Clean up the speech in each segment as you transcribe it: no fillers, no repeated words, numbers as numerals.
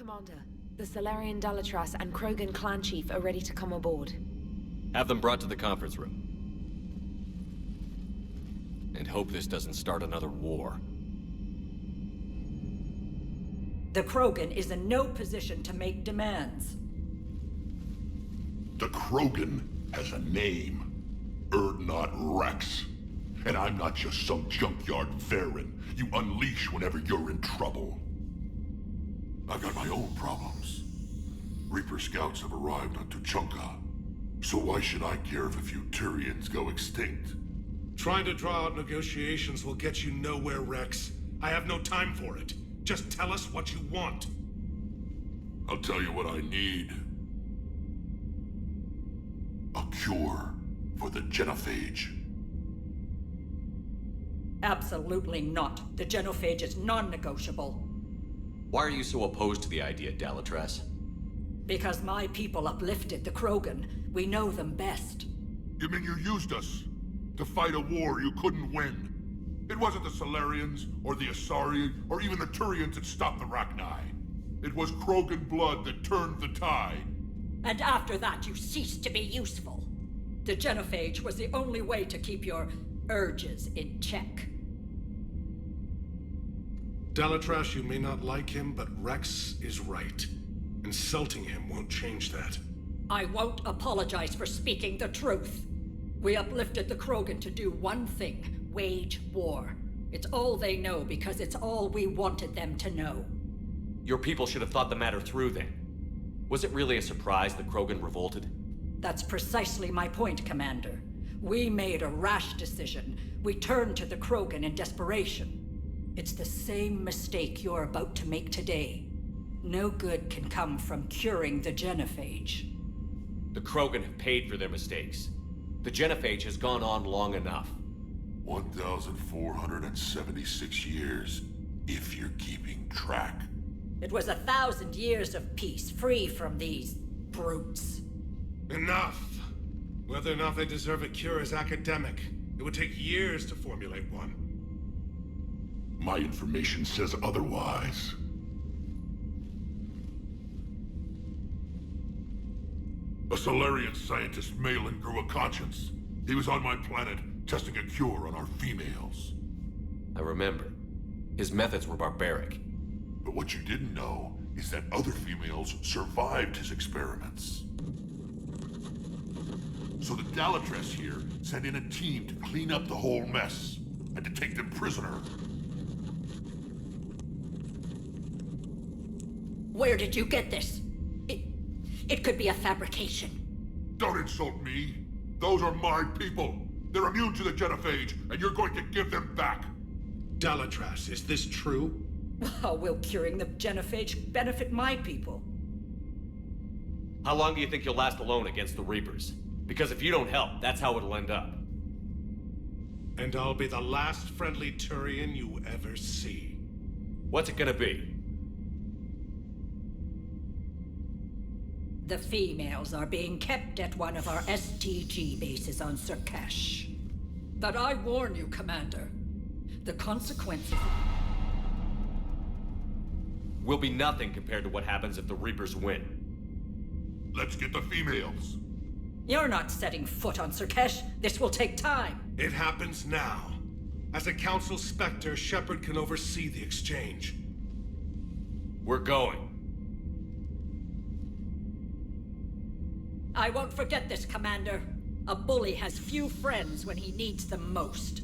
Commander. The Solarian Dalatras and Krogan clan chief are ready to come aboard. Have them brought to the conference room. And hope this doesn't start another war. The Krogan is in no position to make demands. The Krogan has a name. Urdnot Rex. And I'm not just some junkyard Varen you unleash whenever you're in trouble. I've got my own problems. Reaper scouts have arrived on Tuchanka. So why should I care if a few Turians go extinct? Trying to draw out negotiations will get you nowhere, Rex. I have no time for it. Just tell us what you want. I'll tell you what I need. A cure for the genophage. Absolutely not. The genophage is non-negotiable. Why are you so opposed to the idea, Dalatras? Because my people uplifted the Krogan. We know them best. You mean you used us to fight a war you couldn't win? It wasn't the Solarians, or the Asari, or even the Turians that stopped the Rachni. It was Krogan blood that turned the tide. And after that, you ceased to be useful. The genophage was the only way to keep your urges in check. Dalatras, you may not like him, but Rex is right. Insulting him won't change that. I won't apologize for speaking the truth. We uplifted the Krogan to do one thing: wage war. It's all they know because it's all we wanted them to know. Your people should have thought the matter through then. Was it really a surprise that Krogan revolted? That's precisely my point, Commander. We made a rash decision. We turned to the Krogan in desperation. It's the same mistake you're about to make today. No good can come from curing the genophage. The Krogan have paid for their mistakes. The genophage has gone on long enough. 1,476 years, if you're keeping track. It was 1,000 years of peace, free from these brutes. Enough! Whether or not they deserve a cure is academic. It would take years to formulate one. My information says otherwise. A Solarian scientist, Malin, grew a conscience. He was on my planet, testing a cure on our females. I remember. His methods were barbaric. But what you didn't know is that other females survived his experiments. So the Dalatras here sent in a team to clean up the whole mess, and to take them prisoner. Where did you get this? It could be a fabrication. Don't insult me. Those are my people. They're immune to the genophage, and you're going to give them back. Dalatras, is this true? How will curing the genophage benefit my people? How long do you think you'll last alone against the Reapers? Because if you don't help, that's how it'll end up. And I'll be the last friendly Turian you ever see. What's it gonna be? The females are being kept at one of our STG bases on Sur'Kеше. But I warn you, Commander, the consequences Will be nothing compared to what happens if the Reapers win. Let's get the females. You're not setting foot on Sur'Kеше. This will take time. It happens now. As a Council Spectre, Shepard can oversee the exchange. We're going. I won't forget this, Commander. A bully has few friends when he needs them most.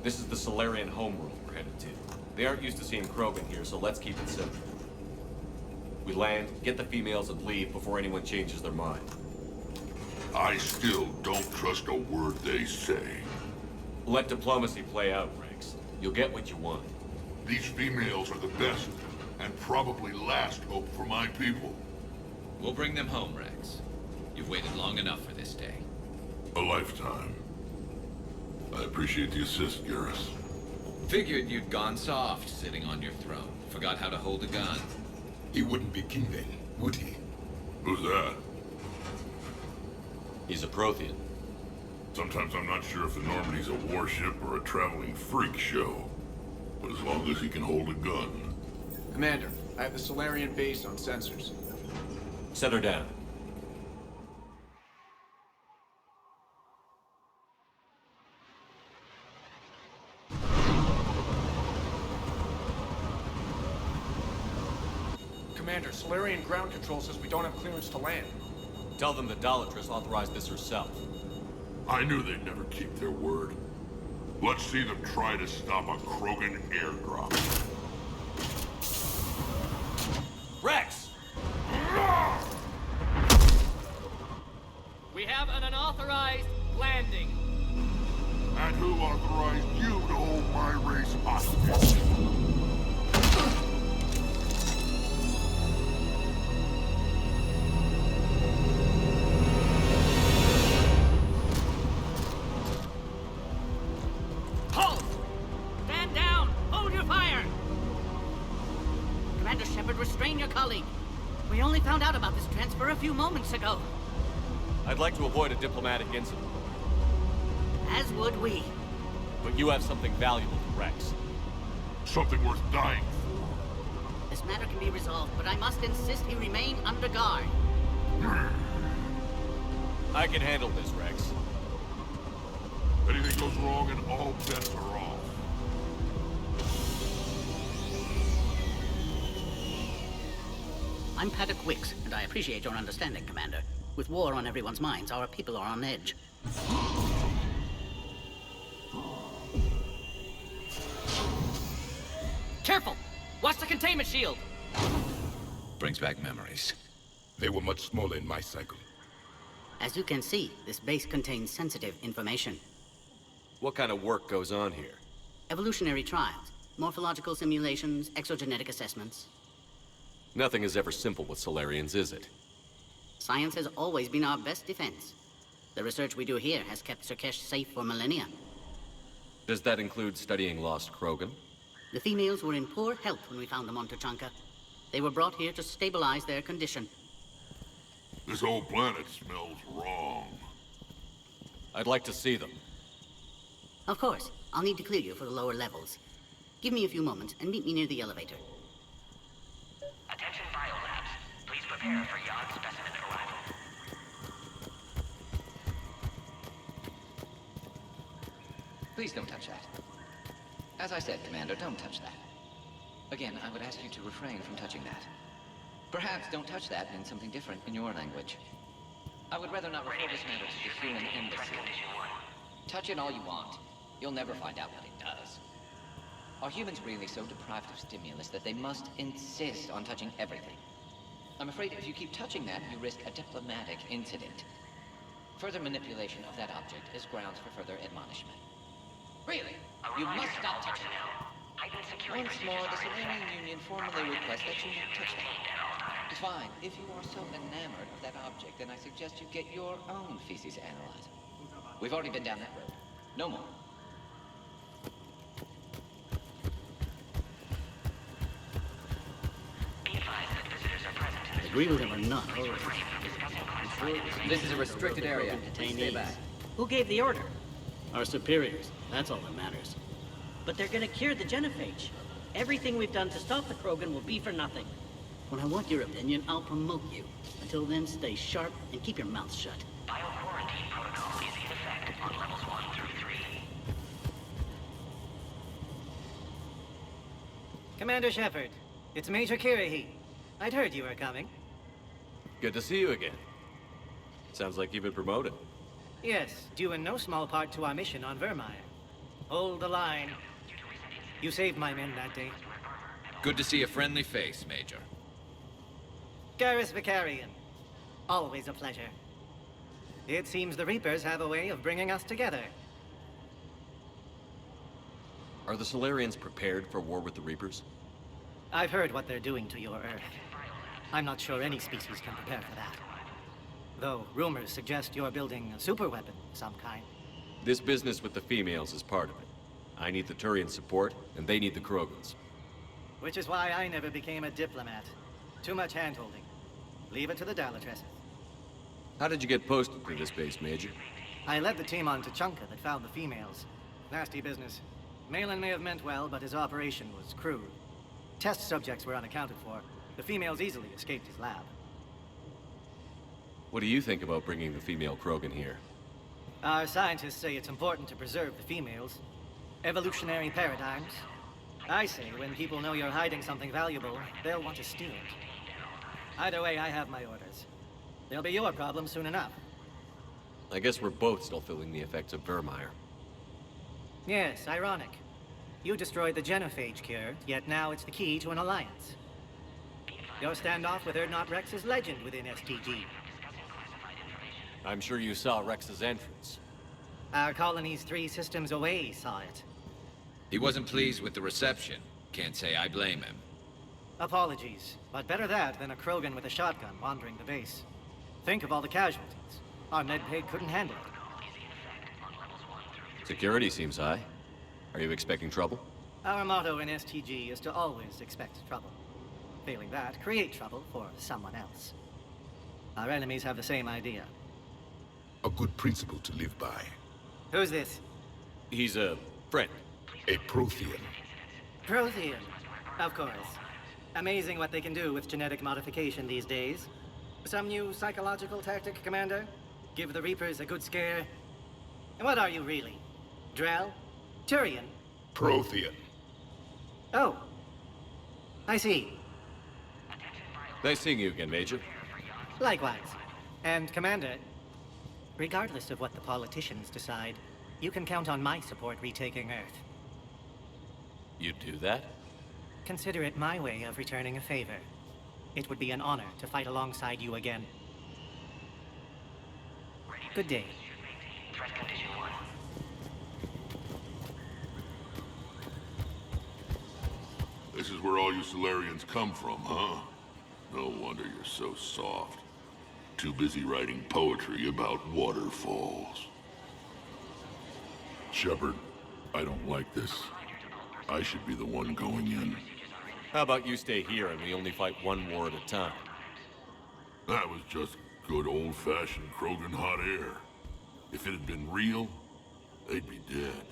This is the Solarian homeworld we're headed to. They aren't used to seeing Krogan here, so let's keep it simple. We land, get the females, and leave before anyone changes their mind. I still don't trust a word they say. Let diplomacy play out, Rex. You'll get what you want. These females are the best, and probably last hope for my people. We'll bring them home, Rex. You've waited long enough for this day. A lifetime. I appreciate the assist, Garrus. Figured you'd gone soft sitting on your throne. Forgot how to hold a gun. He wouldn't be king then, would he? Who's that? He's a Prothean. Sometimes I'm not sure if the Normandy's a warship or a traveling freak show. But as long as he can hold a gun. Commander, I have the Solarian base on sensors. Set her down. Commander, Solarian ground control says we don't have clearance to land. Tell them the Dalatress authorized this herself. I knew they'd never keep their word. Let's see them try to stop a Krogan airdrop. Rex! We have an unauthorized landing. And who authorized you to hold my race hostage? Halt! Stand down! Hold your fire! Commander Shepard, restrain your colleague. We only found out about this transfer a few moments ago. I'd like to avoid a diplomatic incident. As would we. But you have something valuable to Rex. Something worth dying for. This matter can be resolved, but I must insist he remain under guard. I can handle this, Rex. Anything goes wrong and all bets are off. I'm Paddock Wicks, and I appreciate your understanding, Commander. With war on everyone's minds, our people are on edge. Careful! Watch the containment shield! Brings back memories. They were much smaller in my cycle. As you can see, this base contains sensitive information. What kind of work goes on here? Evolutionary trials, morphological simulations, exogenetic assessments. Nothing is ever simple with Solarians, is it? Science has always been our best defense. The research we do here has kept Sur'Kеше safe for millennia. Does that include studying lost Krogan? The females were in poor health when we found them on Tuchanka. They were brought here to stabilize their condition. This whole planet smells wrong. I'd like to see them. Of course, I'll need to clear you for the lower levels. Give me a few moments and meet me near the elevator. Attention biolabs. Please prepare for yacht specimen arrival. Please don't touch that. As I said, Commander, don't touch that. Again, I would ask you to refrain from touching that. Perhaps don't touch that in something different in your language. I would rather not refer this matter to the human embassy. Touch it all you want. You'll never find out what it does. Are humans really so deprived of stimulus that they must insist on touching everything? I'm afraid if you keep touching that, you risk a diplomatic incident. Further manipulation of that object is grounds for further admonishment. Really, you must stop touching it. Once more, the Solarian Union formally requests that you not touch that. Fine. If you are so enamored of that object, then I suggest you get your own feces analyzer. We've already been down that road. No more. Agree with him or not. This is a restricted area. Please stay back. Who gave the order? Our superiors. That's all that matters. But they're gonna cure the genophage. Everything we've done to stop the Krogan will be for nothing. When I want your opinion, I'll promote you. Until then, stay sharp and keep your mouth shut. Bio-quarantine protocol is in effect on levels 1 through 3. Commander Shepard, it's Major Kirahi. I'd heard you were coming. Good to see you again. Sounds like you've been promoted. Yes, due in no small part to our mission on Vermeer. Hold the line. You saved my men that day. Good to see a friendly face, Major. Garrus Vicarian. Always a pleasure. It seems the Reapers have a way of bringing us together. Are the Solarians prepared for war with the Reapers? I've heard what they're doing to your Earth. I'm not sure any species can prepare for that. Though rumors suggest you're building a superweapon of some kind. This business with the females is part of it. I need the Turian support, and they need the Krogans. Which is why I never became a diplomat. Too much hand-holding. Leave it to the Dalatresses. How did you get posted to this base, Major? I led the team on Tuchanka that found the females. Nasty business. Malin may have meant well, but his operation was crude. Test subjects were unaccounted for. The females easily escaped his lab. What do you think about bringing the female Krogan here? Our scientists say it's important to preserve the females. Evolutionary paradigms. I say when people know you're hiding something valuable, they'll want to steal it. Either way, I have my orders. They'll be your problem soon enough. I guess we're both still feeling the effects of Vermeer. Yes, ironic. You destroyed the genophage cure, yet now it's the key to an alliance. Your standoff with Urdnot Rex is legend within STG. I'm sure you saw Rex's entrance. Our colony's 3 systems away saw it. He wasn't pleased with the reception. Can't say I blame him. Apologies, but better that than a Krogan with a shotgun wandering the base. Think of all the casualties. Our medpay couldn't handle it. Security seems high. Are you expecting trouble? Our motto in STG is to always expect trouble. Failing that, create trouble for someone else. Our enemies have the same idea. A good principle to live by. Who's this? He's a friend. A Prothean. Prothean, of course. Amazing what they can do with genetic modification these days. Some new psychological tactic, Commander? Give the Reapers a good scare? And what are you really? Drell? Turian? Prothean. Oh. I see. Nice seeing you again, Major. Likewise. And Commander, regardless of what the politicians decide, you can count on my support retaking Earth. You'd do that? Consider it my way of returning a favor. It would be an honor to fight alongside you again. Good day. Threat condition 1. This is where all you Solarians come from, huh? No wonder you're so soft. Too busy writing poetry about waterfalls. Shepard, I don't like this. I should be the one going in. How about you stay here and we only fight one war at a time? That was just good old-fashioned Krogan hot air. If it had been real, they'd be dead.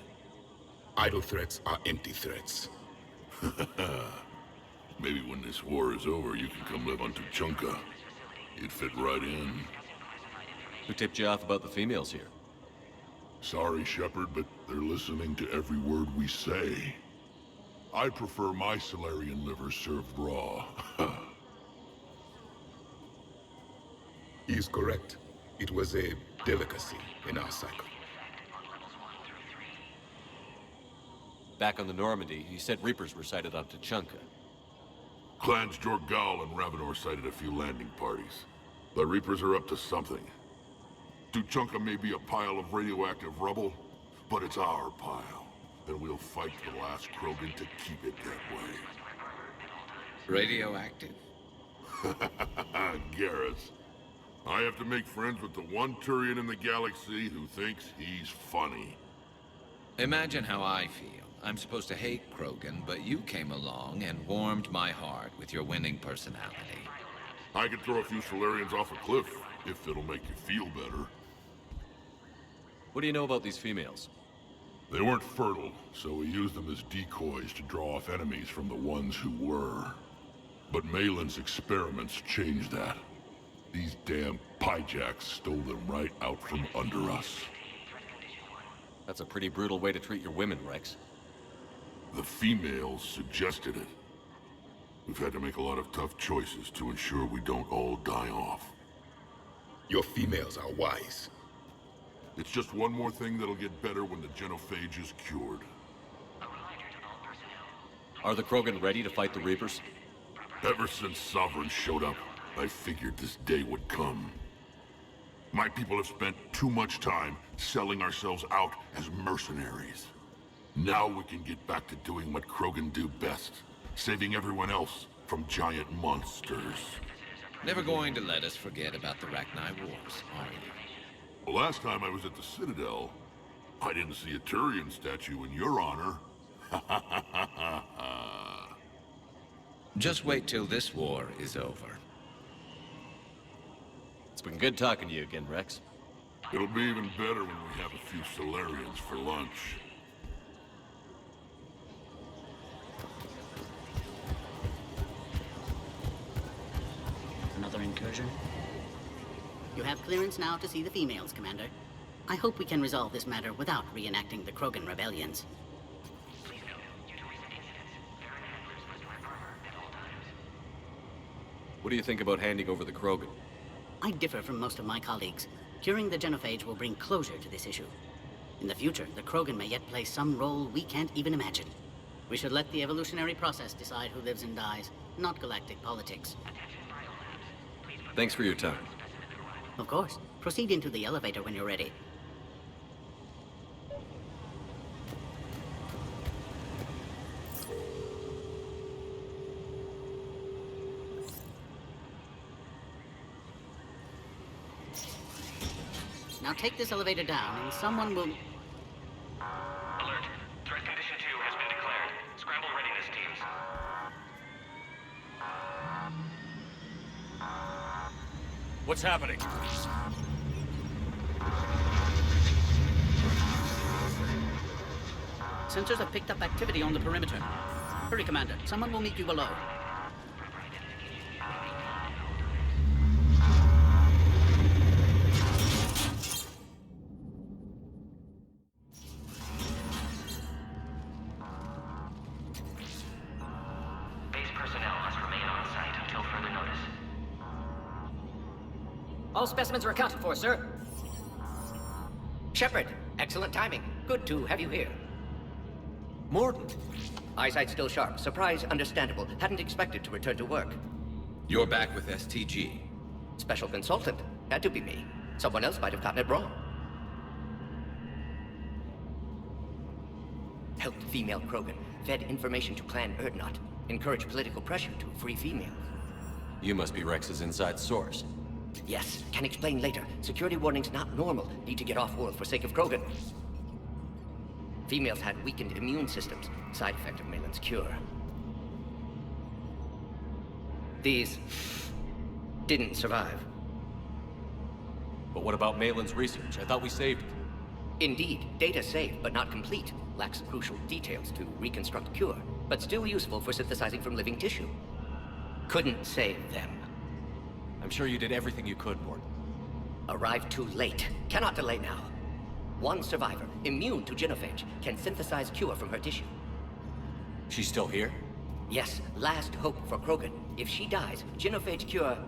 Idle threats are empty threats. Maybe when this war is over, you can come live on Tuchanka. You'd fit right in. Who tipped you off about the females here? Sorry, Shepard, but they're listening to every word we say. I prefer my Solarian liver served raw. He is correct. It was a delicacy in our cycle. Back on the Normandy, he said Reapers were sighted on Tuchanka. Clans Jorgal and Ravenor sighted a few landing parties. The Reapers are up to something. Tuchanka may be a pile of radioactive rubble, but it's our pile. And we'll fight to the last Krogan to keep it that way. Radioactive? Garrus. I have to make friends with the one Turian in the galaxy who thinks he's funny. Imagine how I feel. I'm supposed to hate Krogan, but you came along and warmed my heart with your winning personality. I could throw a few Solarians off a cliff, if it'll make you feel better. What do you know about these females? They weren't fertile, so we used them as decoys to draw off enemies from the ones who were. But Malin's experiments changed that. These damn pyjacks stole them right out from under us. That's a pretty brutal way to treat your women, Rex. The females suggested it. We've had to make a lot of tough choices to ensure we don't all die off. Your females are wise. It's just one more thing that'll get better when the genophage is cured. Are the Krogan ready to fight the Reapers? Ever since Sovereign showed up, I figured this day would come. My people have spent too much time selling ourselves out as mercenaries. Now we can get back to doing what Krogan do best, saving everyone else from giant monsters. Never going to let us forget about the Rachni Wars, are you? The last time I was at the Citadel, I didn't see a Turian statue in your honor. Just wait till this war is over. It's been good talking to you again, Rex. It'll be even better when we have a few Solarians for lunch. Another incursion? You have clearance now to see the females, Commander. I hope we can resolve this matter without reenacting the Krogan rebellions. What do you think about handing over the Krogan? I differ from most of my colleagues. Curing the genophage will bring closure to this issue. In the future, the Krogan may yet play some role we can't even imagine. We should let the evolutionary process decide who lives and dies, not galactic politics. Thanks for your time. Of course. Proceed into the elevator when you're ready. Now take this elevator down, and someone will... Alert. Threat condition 2 has been declared. Scramble readiness teams. What's happening? Sensors have picked up activity on the perimeter. Hurry, Commander. Someone will meet you below. All specimens are accounted for, sir. Shepard, excellent timing. Good to have you here. Morton. Eyesight still sharp. Surprise understandable. Hadn't expected to return to work. You're back with STG. Special consultant. Had to be me. Someone else might have gotten it wrong. Helped female Krogan. Fed information to Clan Urdnot. Encouraged political pressure to free females. You must be Rex's inside source. Yes, can explain later. Security warnings not normal. Need to get off-world for sake of Krogan. Females had weakened immune systems. Side effect of Malin's cure. These didn't survive. But what about Malin's research? I thought we saved it. Indeed, data saved, but not complete. Lacks crucial details to reconstruct cure, but still useful for synthesizing from living tissue. Couldn't save them. I'm sure you did everything you could, Morton. Arrived too late. Cannot delay now. One survivor, immune to genophage, can synthesize cure from her tissue. She's still here? Yes, last hope for Krogan. If she dies, genophage cure...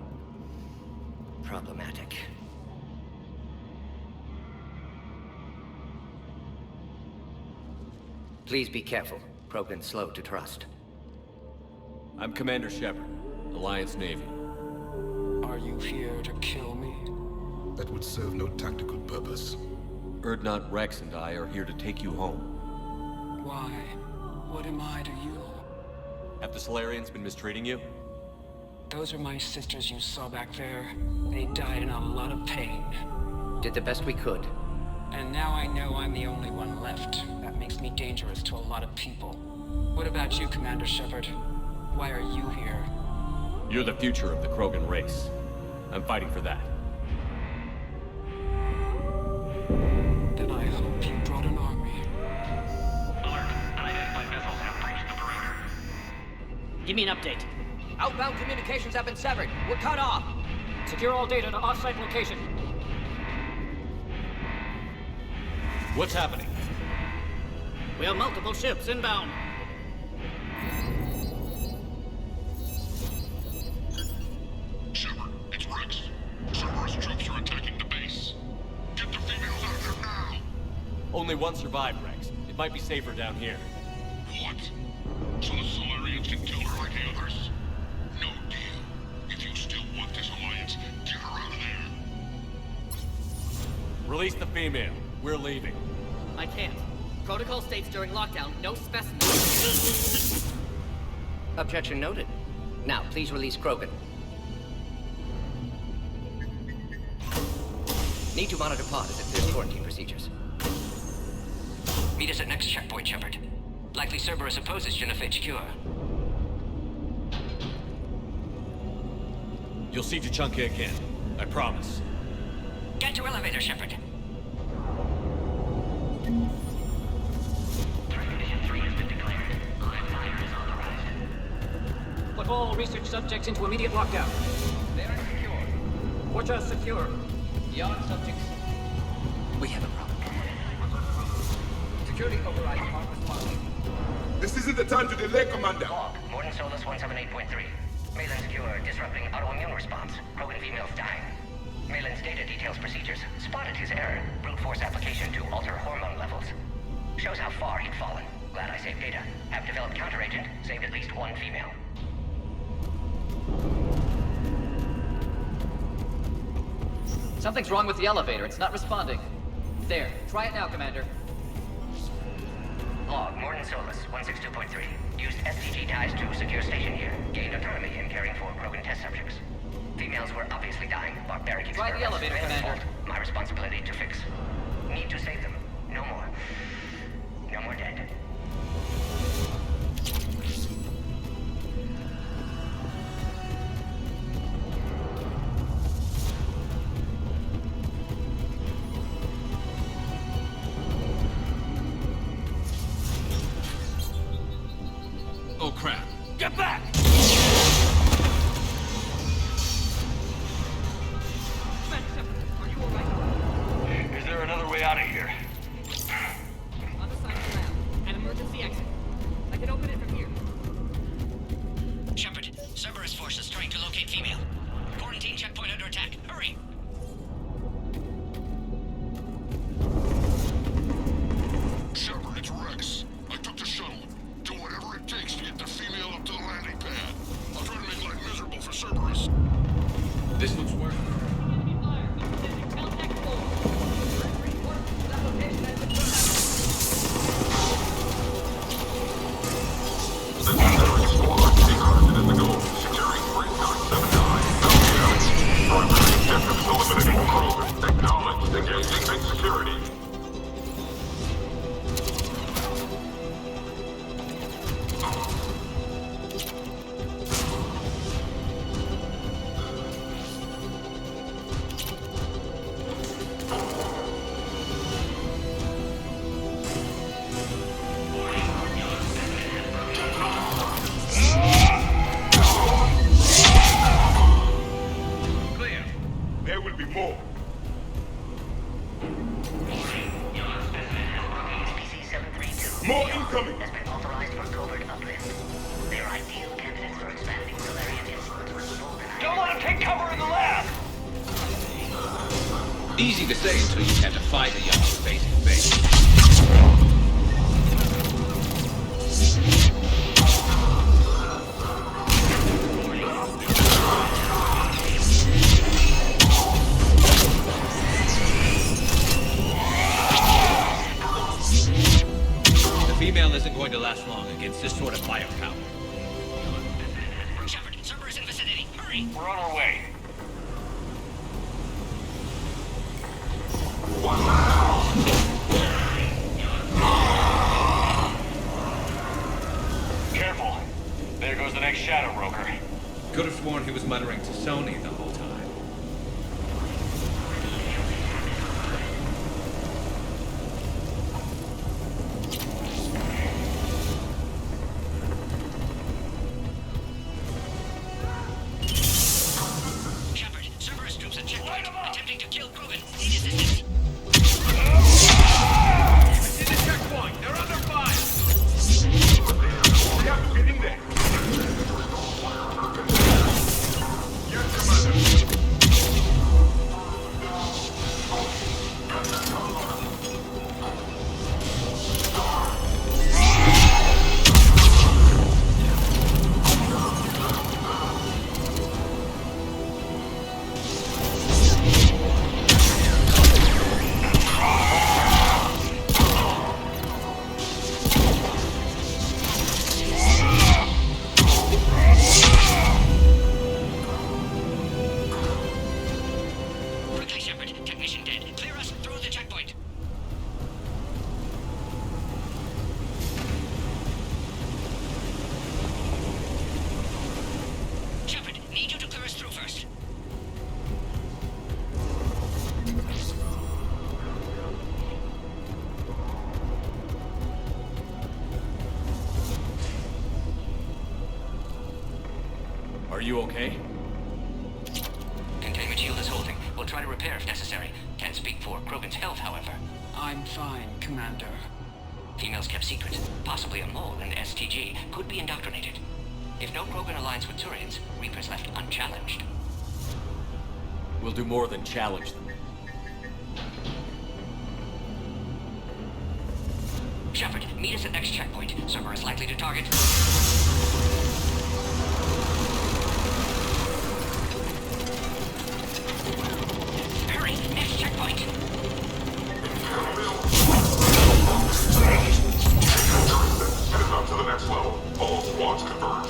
problematic. Please be careful. Krogan's slow to trust. I'm Commander Shepard, Alliance Navy. Are you here to kill me? That would serve no tactical purpose. Urdnot, Rex, and I are here to take you home. Why? What am I to you? Have the Solarians been mistreating you? Those are my sisters you saw back there. They died in a lot of pain. Did the best we could. And now I know I'm the only one left. That makes me dangerous to a lot of people. What about you, Commander Shepard? Why are you here? You're the future of the Krogan race. I'm fighting for that. Then I hope you brought an army. Alert. Unidentified vessels have breached the perimeter. Give me an update. Outbound communications have been severed. We're cut off. Secure all data to off-site location. What's happening? We have multiple ships inbound. Shepard, it's Rex. Cerberus troops are attacking the base. Get the females out of there now! Only one survived, Rex. It might be safer down here. What? So the Release the female. We're leaving. I can't. Protocol states during lockdown, no specimens. Objection noted. Now, please release Krogan. Need to monitor pod as it clears quarantine procedures. Meet us at next checkpoint, Shepard. Likely Cerberus opposes genophage cure. You'll see Tuchanka again. I promise. Get to elevator, Shepard. Put all research subjects into immediate lockdown. They are secure. Watch us secure. Beyond subjects. We have a problem. Security overrides aren't responding. This isn't the time to delay, Commander. Log, Morden Solus 178.3. Malin's cure disrupting autoimmune response. Krogan females dying. Malin's data details procedures. Spotted his error. Brute force application to alter hormone levels. Shows how far he'd fallen. Glad I saved data. Have developed counteragent. Saved at least one female. Something's wrong with the elevator. It's not responding. There. Try it now, Commander. Log, Morden Solus 162.3. Used STG ties to secure station here. Gained autonomy in caring for Krogan test subjects. Females were obviously dying. Barbaric experiments. Try the elevator, Malin's Commander. fault. My responsibility to fix. Need to save them. No more. No more dead. Oh crap. Get back! Is there another way out of here? On the side of the lab. An emergency exit. I can open it from here. Shepard, Cerberus forces trying to locate female. Quarantine checkpoint under attack. Hurry! Shepard, it's Rex. I took the shuttle. Do whatever it takes to get the female up to the landing pad. I'll try to make life miserable for Cerberus. This looks worse. More incoming! Has been authorized for covert uplift. They're ideal candidates for expanding Solarian influence with the Bolden. Don't let him take cover in the lab! Easy to say until you have to fight a young face to face. The female isn't going to last long against this sort of firepower. Shepard, Cerberus in vicinity. Hurry! We're on our way. Careful. There goes the next shadow broker. Could have sworn he was muttering to Sony the whole time. Shepard, Cerberus troops at checkpoint. Attempting to kill Krogan. Need assistance. It's in the checkpoint. They're under fire. We have to get in there. Yes, Commander. Are you okay? Containment shield is holding. We'll try to repair if necessary. Can't speak for Krogan's health, however. I'm fine, Commander. Females kept secret. Possibly a mole in the STG. Could be indoctrinated. If no Krogan aligns with Turians, Reapers left unchallenged. We'll do more than challenge them. Shepard, meet us at next checkpoint. Server is likely to target. Hurry, next checkpoint. Headed up to the next level. All squads converge.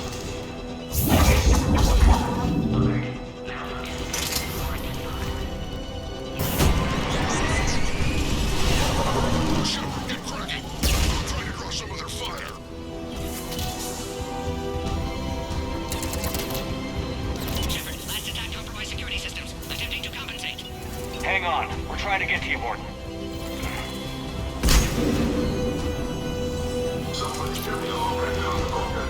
Hang on. We're trying to get to you, Warden. Somebody give me a look right now, okay?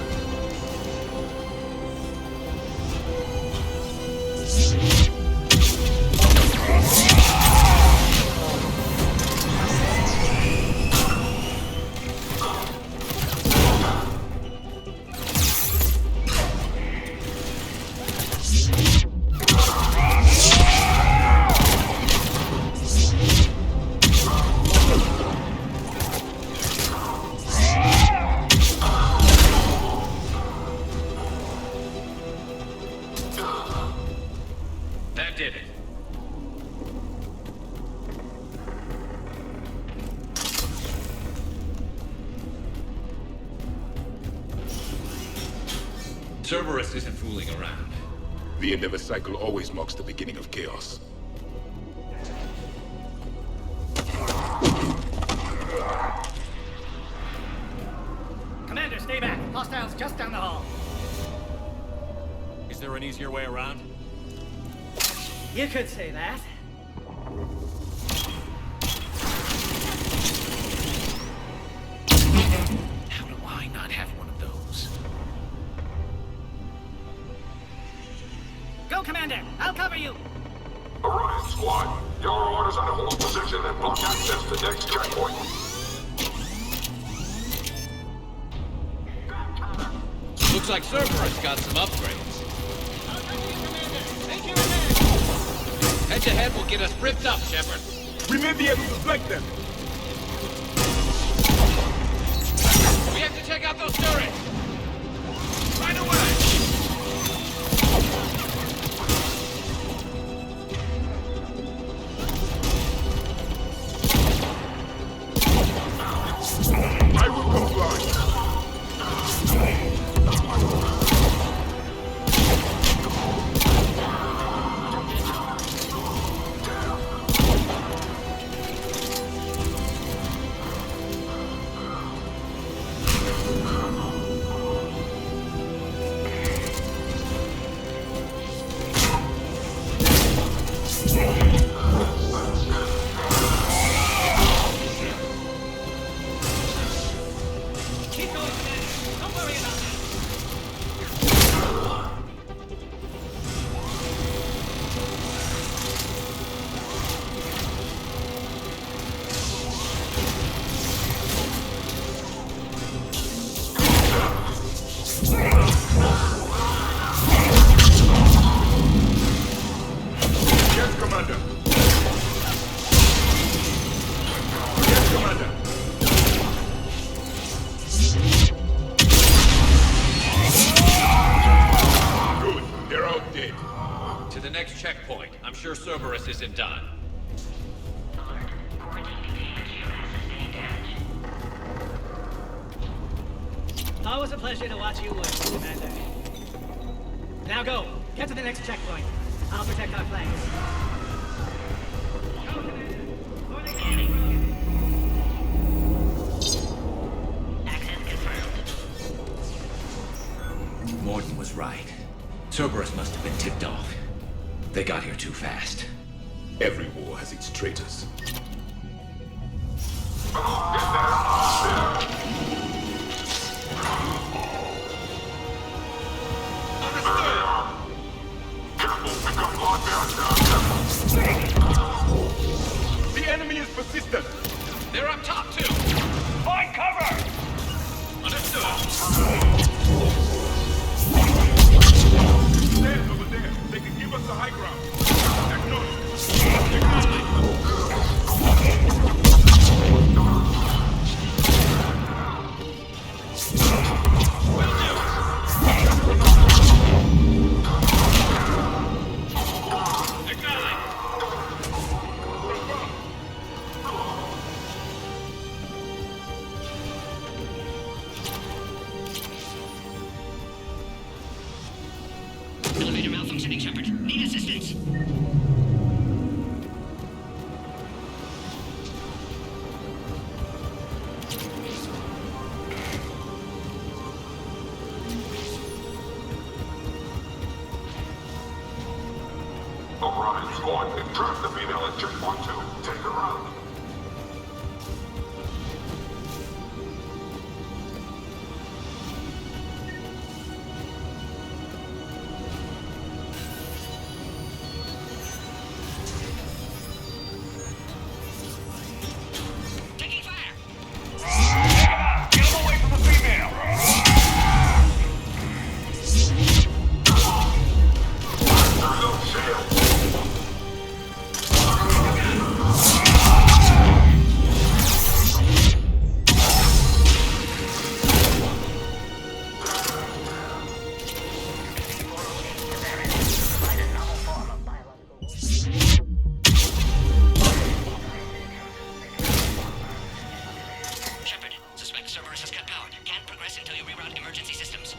That did it. Cerberus isn't fooling around. The end of a cycle always marks the beginning of chaos. Commander, stay back. Hostiles just down the hall. Is there an easier way around? You could say that. How do I not have one of those? Go, Commander! I'll cover you! Orion Squad, your orders are to hold position and block access to next checkpoint. Looks like Cerberus got some upgrades. Head-to-head will get us ripped up, Shepard. We may be able to flank them. We have to check out those turrets. Right away. I will comply. Cerberus isn't done. Always a pleasure to watch you work, Commander. Now go. Get to the next checkpoint. I'll protect our flanks. Access confirmed. Morton was right. Cerberus must have been tipped off. They got here too fast. Every war has its traitors. Understood! system. They're up top, too. Find cover! Understood. Stairs over there. They can give us the high ground. Acknowledge. Elevator malfunctioning, Shepard. Need assistance. O'Brien's squad, they've trapped the female at checkpoint 2. Take her out. Taking fire! Take him out! Get him away from the female! No shield. Shepard, suspect Cerberus has cut power. Can't progress until you reroute emergency systems.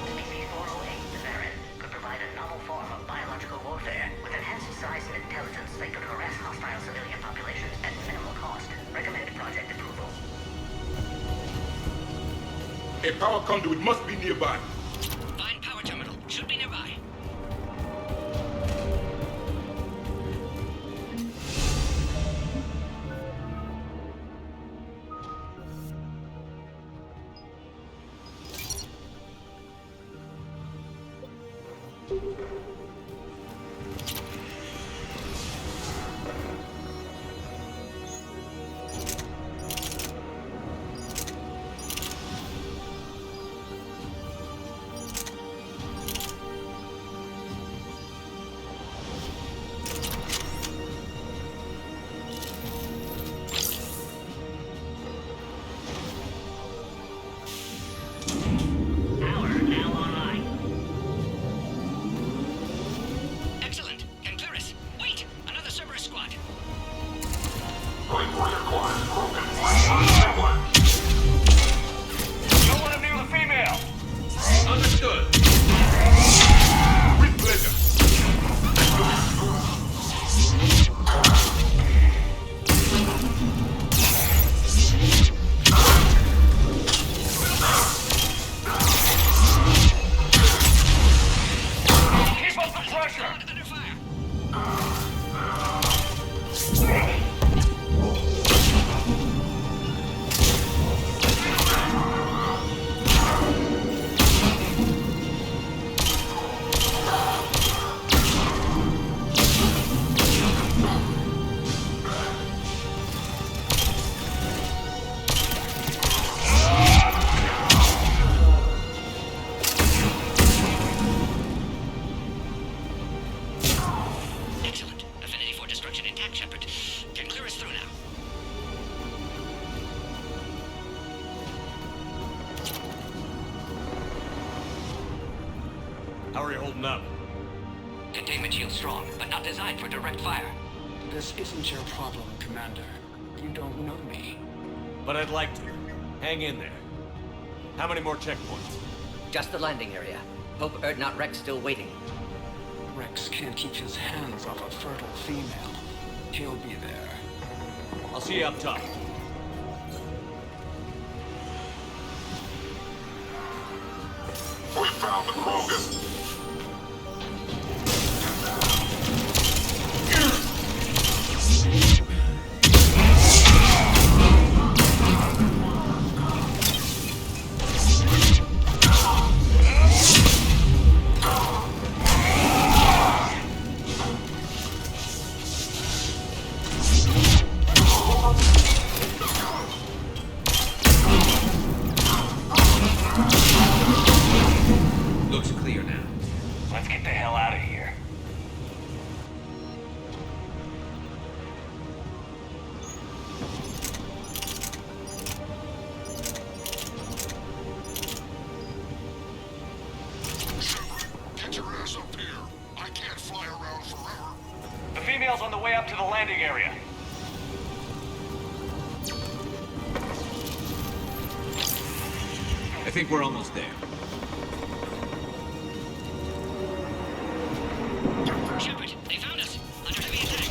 Species 408, the Baron, could provide a novel form of biological warfare. With enhanced size and intelligence, they could harass hostile civilian populations at minimal cost. Recommend project approval. A power conduit must be nearby. Find power terminal. Should be nearby. Power now online. Excellent. Can clear us. Wait! Another Cerberus squad. Wait for your quiet, Krogan. Don't want him near the female! Understood. With pleasure. Keep up the pressure! Under fire. Excellent. Affinity for destruction intact, Shepard. Can clear us through now. How are you holding up? Containment shield strong, but not designed for direct fire. This isn't your problem, Commander. You don't know me. But I'd like to. Hang in there. How many more checkpoints? Just the landing area. Hope Erdnot Rex still waiting. Rex can't keep his hands off a fertile female. He'll be there. I'll see you up top. We found the Krogan. The female's on the way up to the landing area. I think we're almost there. Shepard, they found us. Under heavy attack.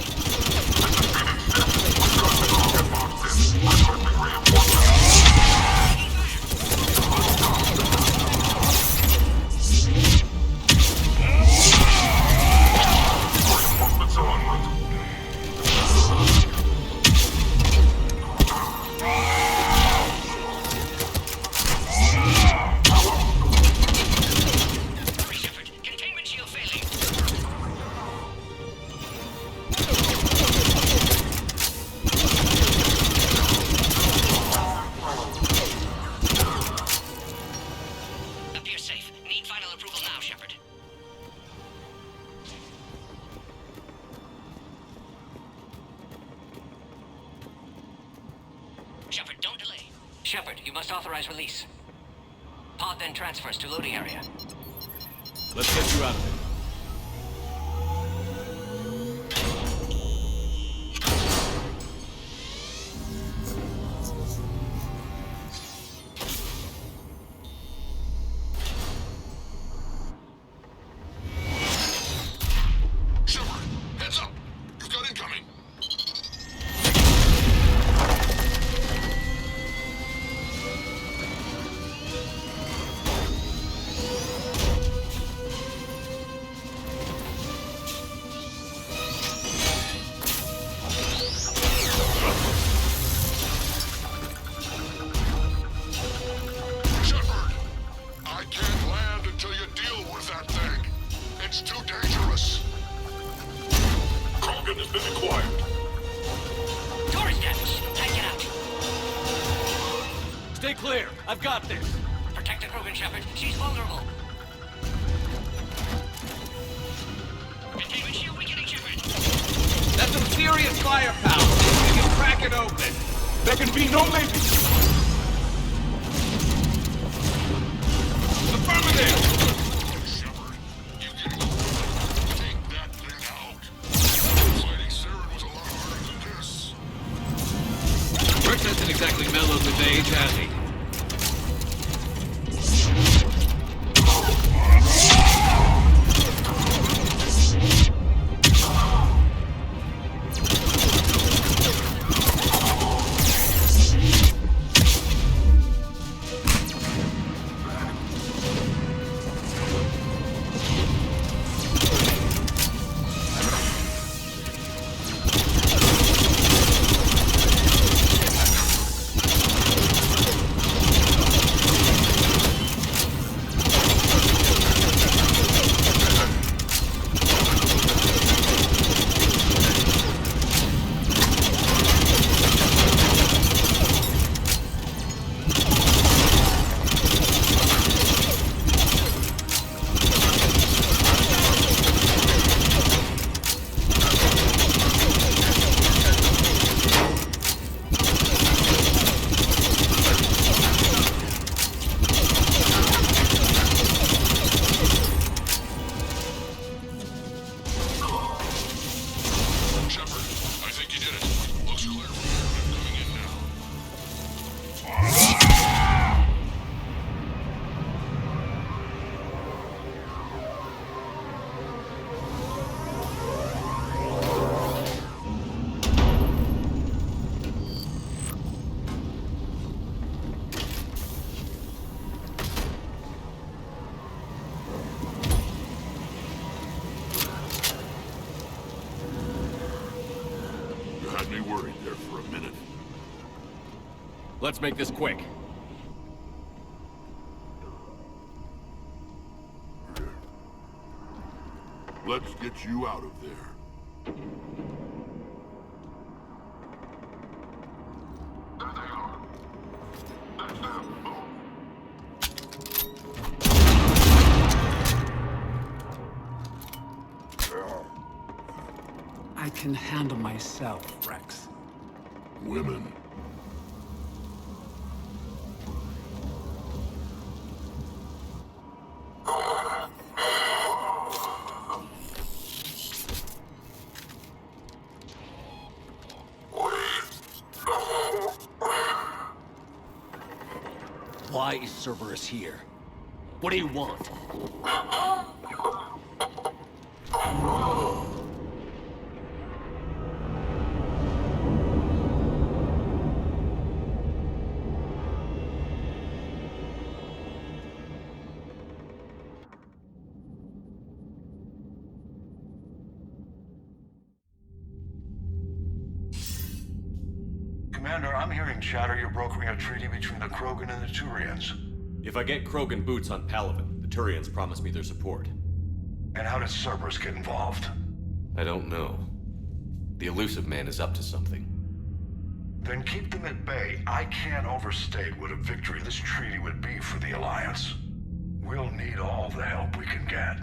Shepard, you must authorize release. Pod then transfers to loading area. Let's get you out of there. Stay clear. I've got this. Protect the Krogan, Shepard. She's vulnerable. Containment shield weakening, Shepard. That's some serious firepower. We can crack it open. There can be no maybe. Affirmative. Shepard, you can take that thing out. Fighting Saren was a lot harder than this. Rex hasn't exactly mellowed with age, has he? Let's make this quick. Let's get you out of there. There they are. That's them. I can handle myself, Rex. Women. His server is here. What do you want? Commander, I'm hearing chatter you're brokering a treaty between the Krogan and the Turians. If I get Krogan boots on Palaven, the Turians promise me their support. And how does Cerberus get involved? I don't know. The elusive man is up to something. Then keep them at bay. I can't overstate what a victory this treaty would be for the Alliance. We'll need all the help we can get.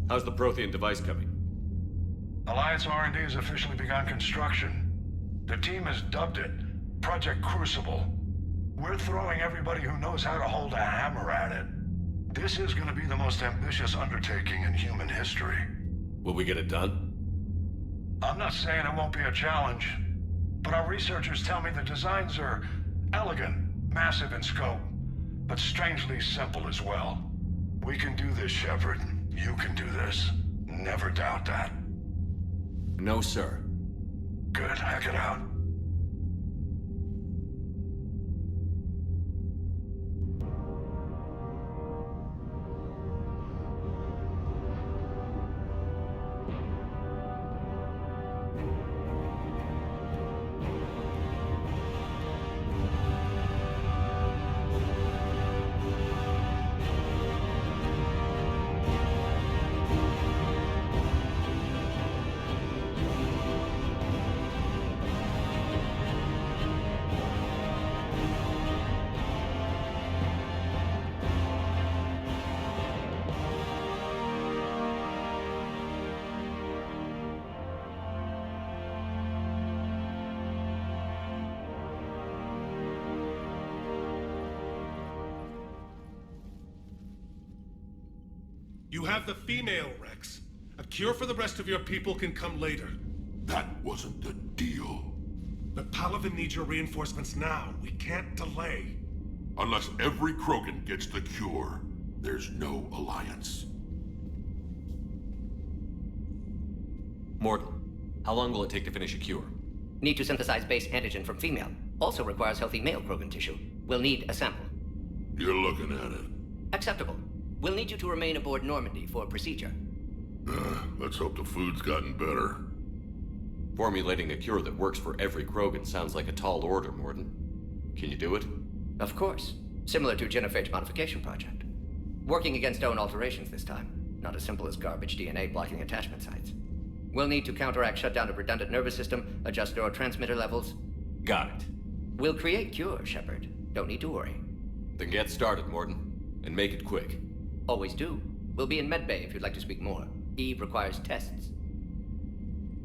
How's the Prothean device coming? Alliance R&D has officially begun construction. The team has dubbed it Project Crucible. We're throwing everybody who knows how to hold a hammer at it. This is going to be the most ambitious undertaking in human history. Will we get it done? I'm not saying it won't be a challenge, but our researchers tell me the designs are elegant, massive in scope, but strangely simple as well. We can do this, Shepard. You can do this. Never doubt that. No, sir. Good. Hack it out. You have the female, Rex. A cure for the rest of your people can come later. That wasn't the deal. But Palaven needs your reinforcements now. We can't delay. Unless every Krogan gets the cure, there's no alliance. Morton, how long will it take to finish a cure? Need to synthesize base antigen from female. Also requires healthy male Krogan tissue. We'll need a sample. You're looking at it. Acceptable. We'll need you to remain aboard Normandy for procedure. Let's hope the food's gotten better. Formulating a cure that works for every Krogan sounds like a tall order, Morton. Can you do it? Of course. Similar to genophage modification project. Working against own alterations this time. Not as simple as garbage DNA blocking attachment sites. We'll need to counteract shutdown of redundant nervous system, adjust neurotransmitter levels. Got it. We'll create cure, Shepard. Don't need to worry. Then get started, Morton. And make it quick. Always do. We'll be in medbay if you'd like to speak more. Eve requires tests.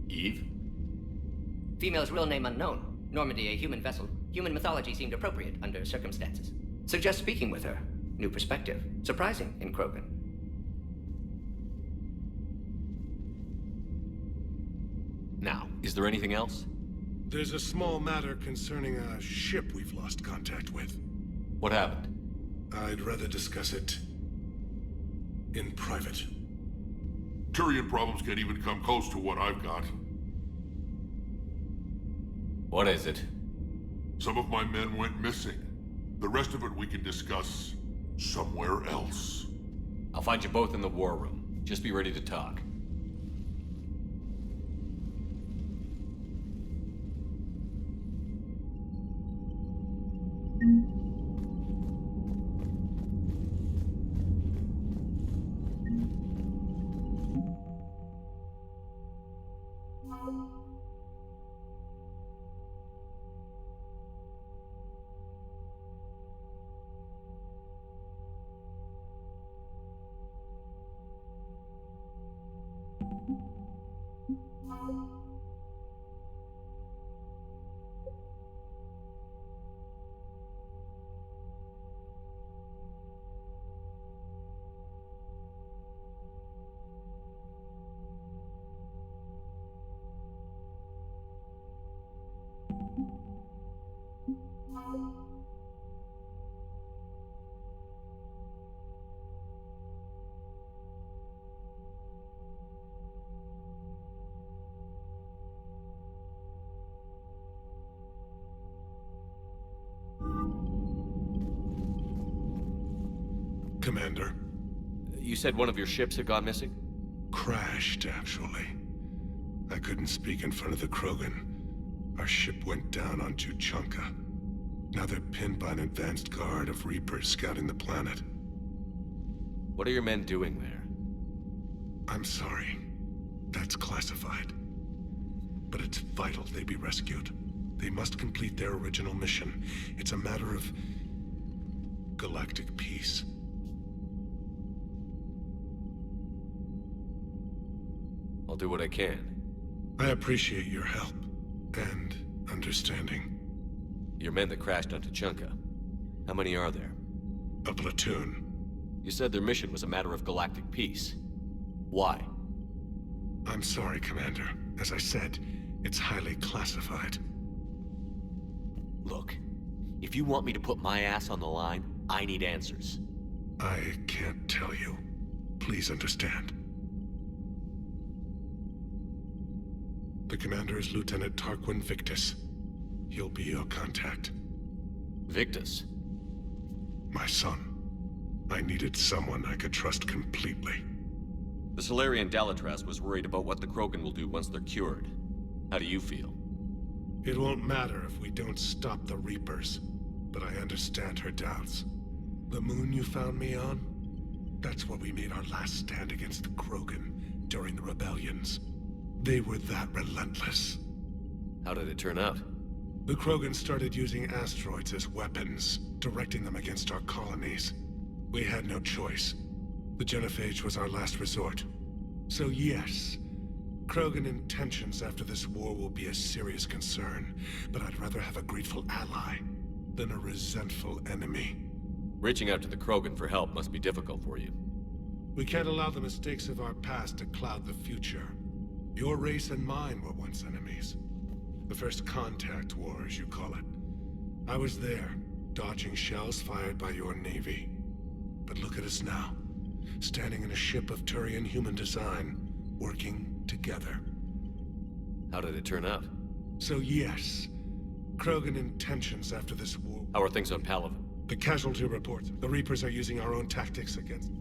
Eve? Female's real name unknown. Normandy a human vessel. Human mythology seemed appropriate under circumstances. Suggest speaking with her. New perspective. Surprising in Krogan. Now, is there anything else? There's a small matter concerning a ship we've lost contact with. What happened? I'd rather discuss it in private. Turian problems can't even come close to what I've got. What is it? Some of my men went missing. The rest of it we can discuss somewhere else. I'll find you both in the war room. Just be ready to talk. Commander. You said one of your ships had gone missing? Crashed, actually. I couldn't speak in front of the Krogan. Our ship went down on Tuchanka. Now they're pinned by an advanced guard of Reapers scouting the planet. What are your men doing there? I'm sorry. That's classified. But it's vital they be rescued. They must complete their original mission. It's a matter of galactic peace. I'll do what I can. I appreciate your help and understanding. Your men that crashed on Tuchanka. How many are there? A platoon. You said their mission was a matter of galactic peace. Why? I'm sorry, Commander. As I said, it's highly classified. Look, if you want me to put my ass on the line, I need answers. I can't tell you. Please understand. The commander is Lieutenant Tarquin Victus. He'll be your contact. Victus? My son. I needed someone I could trust completely. The Salarian Dalatras was worried about what the Krogan will do once they're cured. How do you feel? It won't matter if we don't stop the Reapers, but I understand her doubts. The moon you found me on? That's where we made our last stand against the Krogan during the rebellions. They were that relentless. How did it turn out? The Krogan started using asteroids as weapons, directing them against our colonies. We had no choice. The genophage was our last resort. So yes, Krogan intentions after this war will be a serious concern, but I'd rather have a grateful ally than a resentful enemy. Reaching out to the Krogan for help must be difficult for you. We can't allow the mistakes of our past to cloud the future. Your race and mine were once enemies. The first contact war, as you call it. I was there, dodging shells fired by your navy. But look at us now, standing in a ship of Turian human design, working together. How did it turn out? So yes, Krogan intentions after this war... How are things on Palaven? The casualty reports. The Reapers are using our own tactics against...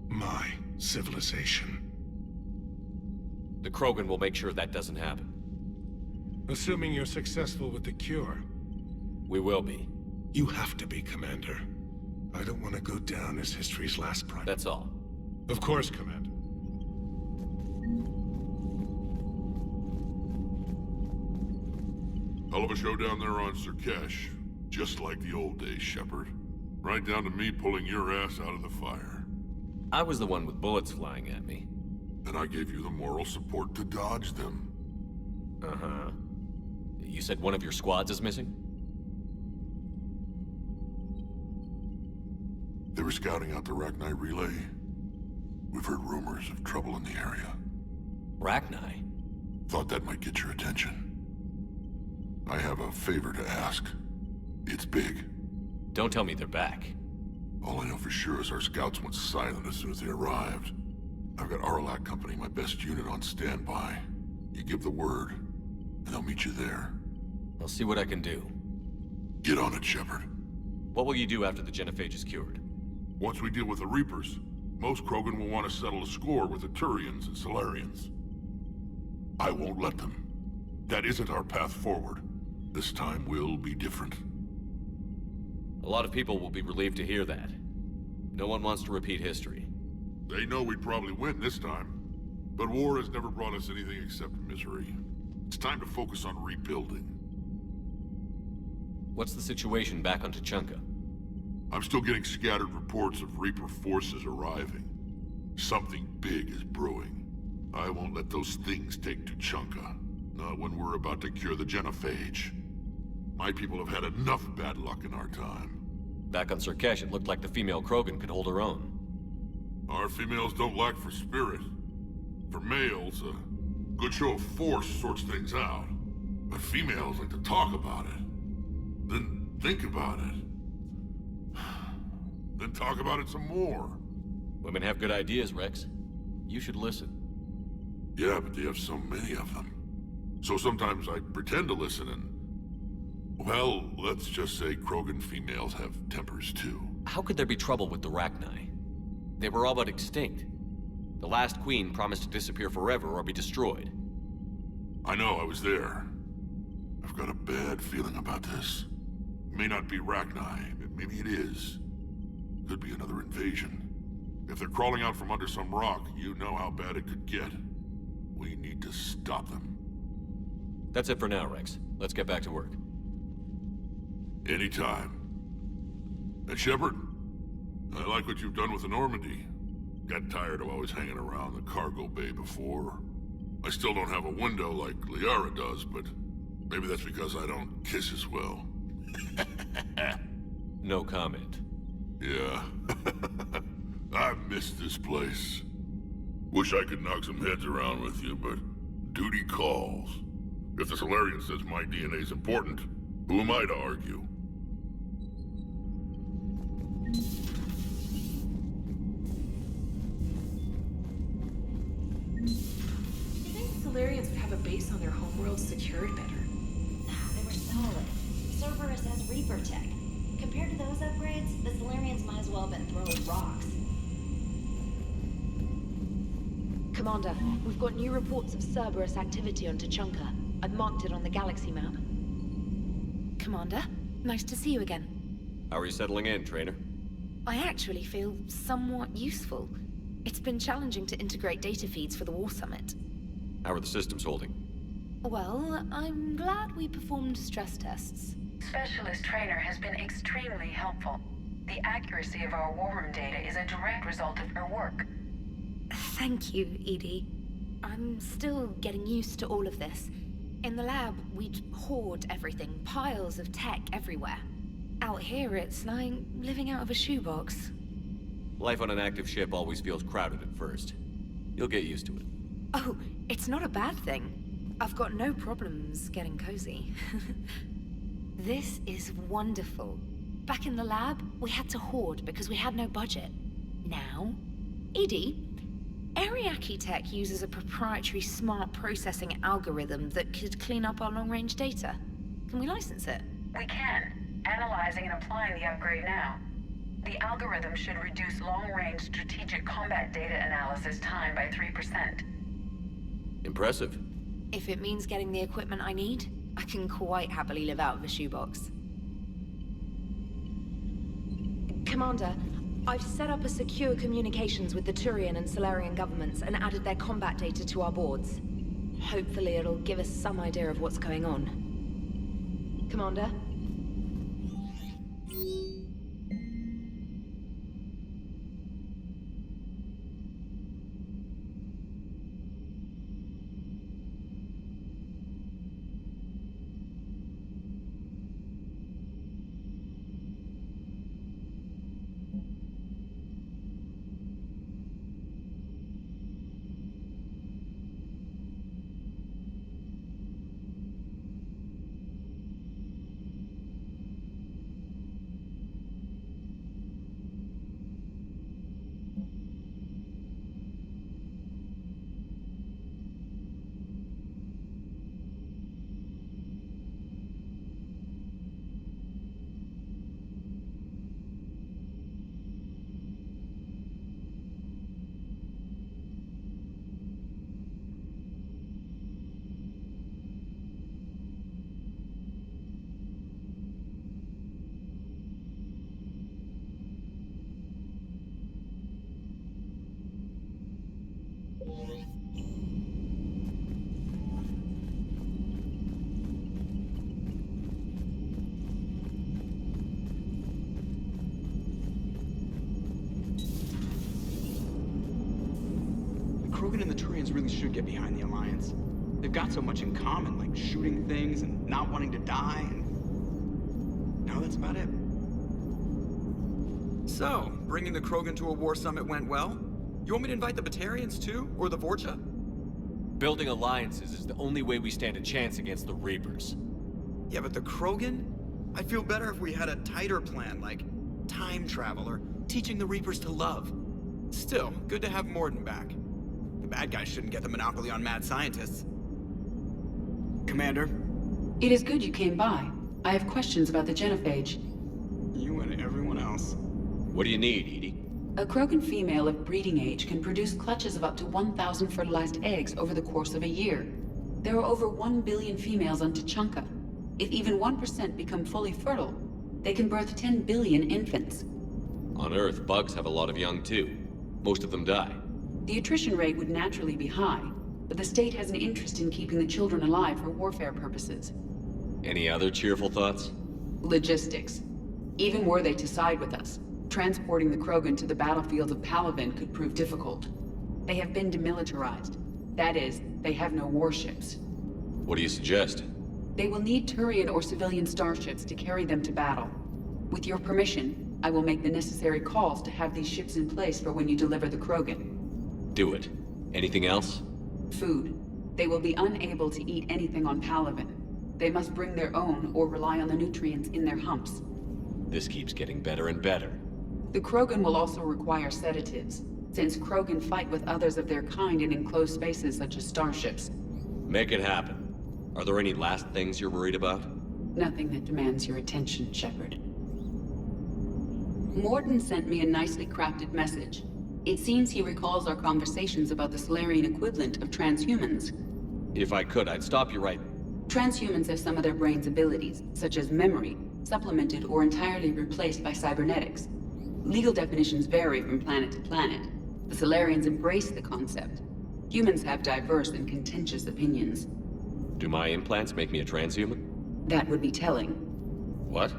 my civilization. The Krogan will make sure that doesn't happen. Assuming you're successful with the cure. We will be. You have to be, Commander. I don't want to go down as history's last pride. That's all. Of course, Commander. Hell of a show down there on Sur'Kеше. Just like the old days, Shepard. Right down to me pulling your ass out of the fire. I was the one with bullets flying at me. And I gave you the moral support to dodge them. Uh-huh. You said one of your squads is missing? They were scouting out the Rachni relay. We've heard rumors of trouble in the area. Rachni? Thought that might get your attention. I have a favor to ask. It's big. Don't tell me they're back. All I know for sure is our scouts went silent as soon as they arrived. I've got Arlac Company, my best unit, on standby. You give the word, and they'll meet you there. I'll see what I can do. Get on it, Shepard. What will you do after the genophage is cured? Once we deal with the Reapers, most Krogan will want to settle a score with the Turians and Salarians. I won't let them. That isn't our path forward. This time will be different. A lot of people will be relieved to hear that. No one wants to repeat history. They know we'd probably win this time. But war has never brought us anything except misery. It's time to focus on rebuilding. What's the situation back on Tuchanka? I'm still getting scattered reports of Reaper forces arriving. Something big is brewing. I won't let those things take Tuchanka. Not when we're about to cure the genophage. My people have had enough bad luck in our time. Back on Sur'Kеше, it looked like the female Krogan could hold her own. Our females don't lack for spirit. For males, a good show of force sorts things out. But females like to talk about it. Then think about it. Then talk about it some more. Women have good ideas, Rex. You should listen. Yeah, but they have so many of them. So sometimes I pretend to listen and... Well, let's just say Krogan females have tempers too. How could there be trouble with the rachni? They were all but extinct. The last queen promised to disappear forever or be destroyed. I know, I was there. I've got a bad feeling about this. It may not be rachni, but maybe it is. Could be another invasion. If they're crawling out from under some rock, you know how bad it could get. We need to stop them. That's it for now, Rex. Let's get back to work. Anytime. And Shepard, I like what you've done with the Normandy. Got tired of always hanging around the cargo bay before. I still don't have a window like Liara does, but maybe that's because I don't kiss as well. No comment. Yeah. I miss this place. Wish I could knock some heads around with you, but duty calls. If the Solarian says my DNA's important, who am I to argue? You think the Solarians would have a base on their homeworld secured better? They were solid. Cerberus has Reaper tech. Compared to those upgrades, the Solarians might as well have been throwing rocks. Commander, we've got new reports of Cerberus activity on Tuchanka. I've marked it on the galaxy map. Commander, nice to see you again. How are you settling in, Trainer? I actually feel somewhat useful. It's been challenging to integrate data feeds for the War Summit. How are the systems holding? Well, I'm glad we performed stress tests. Specialist Trainer has been extremely helpful. The accuracy of our war room data is a direct result of her work. Thank you, Edie. I'm still getting used to all of this. In the lab, we'd hoard everything, piles of tech everywhere. Out here, it's like living out of a shoebox. Life on an active ship always feels crowded at first. You'll get used to it. Oh, it's not a bad thing. I've got no problems getting cozy. This is wonderful. Back in the lab, we had to hoard because we had no budget. Now, Edie, Ariake Tech uses a proprietary smart processing algorithm that could clean up our long-range data. Can we license it? We can. Analyzing and applying the upgrade now. The algorithm should reduce long-range strategic combat data analysis time by 3%. Impressive. If it means getting the equipment I need, I can quite happily live out of a shoebox. Commander, I've set up a secure communications with the Turian and Solarian governments and added their combat data to our boards. Hopefully it'll give us some idea of what's going on. Commander? Krogan and the Turians really should get behind the Alliance. They've got so much in common, like shooting things and not wanting to die, and now that's about it. So, bringing the Krogan to a war summit went well? You want me to invite the Batarians too, or the Vorcha? Building alliances is the only way we stand a chance against the Reapers. Yeah, but the Krogan? I'd feel better if we had a tighter plan, like time travel or teaching the Reapers to love. Still, good to have Morden back. The bad guys shouldn't get the monopoly on mad scientists. Commander? It is good you came by. I have questions about the genophage. You and everyone else. What do you need, Edie? A Krogan female of breeding age can produce clutches of up to 1,000 fertilized eggs over the course of a year. There are over 1 billion females on Tuchanka. If even 1% become fully fertile, they can birth 10 billion infants. On Earth, bugs have a lot of young too. Most of them die. The attrition rate would naturally be high, but the state has an interest in keeping the children alive for warfare purposes. Any other cheerful thoughts? Logistics. Even were they to side with us, transporting the Krogan to the battlefields of Palaven could prove difficult. They have been demilitarized. That is, they have no warships. What do you suggest? They will need Turian or civilian starships to carry them to battle. With your permission, I will make the necessary calls to have these ships in place for when you deliver the Krogan. Do it. Anything else? Food. They will be unable to eat anything on Palaven. They must bring their own or rely on the nutrients in their humps. This keeps getting better and better. The Krogan will also require sedatives, since Krogan fight with others of their kind in enclosed spaces such as starships. Make it happen. Are there any last things you're worried about? Nothing that demands your attention, Shepard. Morden sent me a nicely crafted message. It seems he recalls our conversations about the Solarian equivalent of transhumans. If I could, I'd stop you right... Transhumans have some of their brain's abilities, such as memory, supplemented or entirely replaced by cybernetics. Legal definitions vary from planet to planet. The Solarians embrace the concept. Humans have diverse and contentious opinions. Do my implants make me a transhuman? That would be telling. What?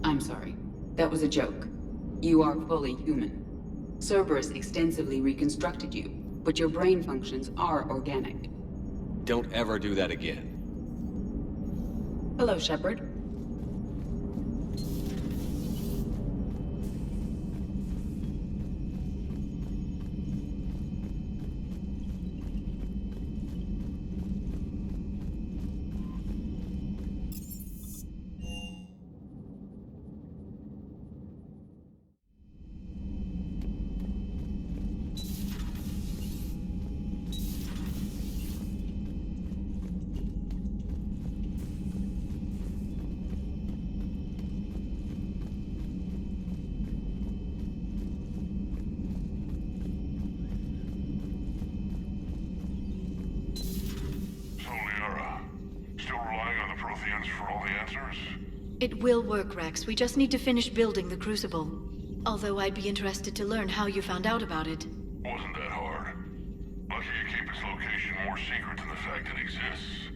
I'm sorry. That was a joke. You are fully human. Cerberus extensively reconstructed you, but your brain functions are organic. Don't ever do that again. Hello, Shepard. It will work, Rex. We just need to finish building the Crucible. Although I'd be interested to learn how you found out about it. Wasn't that hard. Lucky you keep its location more secret than the fact it exists.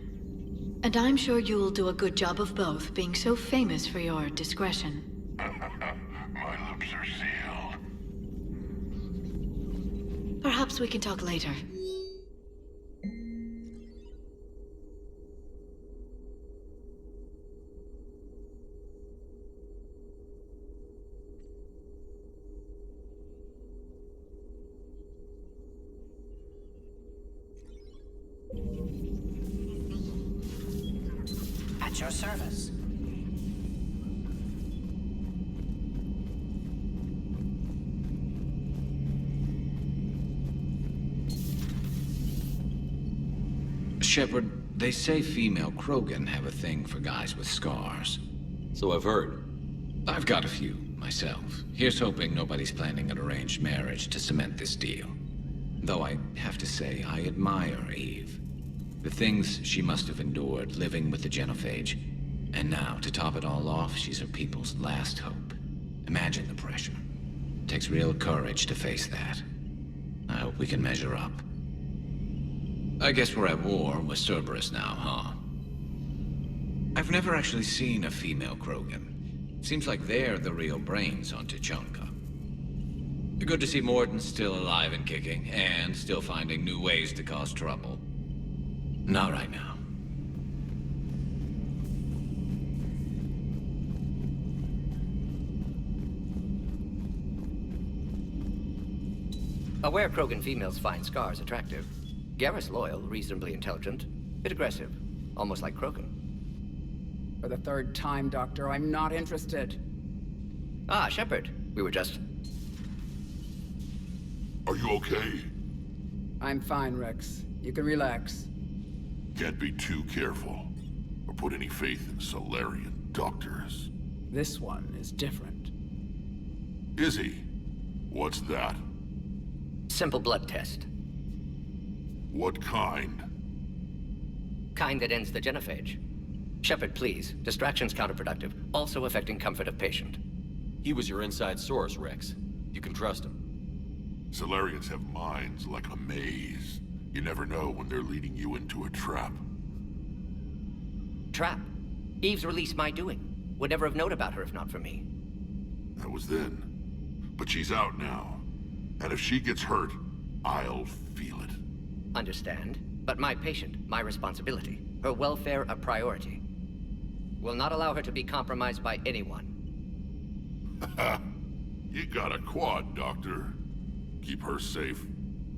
And I'm sure you'll do a good job of both, being so famous for your discretion. My lips are sealed. Perhaps we can talk later. At your service. Shepard, they say female Krogan have a thing for guys with scars. So I've heard. I've got a few, myself. Here's hoping nobody's planning an arranged marriage to cement this deal. Though I have to say, I admire Eve. The things she must have endured living with the genophage. And now, to top it all off, she's her people's last hope. Imagine the pressure. It takes real courage to face that. I hope we can measure up. I guess we're at war with Cerberus now, huh? I've never actually seen a female Krogan. Seems like they're the real brains on Tuchanka. Good to see Morden's still alive and kicking, and still finding new ways to cause trouble. Not right now. Aware Krogan females find scars attractive. Garrus loyal, reasonably intelligent, bit aggressive, almost like Krogan. For the third time, Doctor, I'm not interested. Ah, Shepard. We were just... Are you okay? I'm fine, Rex. You can relax. Can't be too careful, or put any faith in Solarian doctors. This one is different. Izzy, what's that? Simple blood test. What kind? Kind that ends the genophage. Shepard, please. Distraction's counterproductive, also affecting comfort of patient. He was your inside source, Rex. You can trust him. Salarians have minds like a maze. You never know when they're leading you into a trap. Trap? Eve's release my doing. Would never have known about her if not for me. That was then. But she's out now. And if she gets hurt, I'll feel it. Understand. But my patient, my responsibility. Her welfare a priority. Will not allow her to be compromised by anyone. You got a quad, Doctor. Keep her safe.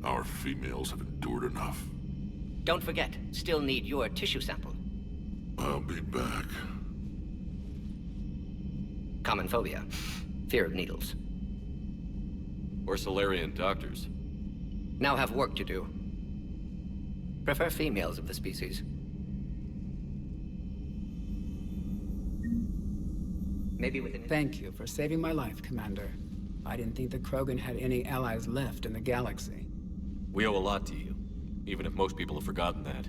Our females have endured enough. Don't forget, still need your tissue sample. I'll be back. Common phobia. Fear of needles. Or Salarian doctors. Now have work to do. Prefer females of the species. Maybe within... Thank you for saving my life, Commander. I didn't think the Krogan had any allies left in the galaxy. We owe a lot to you, even if most people have forgotten that.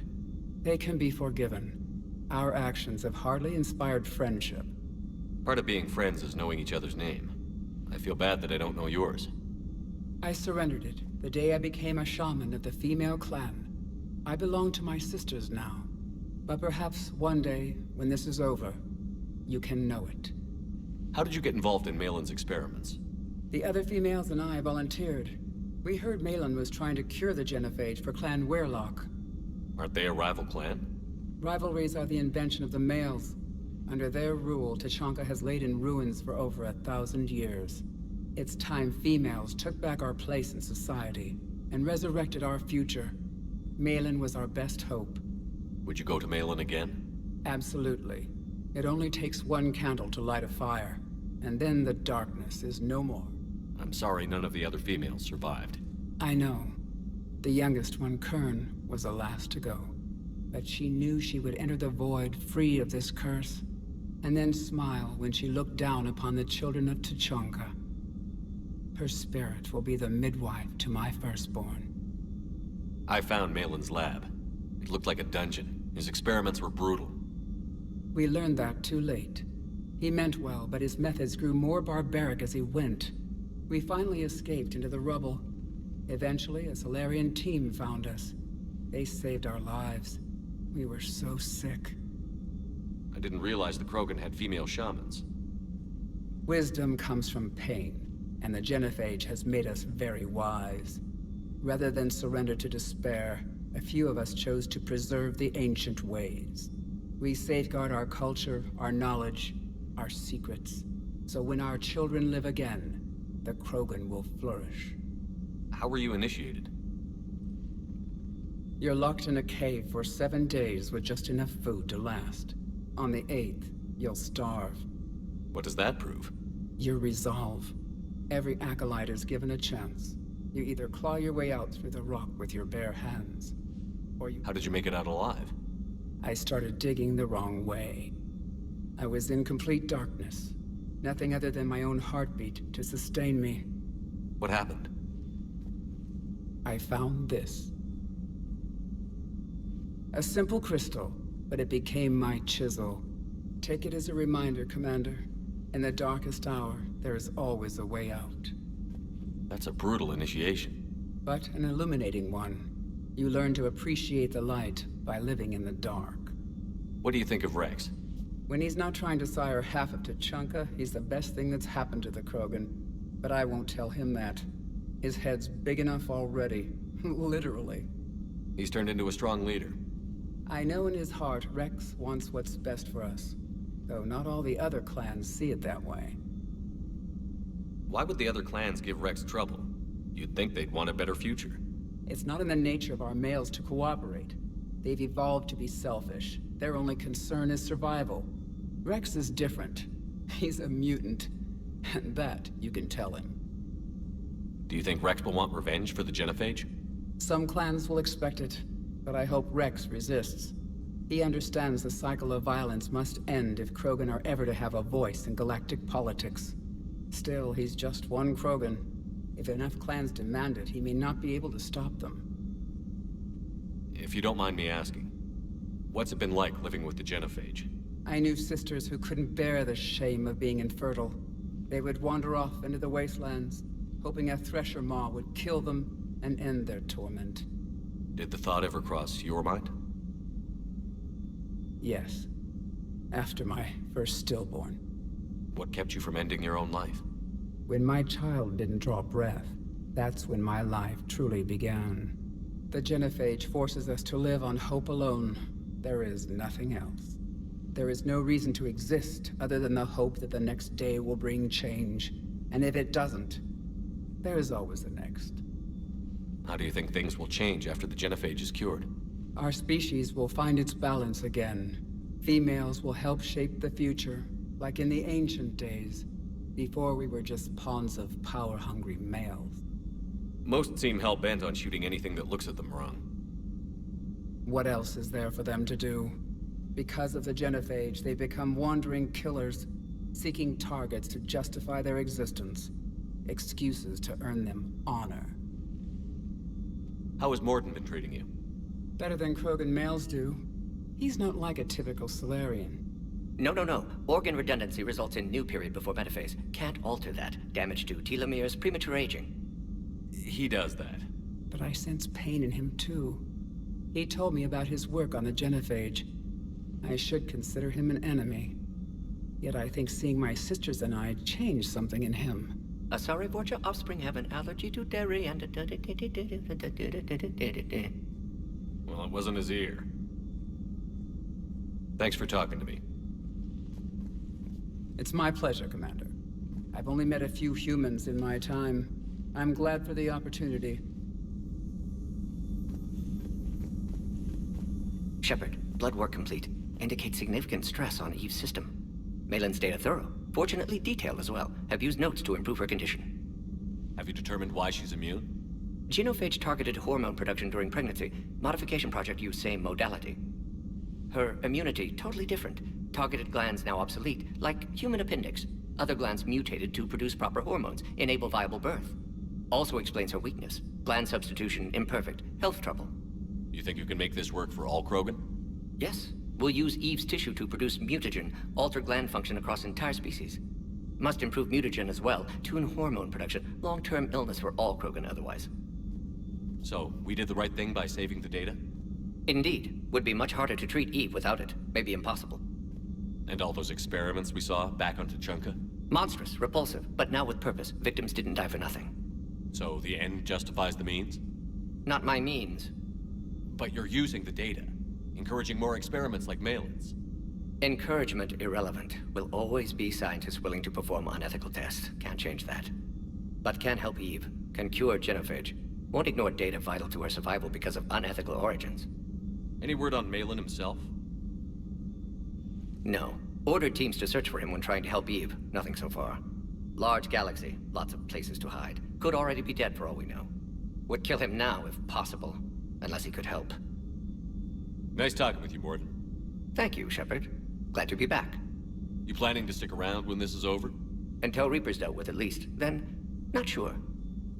They can be forgiven. Our actions have hardly inspired friendship. Part of being friends is knowing each other's name. I feel bad that I don't know yours. I surrendered it the day I became a shaman of the female clan. I belong to my sisters now. But perhaps one day, when this is over, you can know it. How did you get involved in Malin's experiments? The other females and I volunteered. We heard Malin was trying to cure the genophage for Clan Weirlock. Aren't they a rival clan? Rivalries are the invention of the males. Under their rule, Tuchanka has laid in ruins for over 1,000 years. It's time females took back our place in society and resurrected our future. Malin was our best hope. Would you go to Malin again? Absolutely. It only takes one candle to light a fire, and then the darkness is no more. I'm sorry none of the other females survived. I know. The youngest one, Kern, was the last to go. But she knew she would enter the void free of this curse, and then smile when she looked down upon the children of Tuchanka. Her spirit will be the midwife to my firstborn. I found Malin's lab. It looked like a dungeon. His experiments were brutal. We learned that too late. He meant well, but his methods grew more barbaric as he went. We finally escaped into the rubble. Eventually, a Salarian team found us. They saved our lives. We were so sick. I didn't realize the Krogan had female shamans. Wisdom comes from pain, and the genophage has made us very wise. Rather than surrender to despair, a few of us chose to preserve the ancient ways. We safeguard our culture, our knowledge, our secrets. So when our children live again, the Krogan will flourish. How were you initiated? You're locked in a cave for 7 days with just enough food to last. On the 8th, you'll starve. What does that prove? Your resolve. Every acolyte is given a chance. You either claw your way out through the rock with your bare hands, or you... How did you make it out alive? I started digging the wrong way. I was in complete darkness. Nothing other than my own heartbeat to sustain me. What happened? I found this. A simple crystal, but it became my chisel. Take it as a reminder, Commander. In the darkest hour, there is always a way out. That's a brutal initiation. But an illuminating one. You learn to appreciate the light by living in the dark. What do you think of Rex? When he's not trying to sire half of Tuchanka, he's the best thing that's happened to the Krogan. But I won't tell him that. His head's big enough already. Literally. He's turned into a strong leader. I know in his heart Rex wants what's best for us. Though not all the other clans see it that way. Why would the other clans give Rex trouble? You'd think they'd want a better future. It's not in the nature of our males to cooperate. They've evolved to be selfish. Their only concern is survival. Rex is different. He's a mutant. And that you can tell him. Do you think Rex will want revenge for the genophage? Some clans will expect it, but I hope Rex resists. He understands the cycle of violence must end if Krogan are ever to have a voice in galactic politics. Still, he's just one Krogan. If enough clans demand it, he may not be able to stop them. If you don't mind me asking, what's it been like living with the genophage? I knew sisters who couldn't bear the shame of being infertile. They would wander off into the wastelands, hoping a thresher maw would kill them and end their torment. Did the thought ever cross your mind? Yes. After my first stillborn. What kept you from ending your own life? When my child didn't draw breath, that's when my life truly began. The genophage forces us to live on hope alone. There is nothing else. There is no reason to exist other than the hope that the next day will bring change. And if it doesn't, there is always the next. How do you think things will change after the genophage is cured? Our species will find its balance again. Females will help shape the future, like in the ancient days, before we were just pawns of power-hungry males. Most seem hell-bent on shooting anything that looks at them wrong. What else is there for them to do? Because of the genophage, they become wandering killers, seeking targets to justify their existence. Excuses to earn them honor. How has Morden been treating you? Better than Krogan males do. He's not like a typical Solarian. No. Organ redundancy results in new period before metaphase. Can't alter that. Damage to telomeres, premature aging. He does that. But I sense pain in him too. He told me about his work on the genophage. I should consider him an enemy. Yet I think seeing my sisters and I changed something in him. Sorry, but your offspring have an allergy to dairy and... Well, it wasn't his ear. Thanks for talking to me. It's my pleasure, Commander. I've only met a few humans in my time. I'm glad for the opportunity. Shepard, blood work complete. Indicates significant stress on Eve's system. Malin's data thorough. Fortunately detailed as well. Have used notes to improve her condition. Have you determined why she's immune? Genophage targeted hormone production during pregnancy. Modification project used same modality. Her immunity totally different. Targeted glands now obsolete, like human appendix. Other glands mutated to produce proper hormones, enable viable birth. Also explains her weakness. Gland substitution imperfect. Health trouble. You think you can make this work for all Krogan? Yes. We'll use Eve's tissue to produce mutagen, alter gland function across entire species. Must improve mutagen as well, tune hormone production, long-term illness for all Krogan otherwise. So, we did the right thing by saving the data? Indeed. Would be much harder to treat Eve without it. Maybe impossible. And all those experiments we saw back on Tuchanka? Monstrous, repulsive, but now with purpose. Victims didn't die for nothing. So the end justifies the means? Not my means. But you're using the data. Encouraging more experiments like Malin's. Encouragement irrelevant. Will always be scientists willing to perform unethical tests. Can't change that. But can help Eve. Can cure genophage. Won't ignore data vital to her survival because of unethical origins. Any word on Malin himself? No. Ordered teams to search for him when trying to help Eve. Nothing so far. Large galaxy. Lots of places to hide. Could already be dead for all we know. Would kill him now if possible. Unless he could help. Nice talking with you, Morden. Thank you, Shepard. Glad to be back. You planning to stick around when this is over? Until Reaper's dealt with at least. Then, not sure.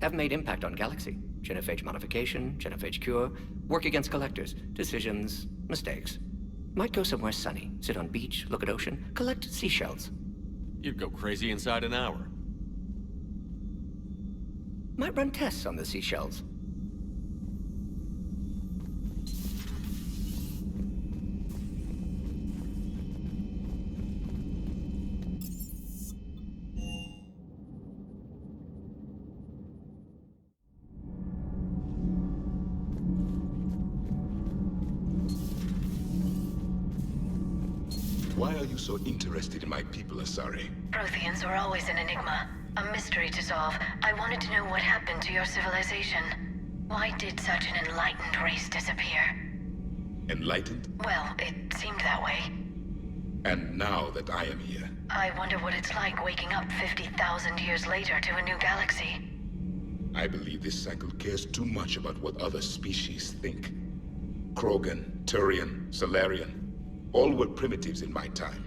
Haven't made impact on Galaxy. Genophage modification, genophage cure, work against collectors, decisions, mistakes. Might go somewhere sunny, sit on beach, look at ocean, collect seashells. You'd go crazy inside an hour. Might run tests on the seashells. Why are you so interested in my people, Asari? Protheans were always an enigma, a mystery to solve. I wanted to know what happened to your civilization. Why did such an enlightened race disappear? Enlightened? Well, it seemed that way. And now that I am here, I wonder what it's like waking up 50,000 years later to a new galaxy. I believe this cycle cares too much about what other species think. Krogan, Turian, Solarian, all were primitives in my time.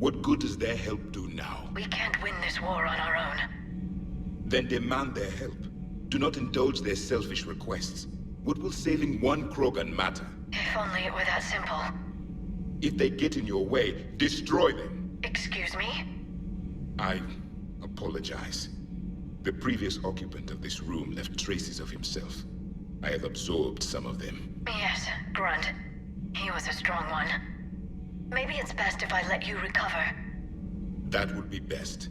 What good does their help do now? We can't win this war on our own. Then demand their help. Do not indulge their selfish requests. What will saving one Krogan matter? If only it were that simple. If they get in your way, destroy them. Excuse me? I apologize. The previous occupant of this room left traces of himself. I have absorbed some of them. Yes, Grunt. He was a strong one. Maybe it's best if I let you recover. That would be best.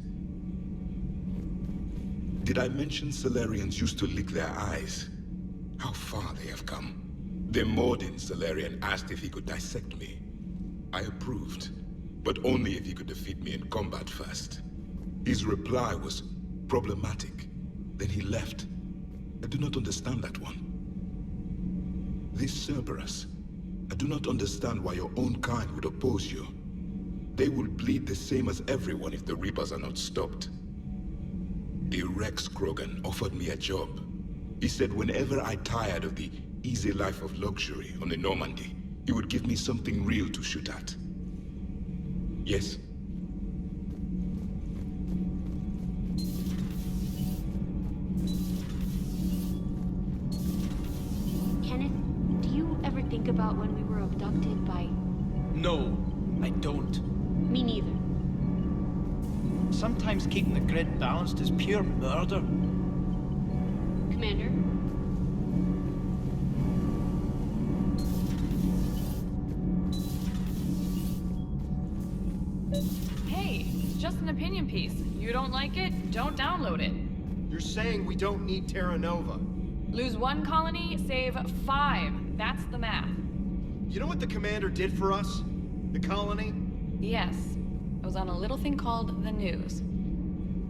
Did I mention Salarians used to lick their eyes? How far they have come. The Mordin Salarian asked if he could dissect me. I approved, but only if he could defeat me in combat first. His reply was problematic. Then he left. I do not understand that one. This Cerberus, I do not understand why your own kind would oppose you. They will bleed the same as everyone if the Reapers are not stopped. The Rex Krogan offered me a job. He said whenever I tired of the easy life of luxury on the Normandy, he would give me something real to shoot at. Yes. Kenneth, do you ever think about when we were abducted by... No, I don't. Me neither. Sometimes keeping the grid balanced is pure murder. Commander? Hey, it's just an opinion piece. You don't like it, don't download it. You're saying we don't need Terra Nova. Lose 1 colony, save 5. That's the math. You know what the commander did for us? The colony? Yes. I was on a little thing called the news.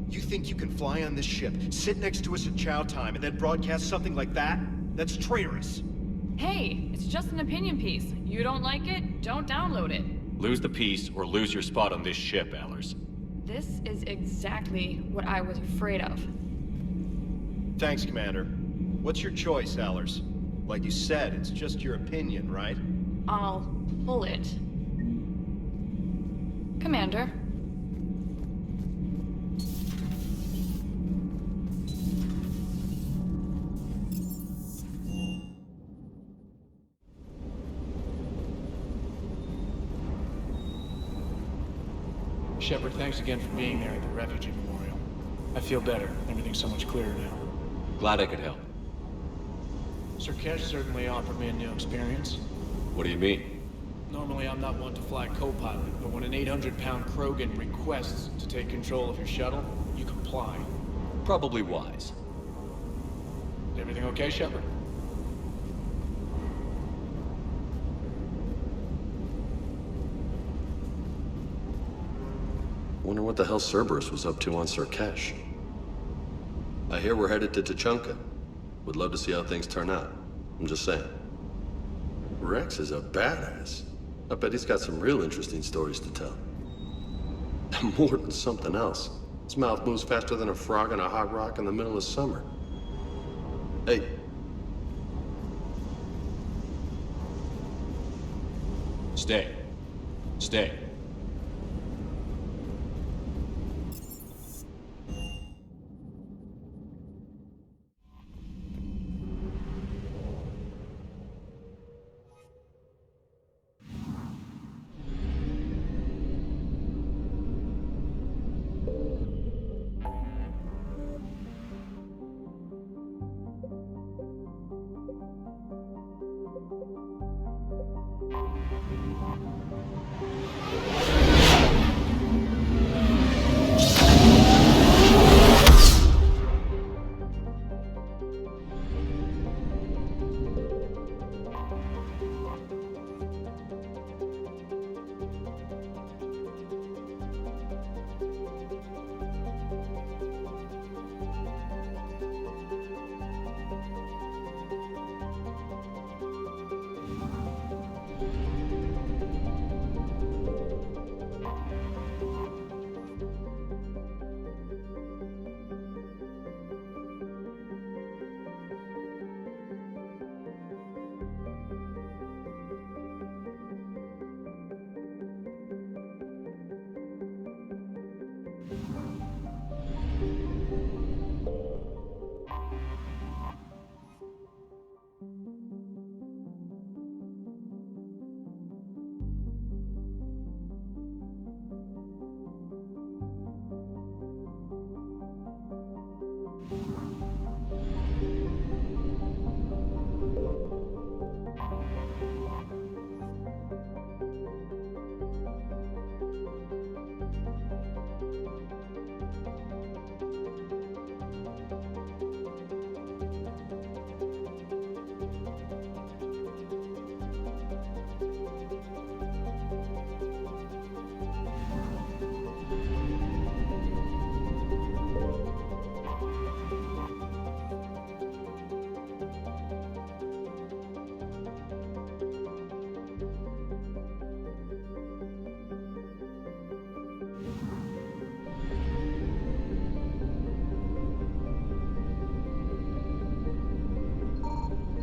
You think you can fly on this ship, sit next to us at chow time, and then broadcast something like that? That's traitorous. Hey, it's just an opinion piece. You don't like it, don't download it. Lose the piece or lose your spot on this ship, Allers. This is exactly what I was afraid of. Thanks, Commander. What's your choice, Allers? Like you said, it's just your opinion, right? I'll pull it. Commander. Shepard, thanks again for being there at the Refugee Memorial. I feel better. Everything's so much clearer now. Glad I could help. Sur'Kеше certainly offered me a new experience. What do you mean? Normally, I'm not one to fly co-pilot, but when an 800-pound Krogan requests to take control of your shuttle, you comply. Probably wise. Is everything okay, Shepard? Wonder what the hell Cerberus was up to on Sur'Kеше. I hear we're headed to Tuchanka. Would love to see how things turn out. I'm just saying. Rex is a badass. I bet he's got some real interesting stories to tell. More than something else. His mouth moves faster than a frog on a hot rock in the middle of summer. Hey. Stay. Stay.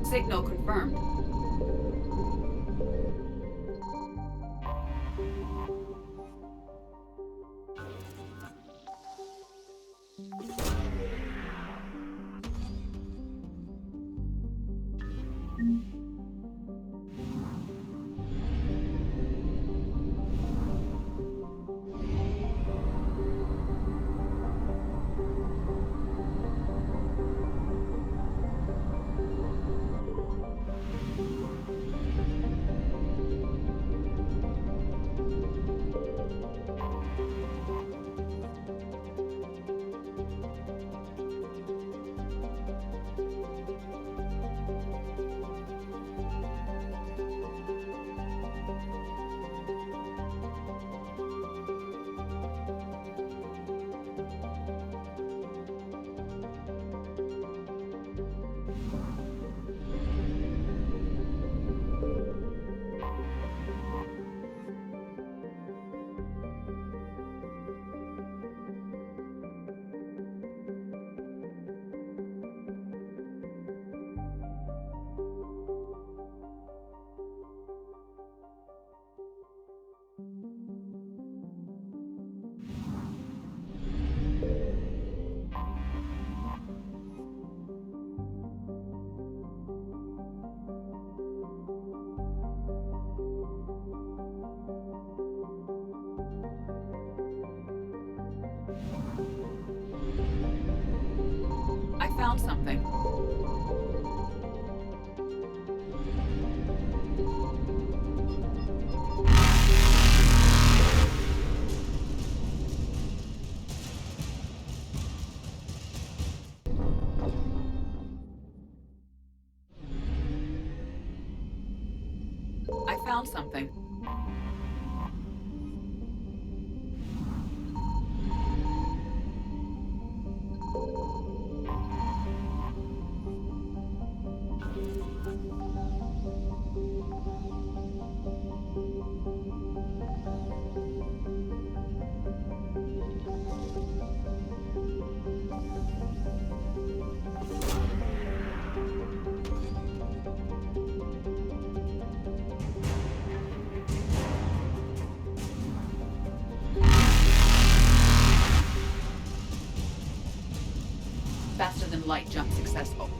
Signal confirmed. I found something. I found something. Faster than light jump successful.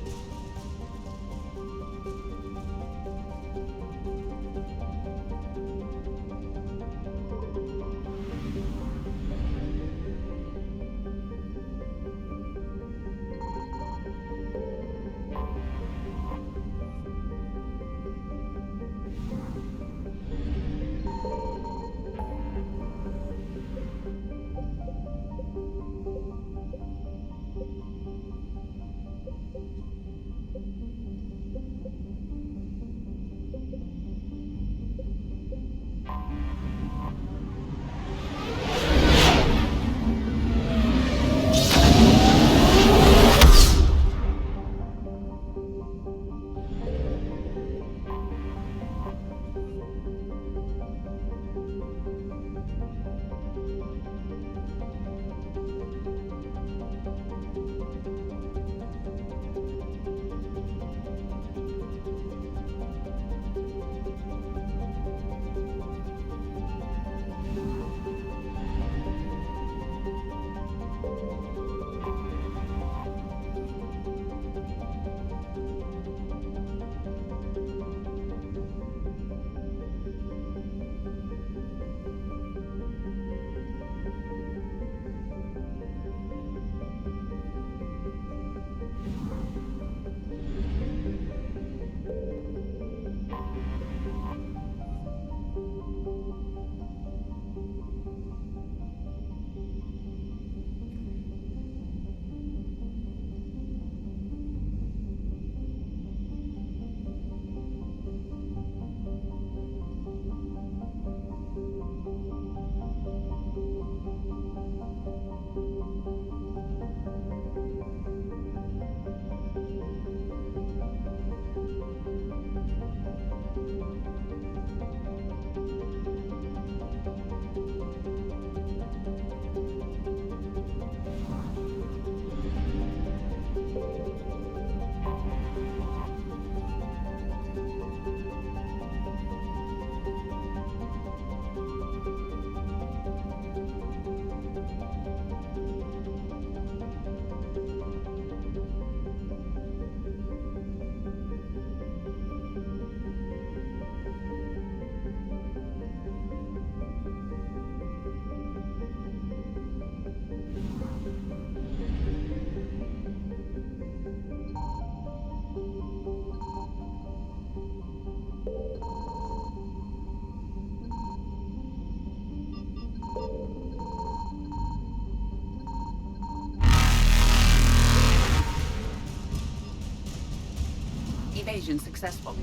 Evasion successful.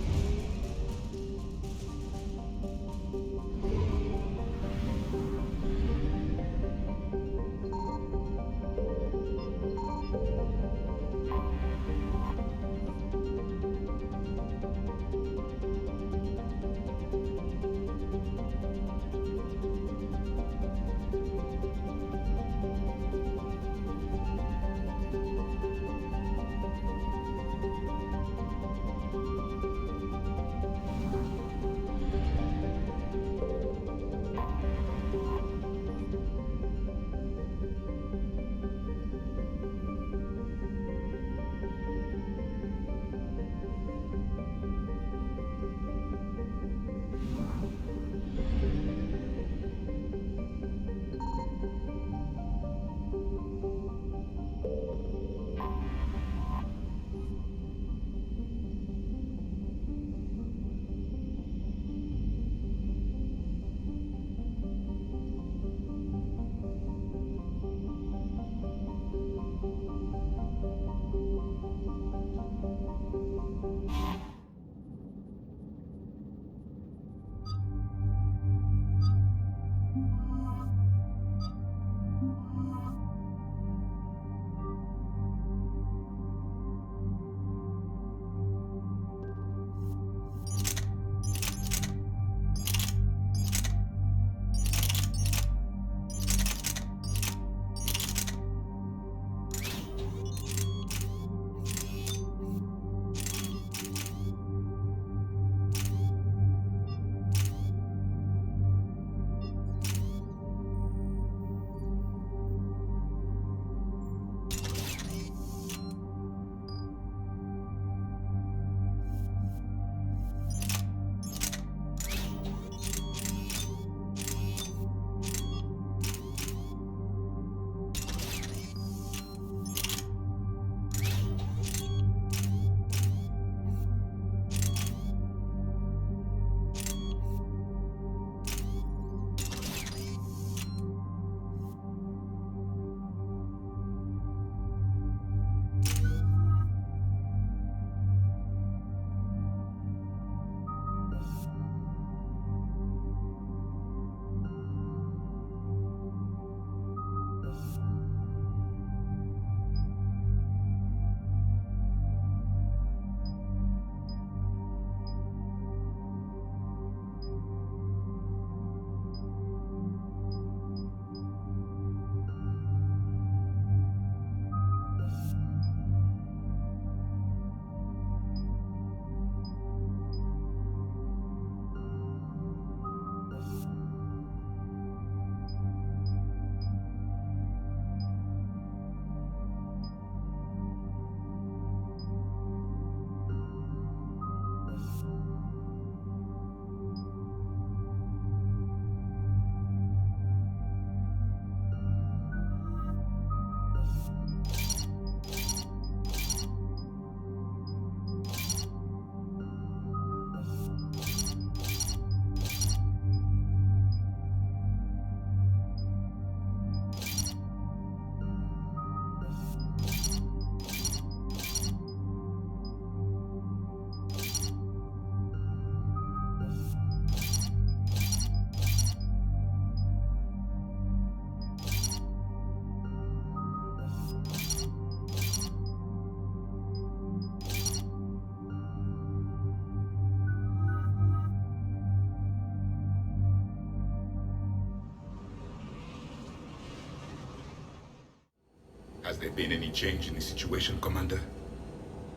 Has there been any change in the situation, Commander?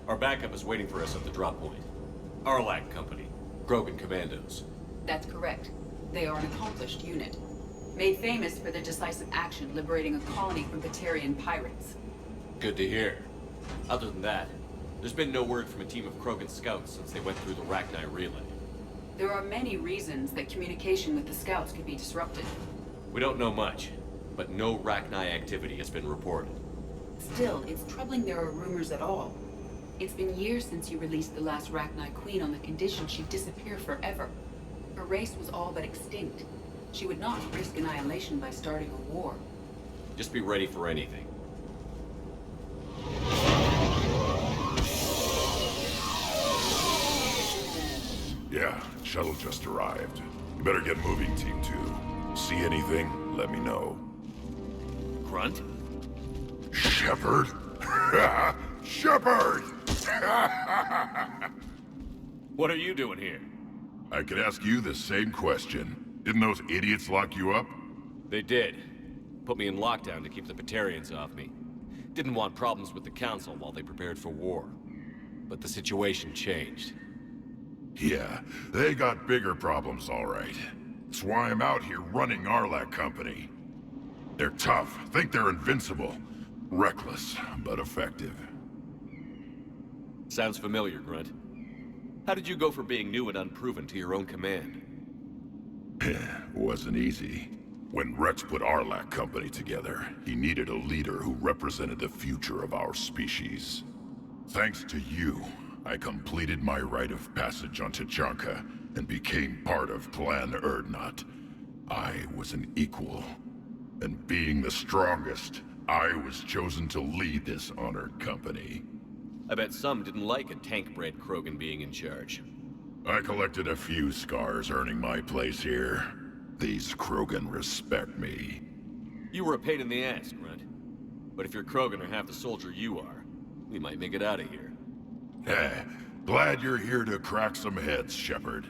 Our backup is waiting for us at the drop point. Arlac Company, Krogan Commandos. That's correct. They are an accomplished unit. Made famous for their decisive action liberating a colony from Batarian pirates. Good to hear. Other than that, there's been no word from a team of Krogan scouts since they went through the Rachni relay. There are many reasons that communication with the scouts could be disrupted. We don't know much, but no Rachni activity has been reported. Still, it's troubling there are rumors at all. It's been years since you released the last Rachni Queen on the condition she'd disappear forever. Her race was all but extinct. She would not risk annihilation by starting a war. Just be ready for anything. Yeah, shuttle just arrived. You better get moving, Team 2. See anything, let me know. Grunt? Shepard? Shepard! What are you doing here? I could ask you the same question. Didn't those idiots lock you up? They did. Put me in lockdown to keep the Batarians off me. Didn't want problems with the Council while they prepared for war. But the situation changed. Yeah, they got bigger problems, all right. That's why I'm out here running Arlac Company. They're tough, think they're invincible. Reckless, but effective. Sounds familiar, Grunt. How did you go from being new and unproven to your own command? Wasn't easy. When Rex put Arlac Company together, he needed a leader who represented the future of our species. Thanks to you, I completed my rite of passage on Tuchanka and became part of Clan Urdnot. I was an equal, and being the strongest, I was chosen to lead this honored company. I bet some didn't like a tank-bred Krogan being in charge. I collected a few scars earning my place here. These Krogan respect me. You were a pain in the ass, Grunt. But if you're Krogan or half the soldier you are, we might make it out of here. Glad you're here to crack some heads, Shepard.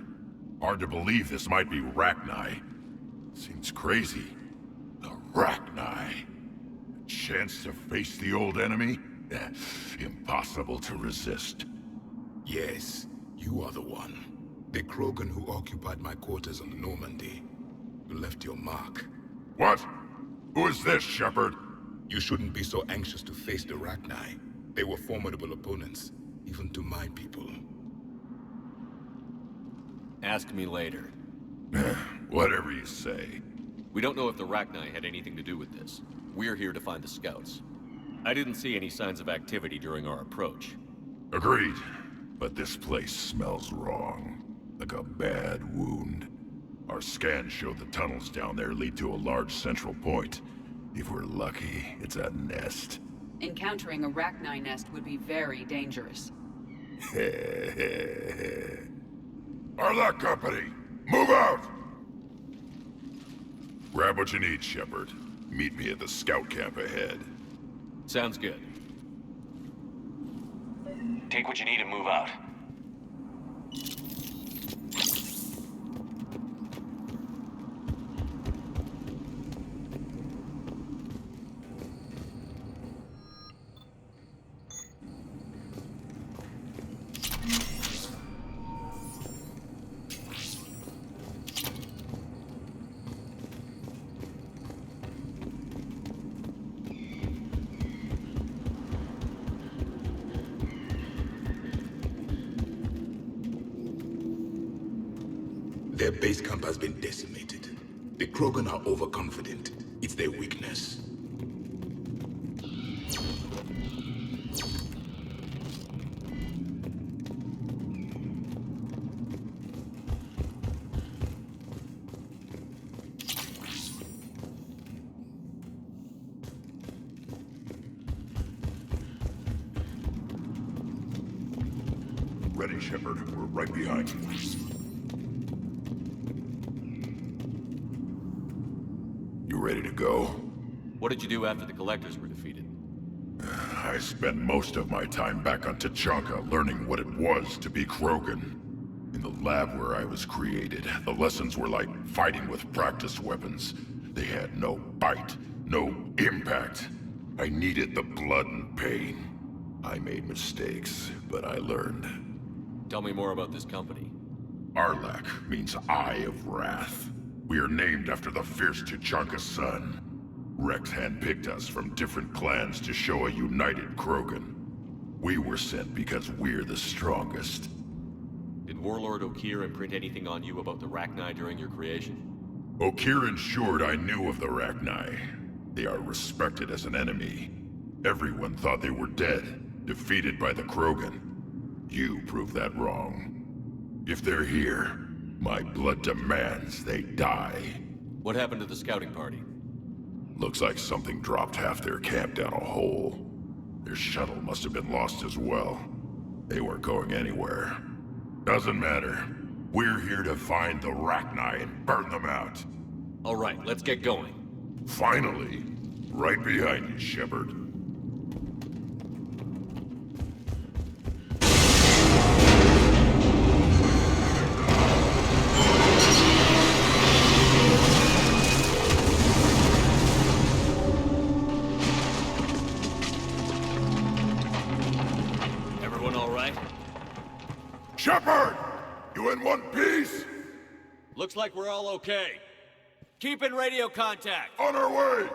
Hard to believe this might be Rachni. Seems crazy. The Rachni. A chance to face the old enemy? Impossible to resist. Yes, you are the one. The Krogan who occupied my quarters on Normandy. You left your mark. What? Who is this, Shepard? You shouldn't be so anxious to face the Rachni. They were formidable opponents, even to my people. Ask me later. Whatever you say. We don't know if the Rachni had anything to do with this. We're here to find the scouts. I didn't see any signs of activity during our approach. Agreed. But this place smells wrong. Like a bad wound. Our scans show the tunnels down there lead to a large central point. If we're lucky, it's a nest. Encountering a Rachni nest would be very dangerous. Arlac Company, move out! Grab what you need, Shepard. Meet me at the scout camp ahead. Sounds good. Take what you need and move out. Their base camp has been decimated. The Krogan are overconfident. It's their weakness. Ready, Shepard. We're right behind you. You ready to go? What did you do after the Collectors were defeated? I spent most of my time back on Tuchanka learning what it was to be Krogan. In the lab where I was created, the lessons were like fighting with practice weapons. They had no bite, no impact. I needed the blood and pain. I made mistakes, but I learned. Tell me more about this company. Arlac means Eye of Wrath. We are named after the fierce Tuchanka sun. Rex handpicked us from different clans to show a united Krogan. We were sent because we're the strongest. Did Warlord Okeer imprint anything on you about the Rachni during your creation? Okeer ensured I knew of the Rachni. They are respected as an enemy. Everyone thought they were dead, defeated by the Krogan. You proved that wrong. If they're here, my blood demands they die. What happened to the scouting party? Looks like something dropped half their camp down a hole. Their shuttle must have been lost as well. They weren't going anywhere. Doesn't matter. We're here to find the rachni and burn them out. All right, let's get going. Finally. Right behind you, Shepard. Everyone all right? Shepard! You in one piece? Looks like we're all okay. Keep in radio contact. On our way!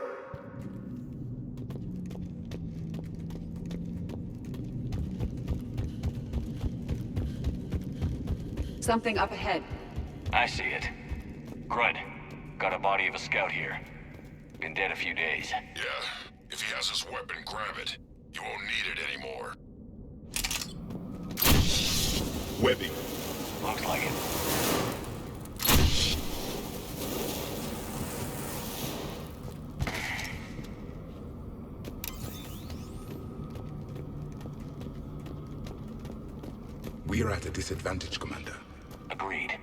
Something up ahead. I see it. Grud, got a body of a scout here. Been dead a few days. Yeah, if he has his weapon, grab it. You won't need it anymore. Webbing. Looks like it. We are at a disadvantage, Commander. Agreed.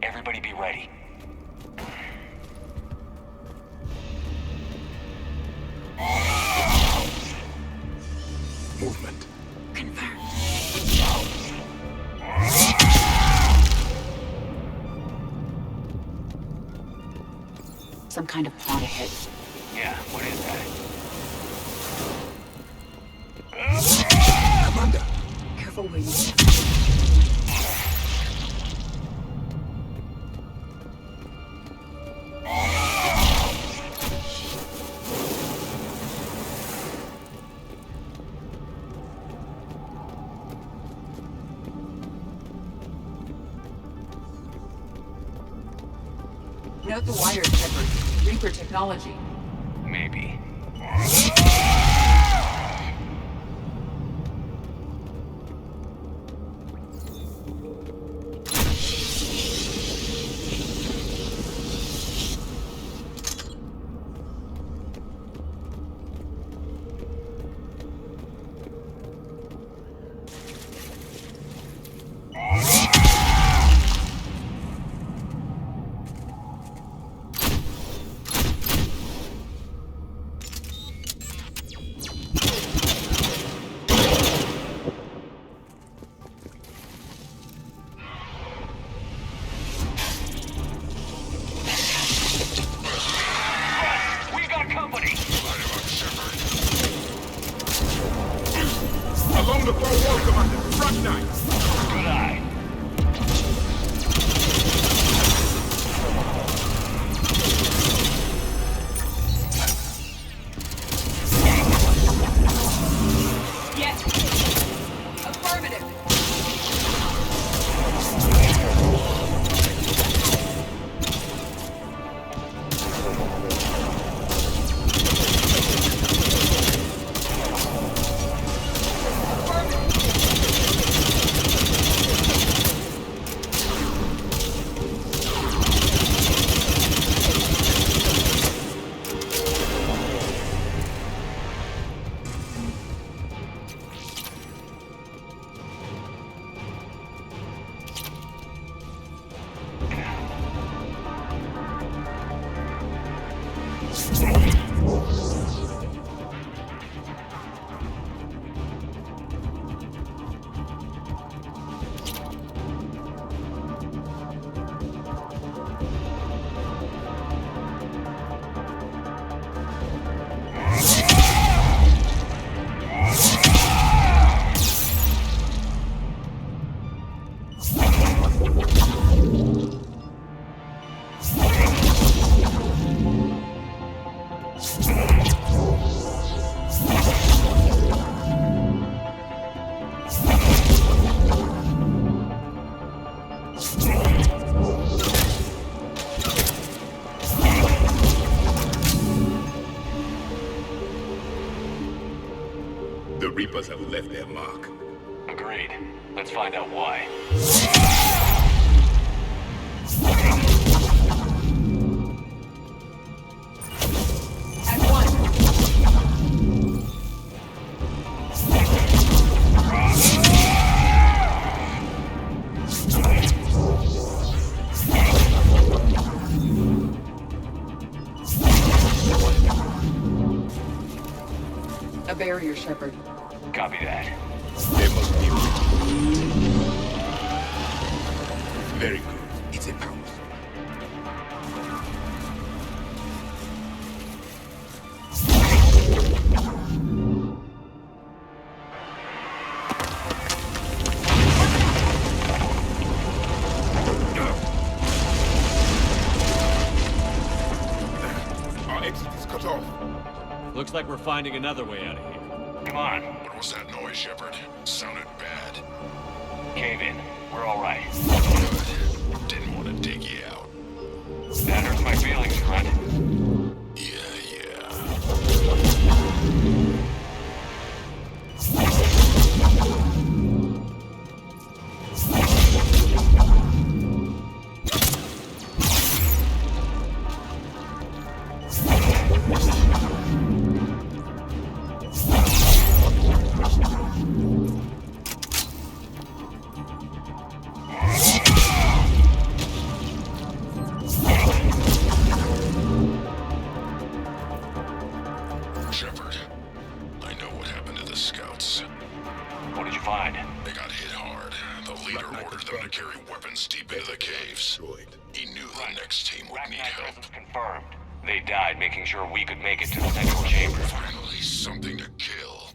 Everybody be ready. Movement. Confirmed. Some kind of plot ahead. Yeah, what is that? Commander! Careful where you step. Note the wires, Shepard. Reaper technology. Maybe. Along the far wall, Commander. Front nine. Good eye. Yes. Affirmative. The Reapers have left their mark. Agreed. Let's find out why. Shepard. Copy that. There must be a way. Very good. It's a pounce. Our exit is cut off. Looks like we're finding another way out of here. Come on. What was that noise, Shepard? Sounded bad. Cave in. We're all right. Good. Didn't want to dig you out. That hurts my feelings, Grunt. Yeah. Shepard, I know what happened to the scouts. What did you find? They got hit hard. The leader ordered them to carry weapons deep into the caves. He knew the next team would need help. Confirmed. They died making sure we could make it to the central chamber. Finally, something to kill.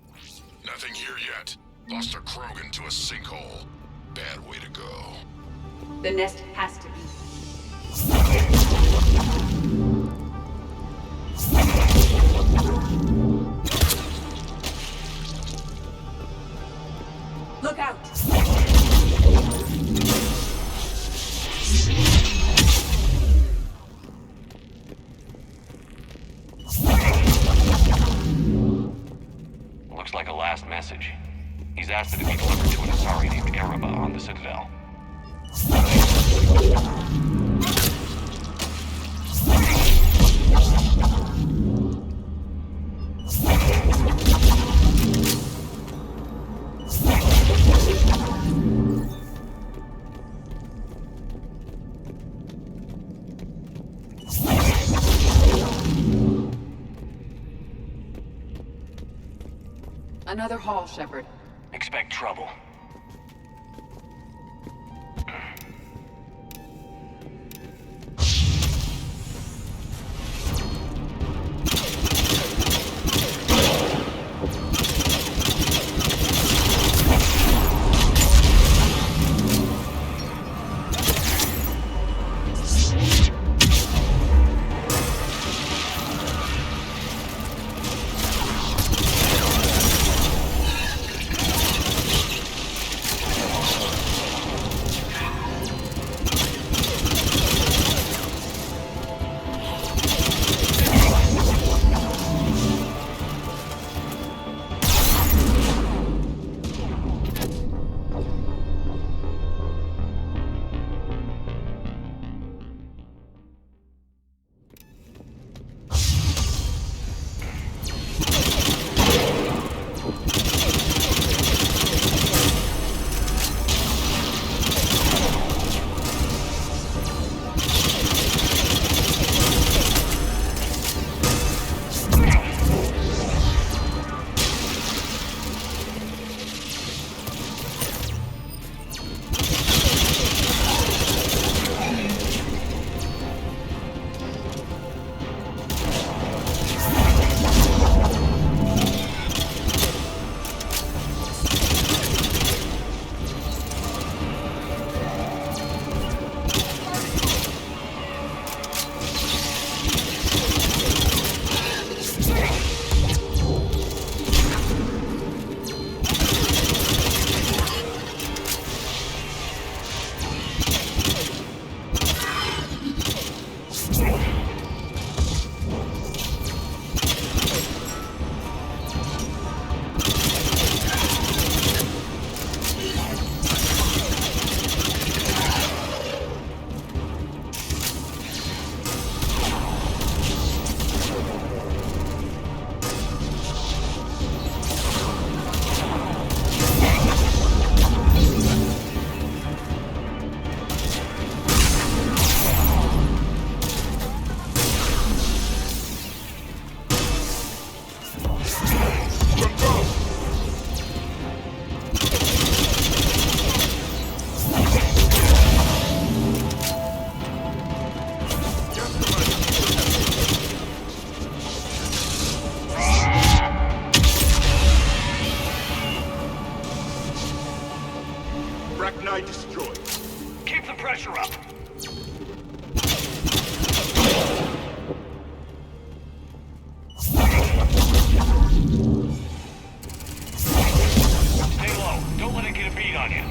Nothing here yet. Lost a Krogan to a sinkhole. Bad way to go. The nest has to be. Look out! Looks like a last message. He's asked it to be delivered to an Asari named Ereba on the Citadel. Another hall, Shepard. Expect trouble. Rachni destroyed. Keep the pressure up. Stay low. Don't let it get a beat on you.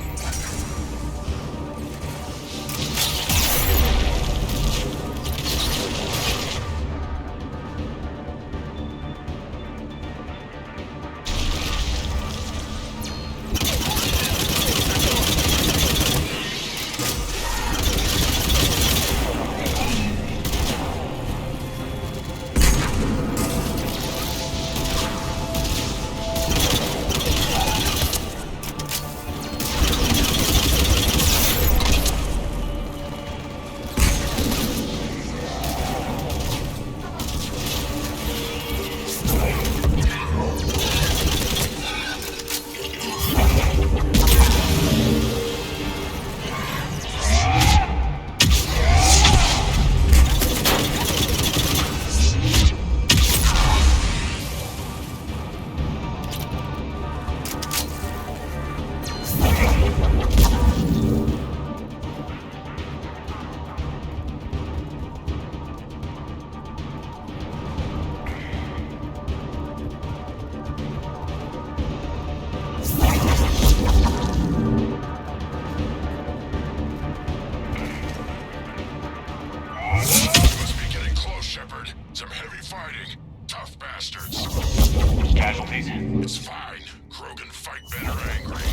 Casualties? It's fine. Krogan fight better angry.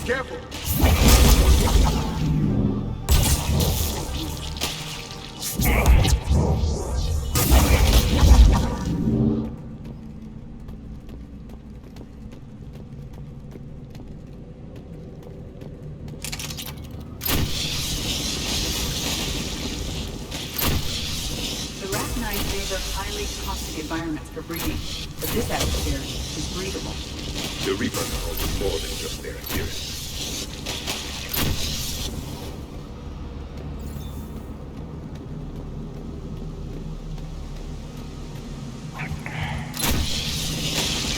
Careful! Highly toxic environments for breeding, but this atmosphere is breathable. The Reapers are also more than just their appearance.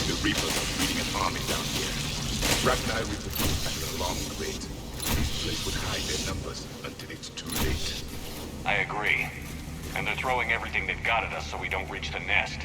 The Reapers are breeding an army down here. Rachni reproduce at an alarming rate. This place would hide their numbers until it's too late. I agree. And they're throwing everything they've got at us so we don't reach the nest.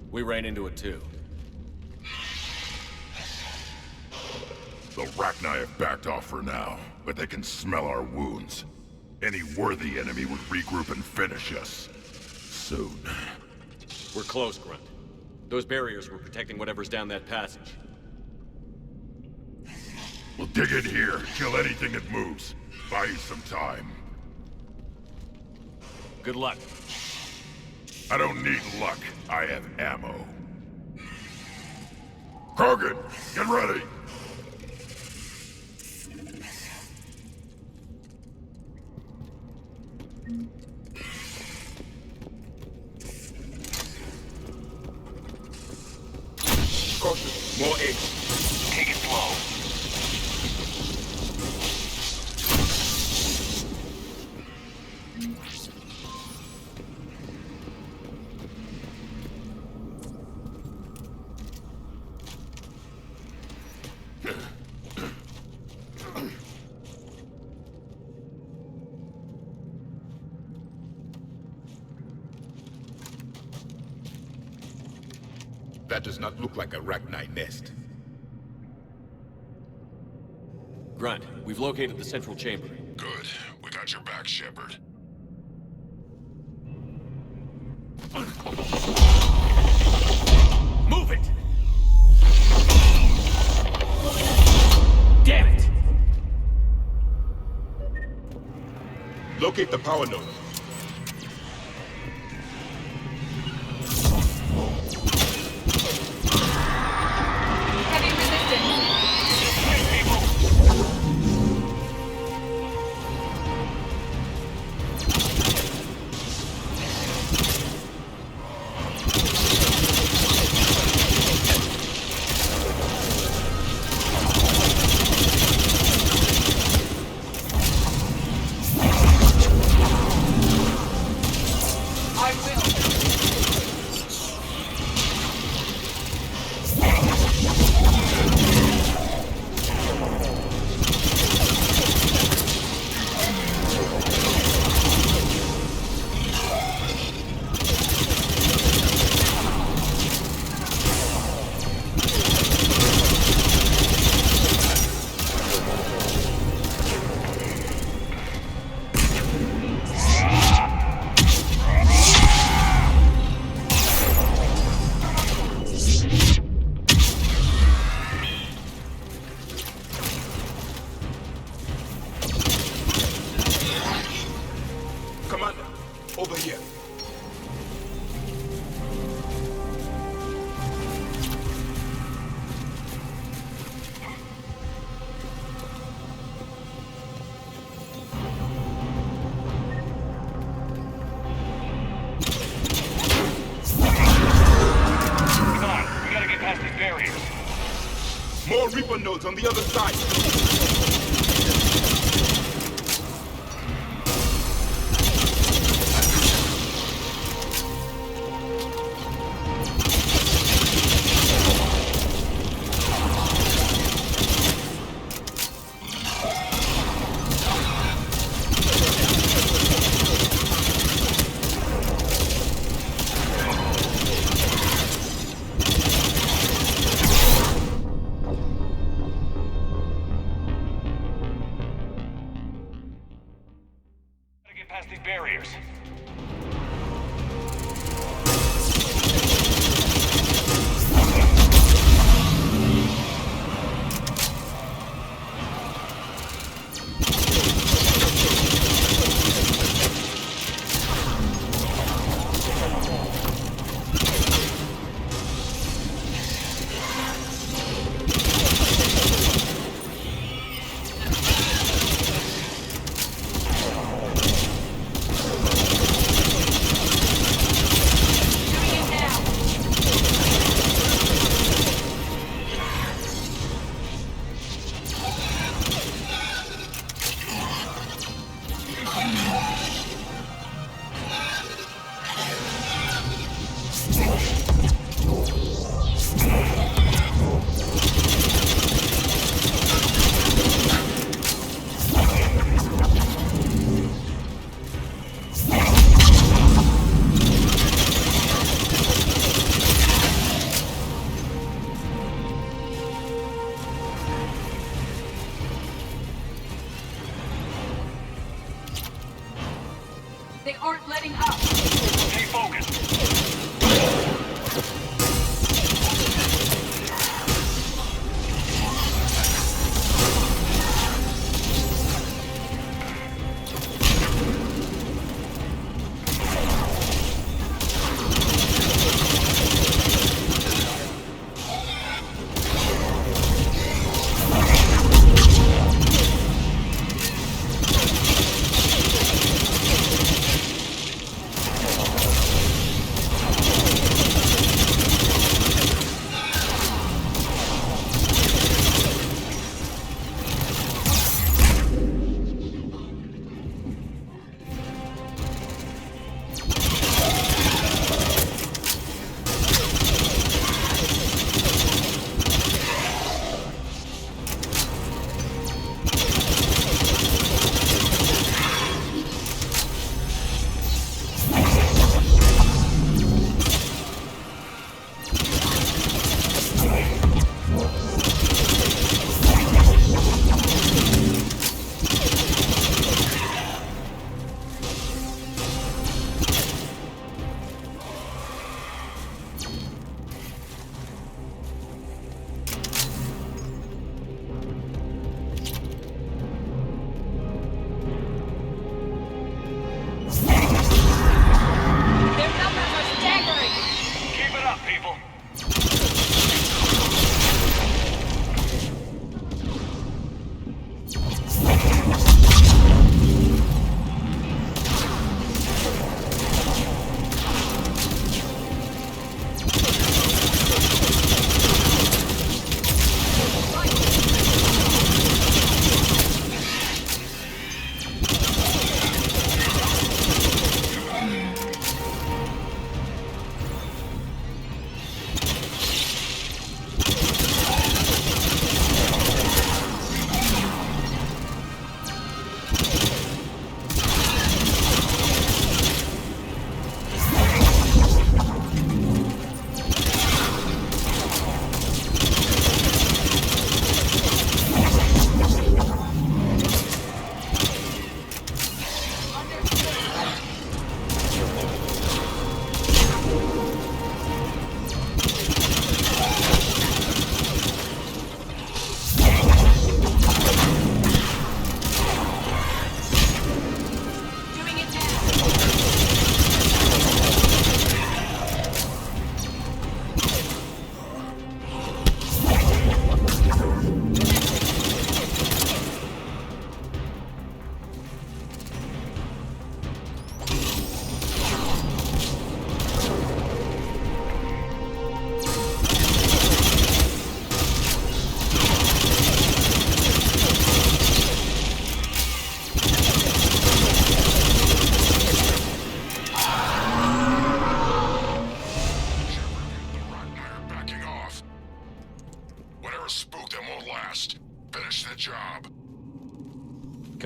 We ran into it too. The Rachni have backed off for now, but they can smell our wounds. Any worthy enemy would regroup and finish us. Soon. We're close, Grunt. Those barriers were protecting whatever's down that passage. We'll dig in here, kill anything that moves. Buy you some time. Good luck. I don't need luck. I have ammo. Krogan, get ready! Cautious, more eggs. Take it slow. That does not look like a rachni nest. Grunt, we've located the central chamber. Good. We got your back, Shepard. Move it! Damn it! Locate the power node. Heavy resistance. Commander, over here. Come on, we gotta get past these barriers. More Reaper nodes on the other side.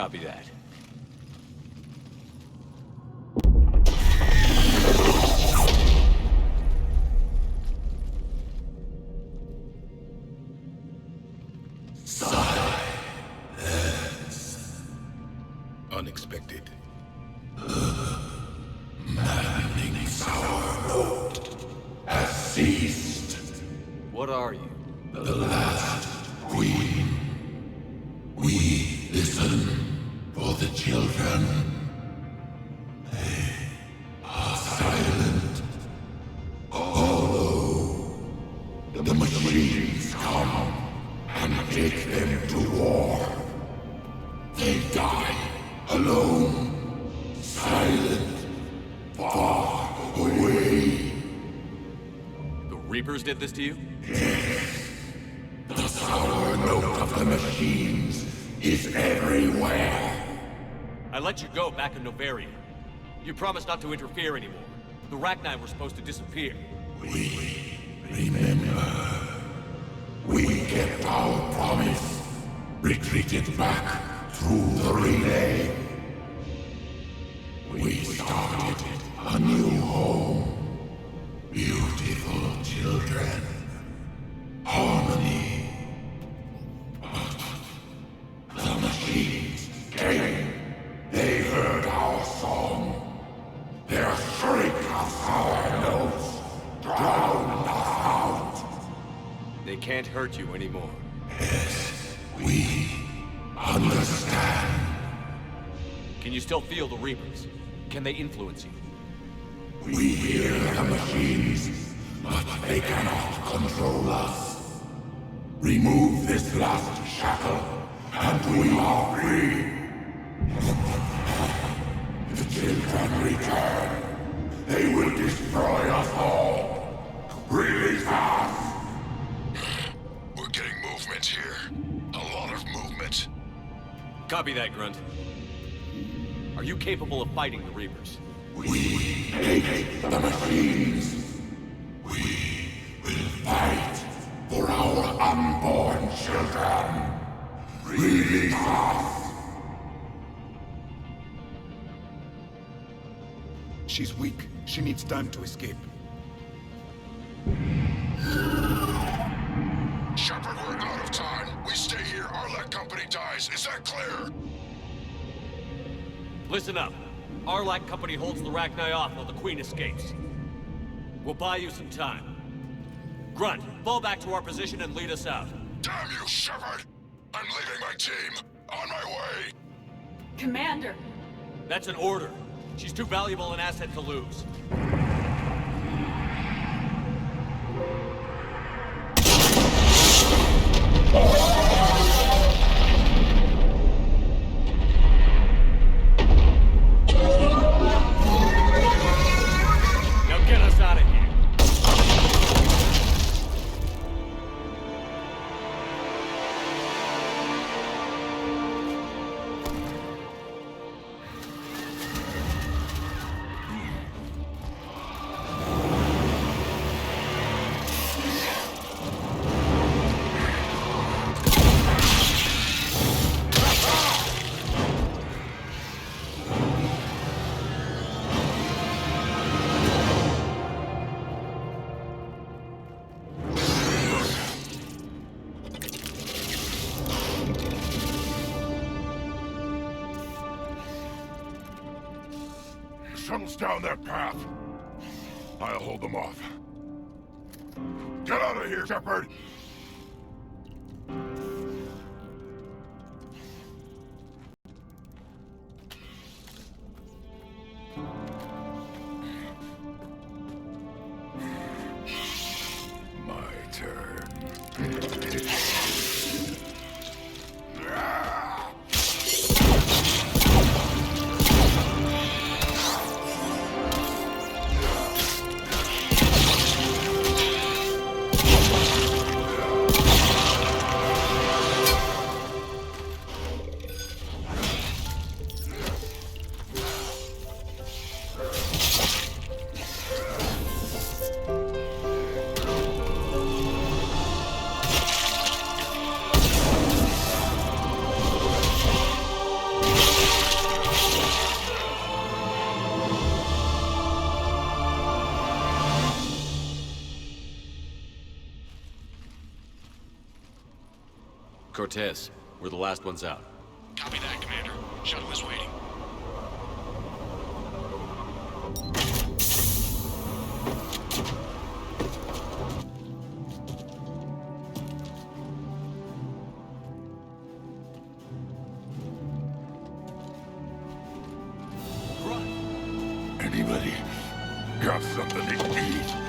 Copy that. Unexpected. Maddening sour note has ceased. What are you? The last queen. We listen for the children. They are silent. Although the machines come and take them to war, they die alone, silent, far away. The Reapers did this to you? Yes. The sour note of the machines is everywhere. I let you go back in Novaria. You promised not to interfere anymore. The Rachni were supposed to disappear. We remember. We kept our promise. Retreated back through the relay. We started a new home. Beautiful children. Harmony. But the machines came. They heard our song. Their shriek of sour notes drowned us out. They can't hurt you anymore. Yes, we understand. Can you still feel the Reapers? Can they influence you? We hear the machines, but they cannot control us. Remove this last shackle, and we are free. The children return. They will destroy us all. Release us! We're getting movement here. A lot of movement. Copy that, Grunt. Are you capable of fighting the Reapers? We hate the machines. We will fight for our unborn children. Release us! She's weak. She needs time to escape. Shepard, we're out of time. We stay here, our Arlac Company dies. Is that clear? Listen up. Arlac Company holds the Rachni off while the Queen escapes. We'll buy you some time. Grunt, fall back to our position and lead us out. Damn you, Shepard! I'm leaving my team. On my way. Commander! That's an order. She's too valuable an asset to lose. Now get us out of here. Shuttles down that path. I'll hold them off. Get out of here, Shepard! My turn. Cortez. We're the last ones out. Copy that, Commander. Shuttle is waiting. Anybody got something to eat?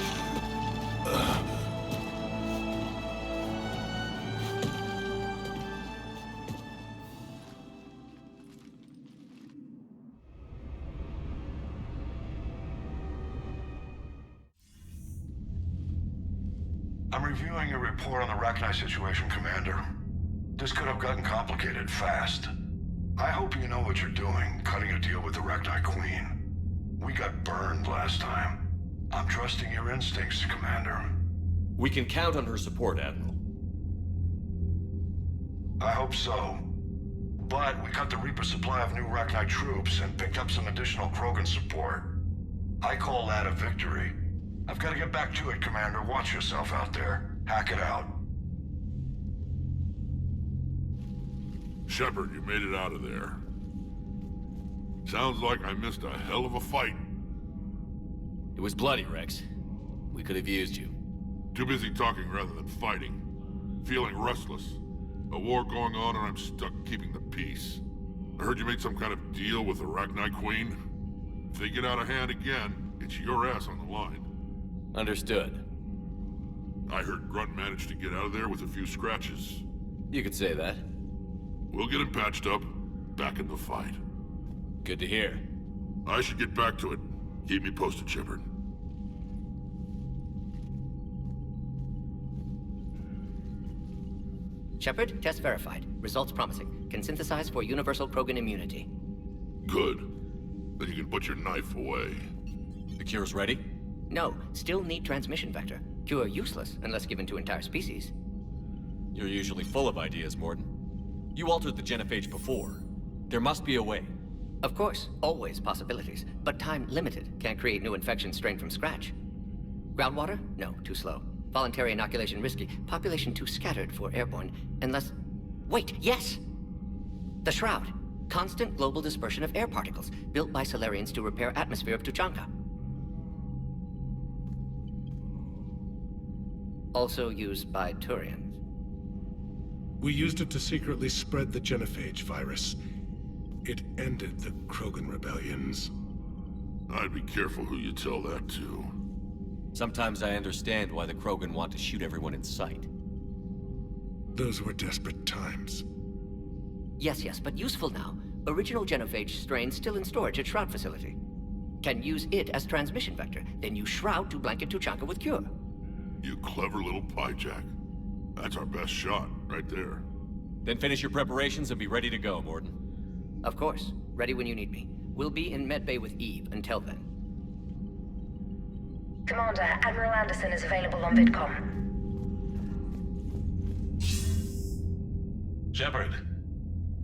I'm reviewing your report on the Rachni situation, Commander. This could have gotten complicated fast. I hope you know what you're doing, cutting a deal with the Rachni Queen. We got burned last time. I'm trusting your instincts, Commander. We can count on her support, Admiral. I hope so. But we cut the Reaper supply of new Rachni troops and picked up some additional Krogan support. I call that a victory. I've got to get back to it, Commander. Watch yourself out there. Hack it out. Shepard, you made it out of there. Sounds like I missed a hell of a fight. It was bloody, Rex. We could have used you. Too busy talking rather than fighting. Feeling restless. A war going on and I'm stuck keeping the peace. I heard you made some kind of deal with the Rachni Queen. If they get out of hand again, it's your ass on the line. Understood. I heard Grunt managed to get out of there with a few scratches. You could say that. We'll get him patched up, back in the fight. Good to hear. I should get back to it. Keep me posted, Shepard. Shepard, test verified. Results promising. Can synthesize for universal Krogan immunity. Good. Then you can put your knife away. The cure's ready? No, still need transmission vector. Cure useless unless given to entire species. You're usually full of ideas, Morden. You altered the genophage before. There must be a way. Of course, always possibilities, but time limited. Can't create new infections strained from scratch. Groundwater? No, too slow. Voluntary inoculation risky. Population too scattered for airborne, unless... Wait, yes! The Shroud. Constant global dispersion of air particles, built by Solarians to repair atmosphere of Tuchanka. Also used by Turians. We used it to secretly spread the genophage virus. It ended the Krogan rebellions. I'd be careful who you tell that to. Sometimes I understand why the Krogan want to shoot everyone in sight. Those were desperate times. Yes, but useful now. Original genophage strain still in storage at Shroud facility. Can use it as transmission vector, then use Shroud to blanket Tuchanka with cure. You clever little pyjack. That's our best shot, right there. Then finish your preparations and be ready to go, Morden. Of course. Ready when you need me. We'll be in medbay with Eve until then. Commander, Admiral Anderson is available on VidCom. Shepard.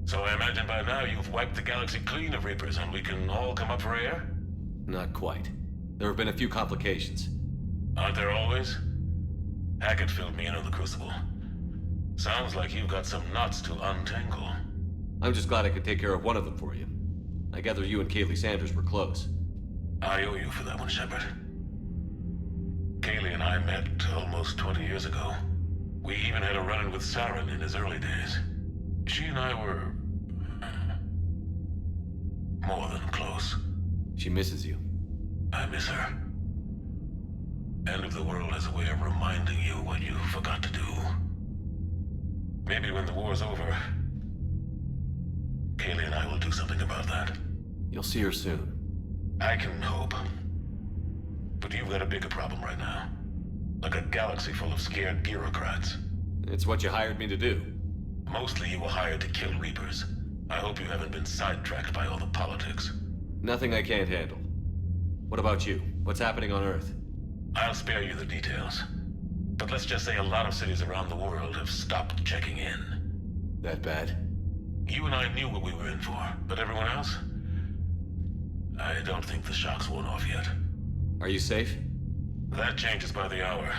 So I imagine by now you've wiped the galaxy clean of Reapers and we can all come up for air? Not quite. There have been a few complications. Aren't there always? Hackett filled me in on the Crucible. Sounds like you've got some knots to untangle. I'm just glad I could take care of one of them for you. I gather you and Kaylee Sanders were close. I owe you for that one, Shepard. Kaylee and I met almost 20 years ago. We even had a run-in with Saren in his early days. She and I were... more than close. She misses you. I miss her. End of the world has a way of reminding you what you forgot to do. Maybe when the war's over, Kaylee and I will do something about that. You'll see her soon. I can hope. But you've got a bigger problem right now. Like a galaxy full of scared bureaucrats. It's what you hired me to do. Mostly you were hired to kill Reapers. I hope you haven't been sidetracked by all the politics. Nothing I can't handle. What about you? What's happening on Earth? I'll spare you the details. But let's just say a lot of cities around the world have stopped checking in. That bad? You and I knew what we were in for, but everyone else? I don't think the shock's worn off yet. Are you safe? That changes by the hour.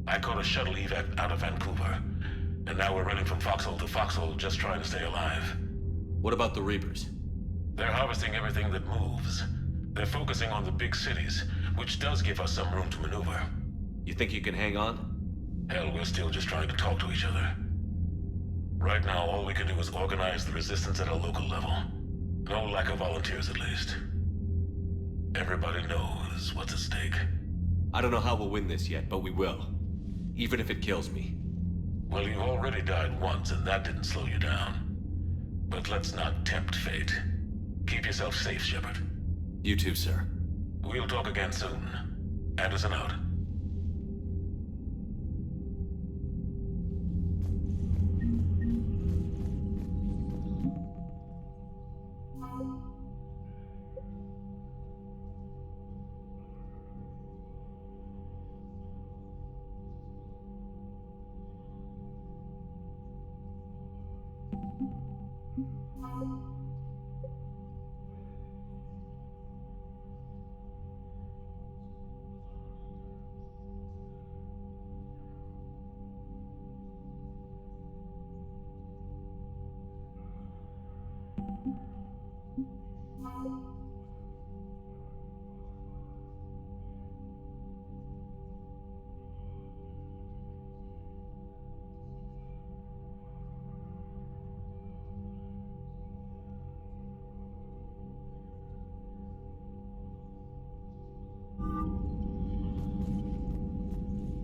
I caught a shuttle evac out of Vancouver. And now we're running from foxhole to foxhole just trying to stay alive. What about the Reapers? They're harvesting everything that moves. They're focusing on the big cities, which does give us some room to maneuver. You think you can hang on? Hell, we're still just trying to talk to each other. Right now, all we can do is organize the resistance at a local level. No lack of volunteers, at least. Everybody knows what's at stake. I don't know how we'll win this yet, but we will. Even if it kills me. Well, you've already died once, and that didn't slow you down. But let's not tempt fate. Keep yourself safe, Shepard. You too, sir. We'll talk again soon. Anderson out.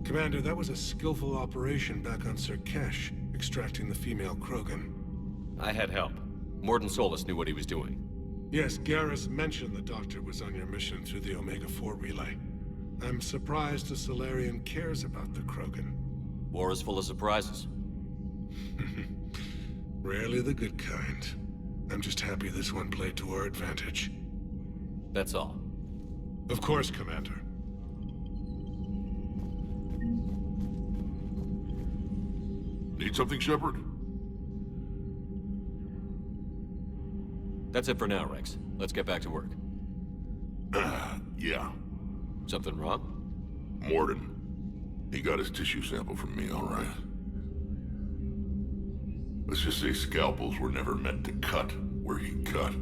Commander, that was a skillful operation back on Sur'Kеше, extracting the female Krogan. I had help. Mordin Solus knew what he was doing. Yes, Garrus mentioned the Doctor was on your mission through the Omega-4 relay. I'm surprised a Salarian cares about the Krogan. War is full of surprises. Rarely the good kind. I'm just happy this one played to our advantage. That's all. Of course, Commander. Need something, Shepard? That's it for now, Rex. Let's get back to work. Yeah. Something wrong? Mordin. He got his tissue sample from me, all right. Let's just say scalpels were never meant to cut where he cut.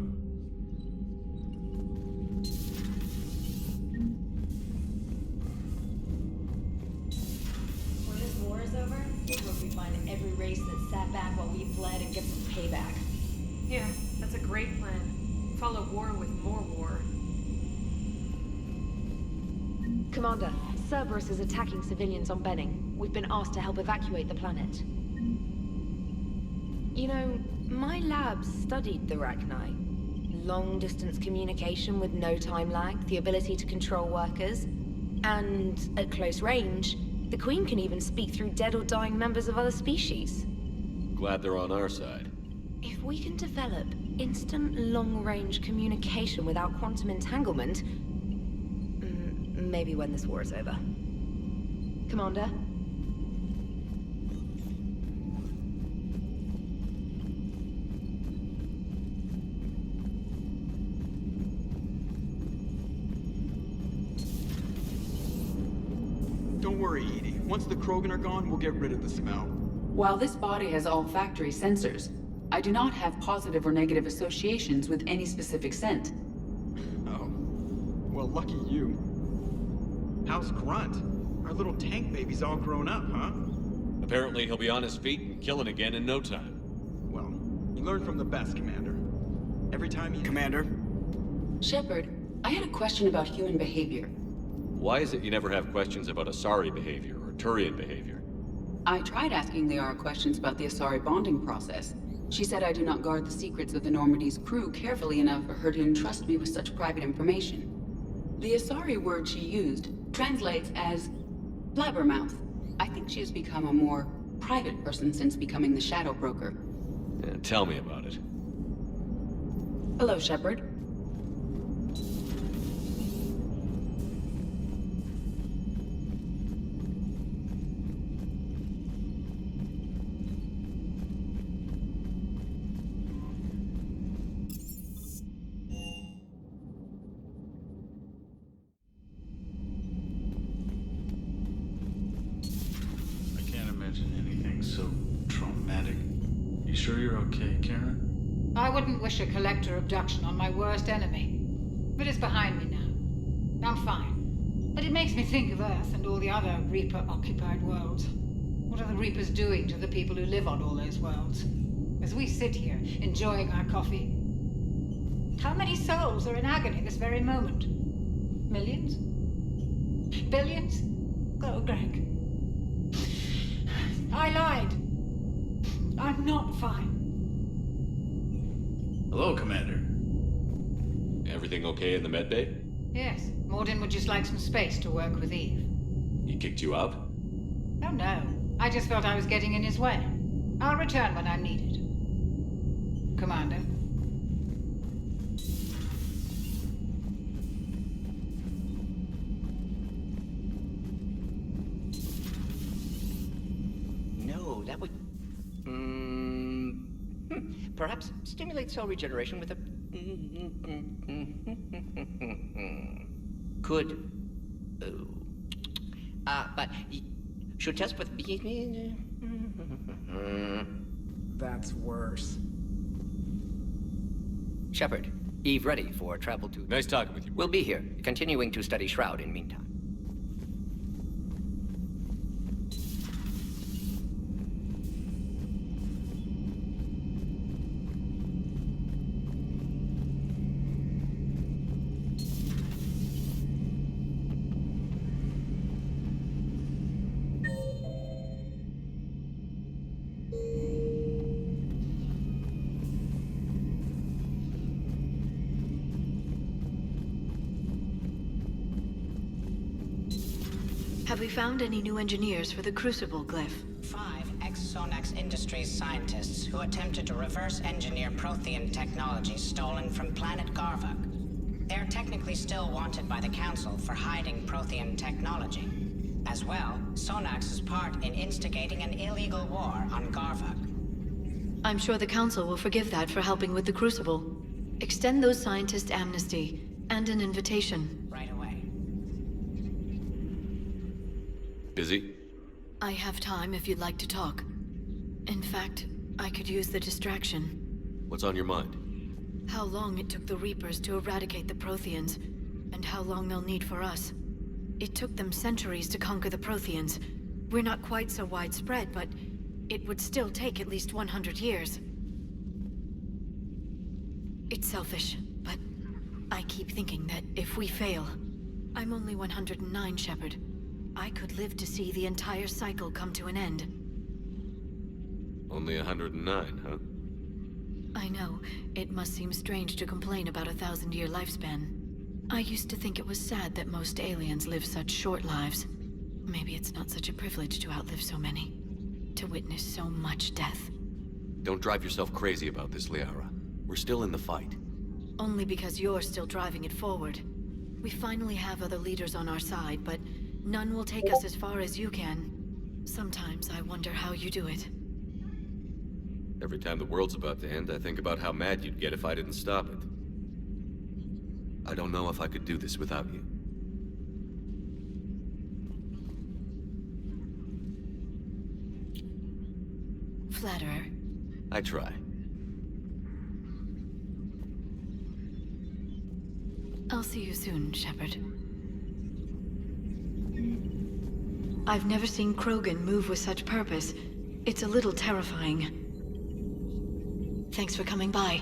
When this war is over, we'll hope we find every race that sat back while we fled and get some payback. Yeah, that's a great plan. Follow war with more war. Commander, Cerberus is attacking civilians on Benning. We've been asked to help evacuate the planet. You know, my lab studied the rachni. Long-distance communication with no time lag, the ability to control workers, and at close range, the Queen can even speak through dead or dying members of other species. Glad they're on our side. If we can develop instant long-range communication without quantum entanglement, maybe when this war is over. Commander? Don't worry, Edie. Once the Krogan are gone, we'll get rid of the smell. While this body has all factory sensors, I do not have positive or negative associations with any specific scent. Oh. Well, lucky you. How's Grunt? Our little tank baby's all grown up, huh? Apparently he'll be on his feet and killing again in no time. Well, you learn from the best, Commander. Every time you... Commander? Shepard, I had a question about human behavior. Why is it you never have questions about Asari behavior or Turian behavior? I tried asking Liara questions about the Asari bonding process. She said I do not guard the secrets of the Normandy's crew carefully enough for her to entrust me with such private information. The Asari word she used translates as blabbermouth. I think she has become a more private person since becoming the Shadow Broker. Yeah, tell me about it. Hello, Shepard. traumatic. You sure you're okay, Karen? I wouldn't wish a collector abduction on my worst enemy. But it's behind me now. I'm fine. But it makes me think of Earth and all the other Reaper-occupied worlds. What are the Reapers doing to the people who live on all those worlds? As we sit here, enjoying our coffee. How many souls are in agony this very moment? Millions? Billions? Oh, Greg. I lied. I'm not fine. Hello, Commander. Everything okay in the medbay? Yes, Morden would just like some space to work with Eve. He kicked you out? Oh no, I just felt I was getting in his way. I'll return when I'm needed. Commander. No, that would... Perhaps stimulate cell regeneration with a... Could... but... Should test with... That's worse. Shepard, Eve ready for travel to... Nice talking with you. We'll be here, continuing to study Shroud in meantime. Have we found any new engineers for the Crucible glyph? 5 ex-Sonax Industries scientists who attempted to reverse engineer Prothean technology stolen from planet Garvuk. They're technically still wanted by the Council for hiding Prothean technology. As well, Sonax's part in instigating an illegal war on Garvuk. I'm sure the Council will forgive that for helping with the Crucible. Extend those scientists amnesty and an invitation. Right away. Busy? I have time if you'd like to talk. In fact, I could use the distraction. What's on your mind? How long it took the Reapers to eradicate the Protheans, and how long they'll need for us. It took them centuries to conquer the Protheans. We're not quite so widespread, but it would still take at least 100 years. It's selfish, but I keep thinking that if we fail... I'm only 109, Shepard. I could live to see the entire cycle come to an end. Only 109, huh? I know. It must seem strange to complain about a 1,000-year lifespan. I used to think it was sad that most aliens live such short lives. Maybe it's not such a privilege to outlive so many. To witness so much death. Don't drive yourself crazy about this, Liara. We're still in the fight. Only because you're still driving it forward. We finally have other leaders on our side, but none will take us as far as you can. Sometimes I wonder how you do it. Every time the world's about to end, I think about how mad you'd get if I didn't stop it. I don't know if I could do this without you. Flatterer. I try. I'll see you soon, Shepard. I've never seen Krogan move with such purpose. It's a little terrifying. Thanks for coming by.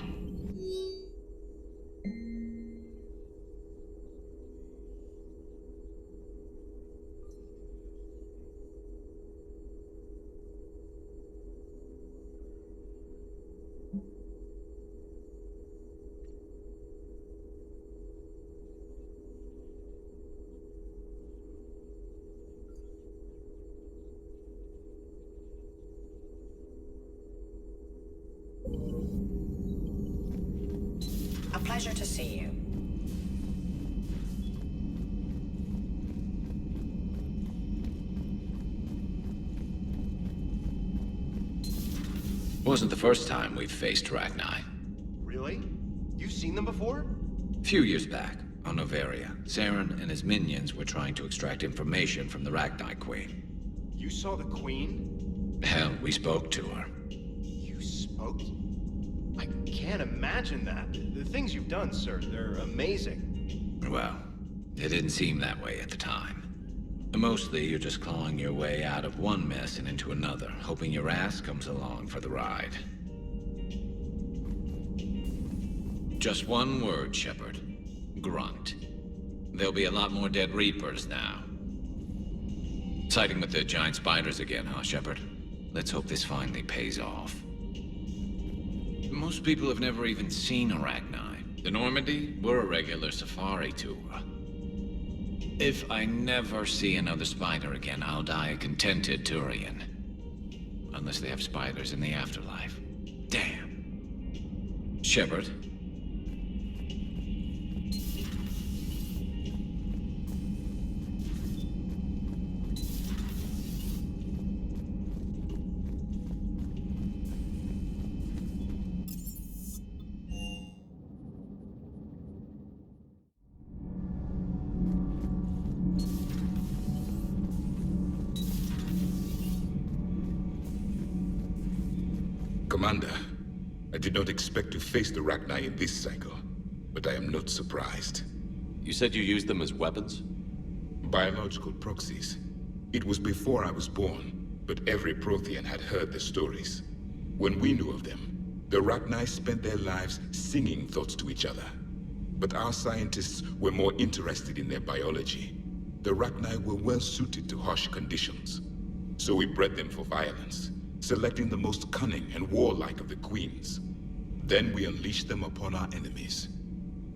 A pleasure to see you. Wasn't the first time we've faced Rachni. Really? You've seen them before? A few years back, on Noveria, Saren and his minions were trying to extract information from the Rachni Queen. You saw the Queen? Hell, we spoke to her. You spoke? I can't imagine that. The things you've done, sir, they're amazing. Well, it didn't seem that way at the time. Mostly, you're just clawing your way out of one mess and into another, hoping your ass comes along for the ride. Just one word, Shepard. Grunt. There'll be a lot more dead Reapers now. Siding with the giant spiders again, huh, Shepard? Let's hope this finally pays off. Most people have never even seen Arachni. The Normandy, we're a regular safari tour. If I never see another spider again, I'll die a contented Turian. Unless they have spiders in the afterlife. Damn. Shepard. Commander, I did not expect to face the Rachni in this cycle, but I am not surprised. You said you used them as weapons? Biological proxies. It was before I was born, but every Prothean had heard the stories. When we knew of them, the Rachni spent their lives singing thoughts to each other. But our scientists were more interested in their biology. The Rachni were well suited to harsh conditions. So we bred them for violence, selecting the most cunning and warlike of the queens. Then we unleashed them upon our enemies.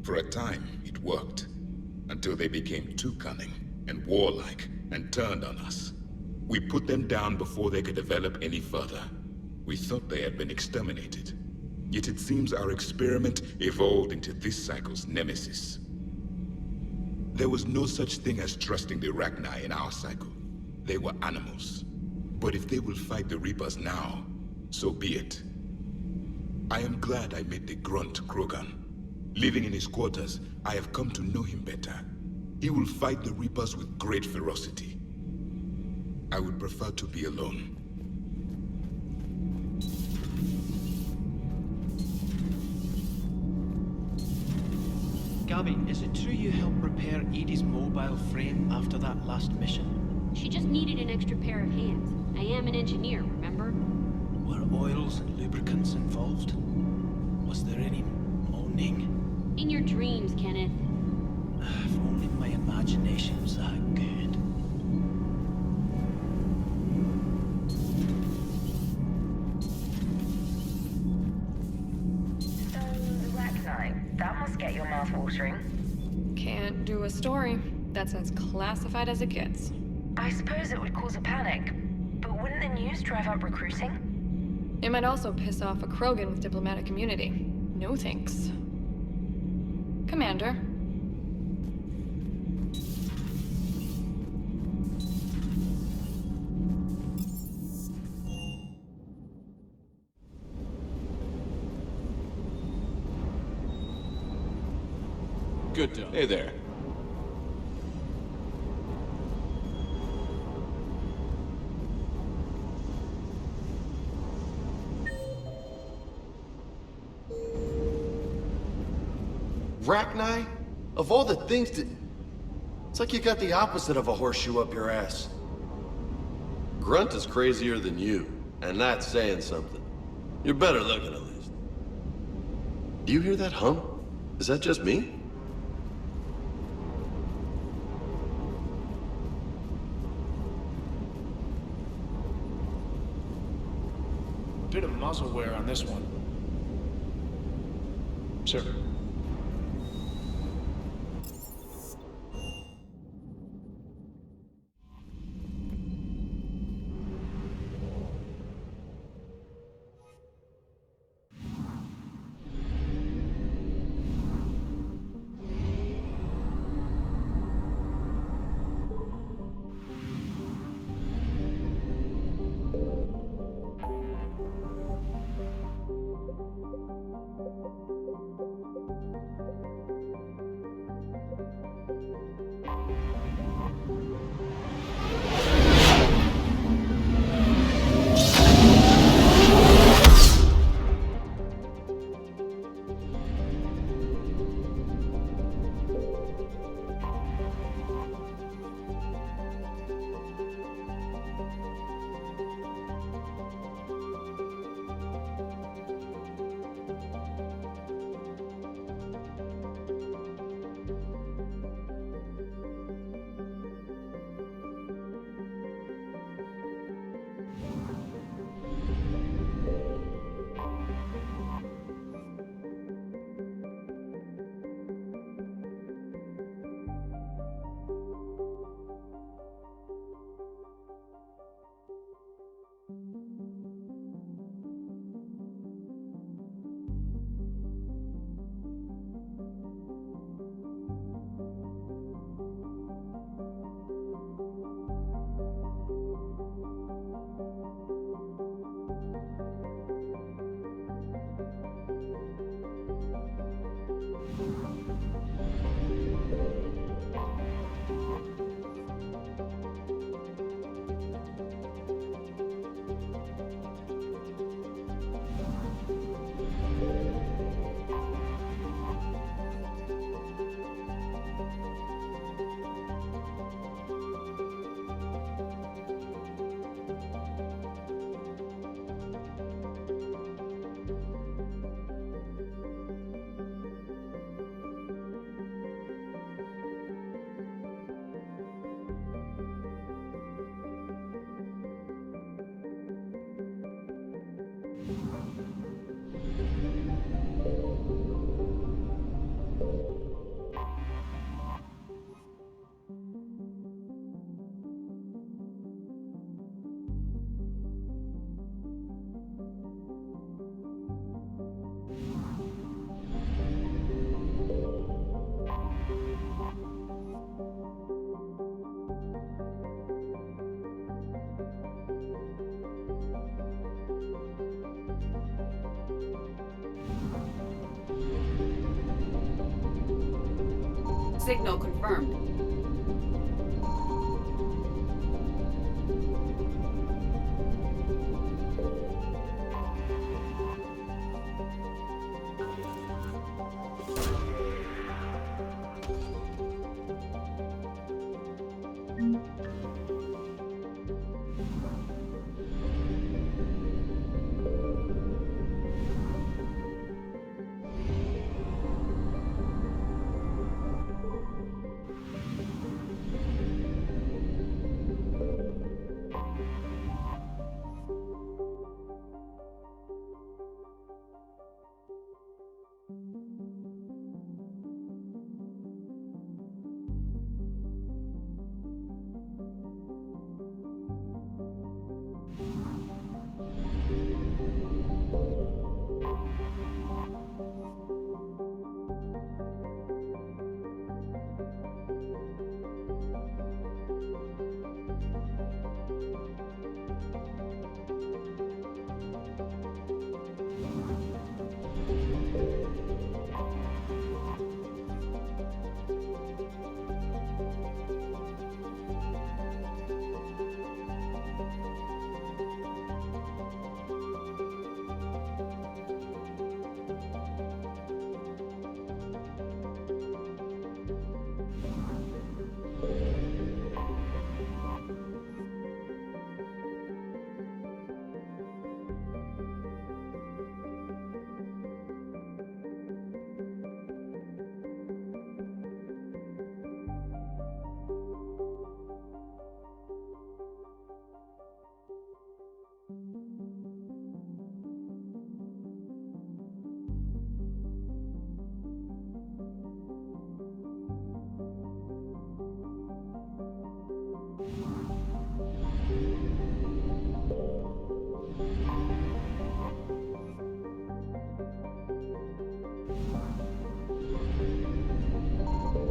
For a time, it worked, until they became too cunning and warlike and turned on us. We put them down before they could develop any further. We thought they had been exterminated. Yet it seems our experiment evolved into this cycle's nemesis. There was no such thing as trusting the Rachni in our cycle. They were animals. But if they will fight the Reapers now, so be it. I am glad I met the grunt Krogan. Living in his quarters, I have come to know him better. He will fight the Reapers with great ferocity. I would prefer to be alone. Gabby, is it true you helped repair Edie's mobile frame after that last mission? She just needed an extra pair of hands. I am an engineer, remember? Were oils and lubricants involved? Was there any moaning? In your dreams, Kenneth. If only my imagination was that good. So, the Rachni, that must get your mouth watering. Can't do a story. That's as classified as it gets. I suppose it would cause a panic, but wouldn't the news drive up recruiting? It might also piss off a Krogan with diplomatic immunity. No thanks. Commander. Good job. Hey there. Rachni? Of all the things to... It's like you got the opposite of a horseshoe up your ass. Grunt is crazier than you, and that's saying something. You're better looking at least. Do you hear that hum? Is that just me? Bit of muzzle wear on this one. Sir. Signal confirmed.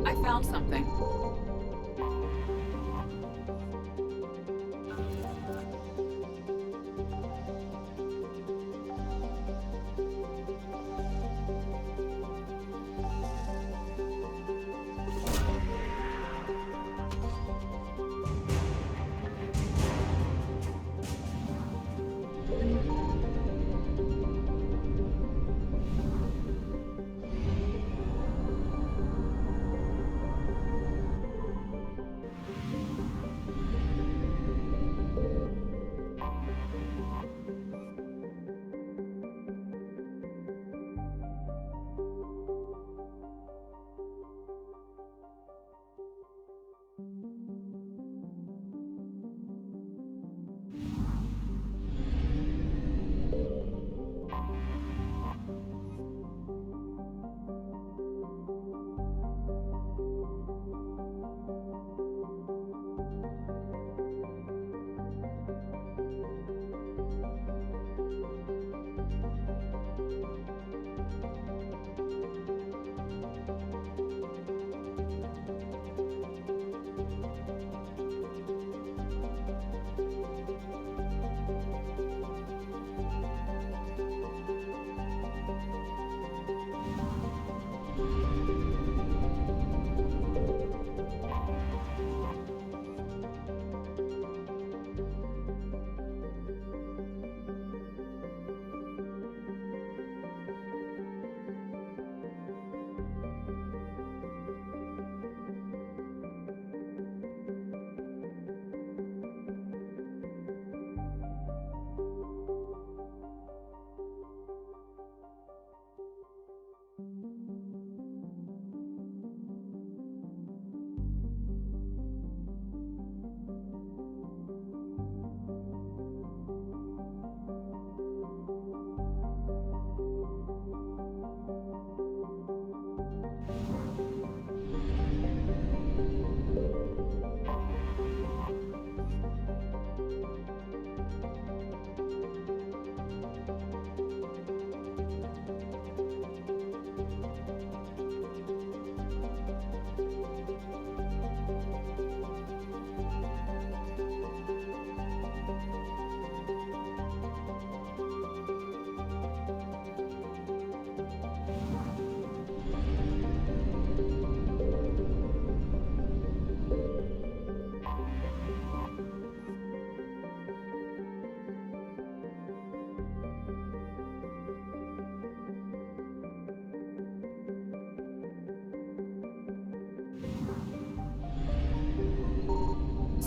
I found something.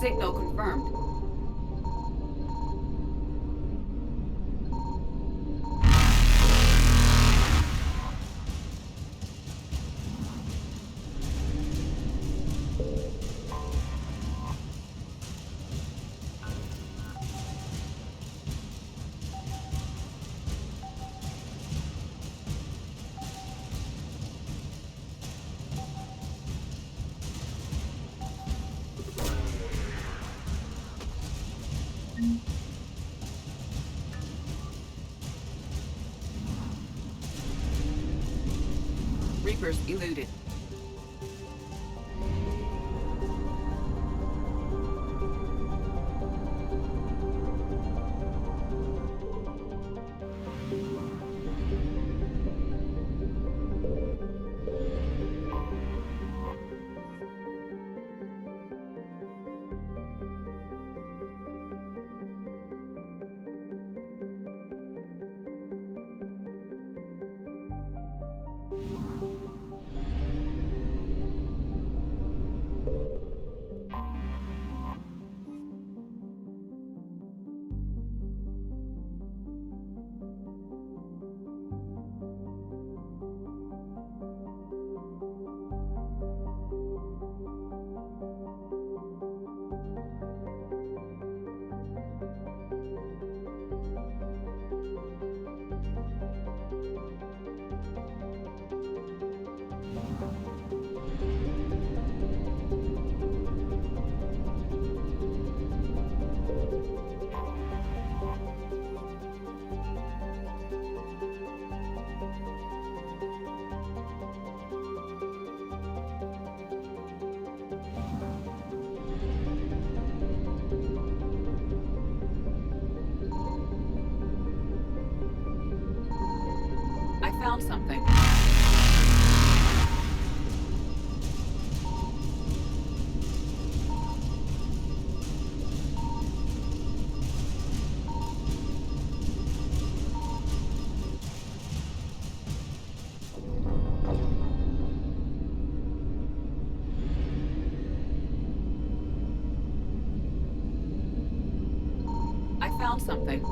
Signal confirmed. Reapers eluded. Found something. I found something.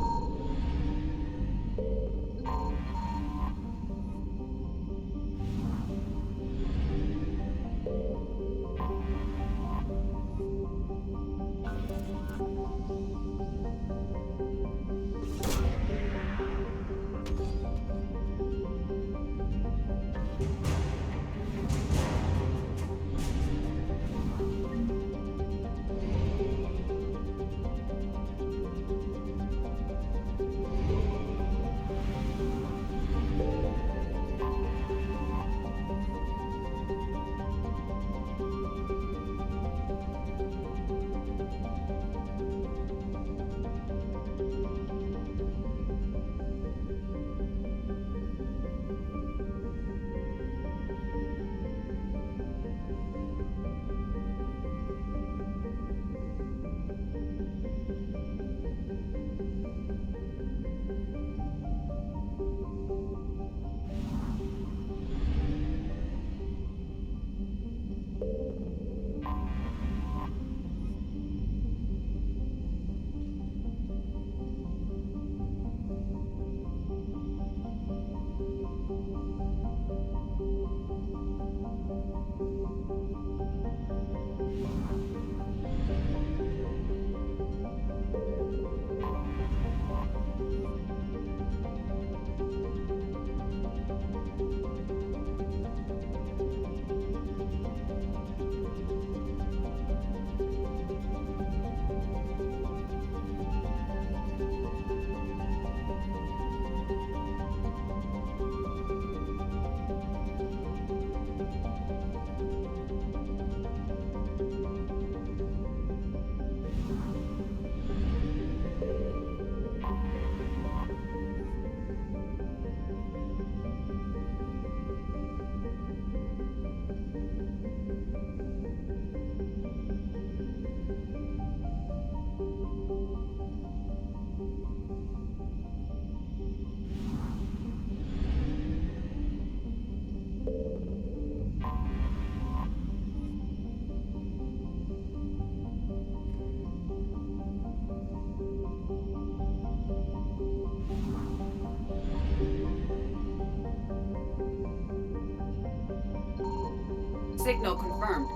Signal confirmed.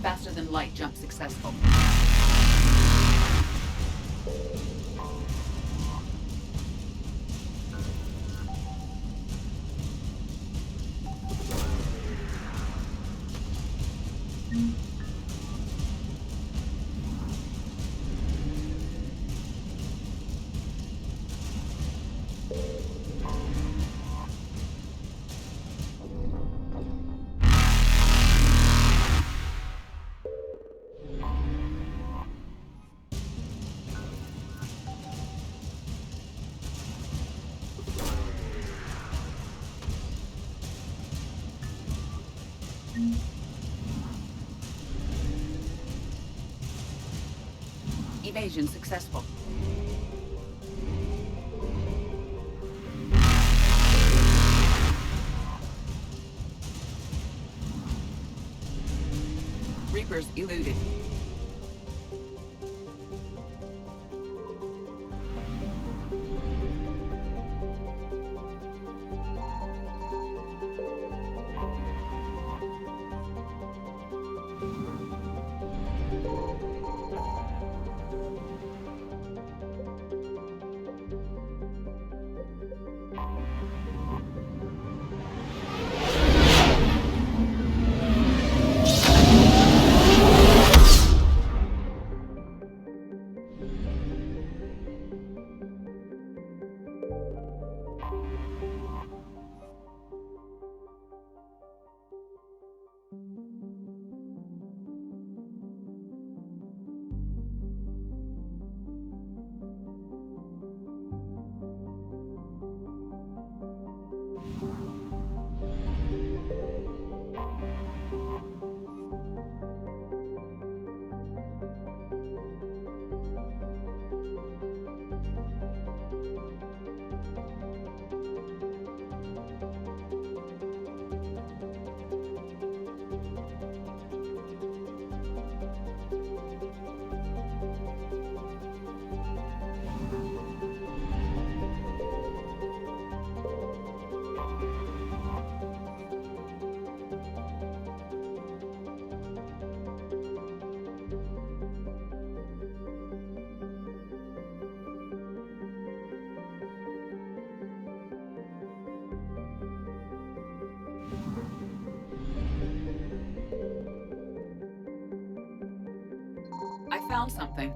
Faster than light jump successful. Evasion successful. Reapers eluded. I found something.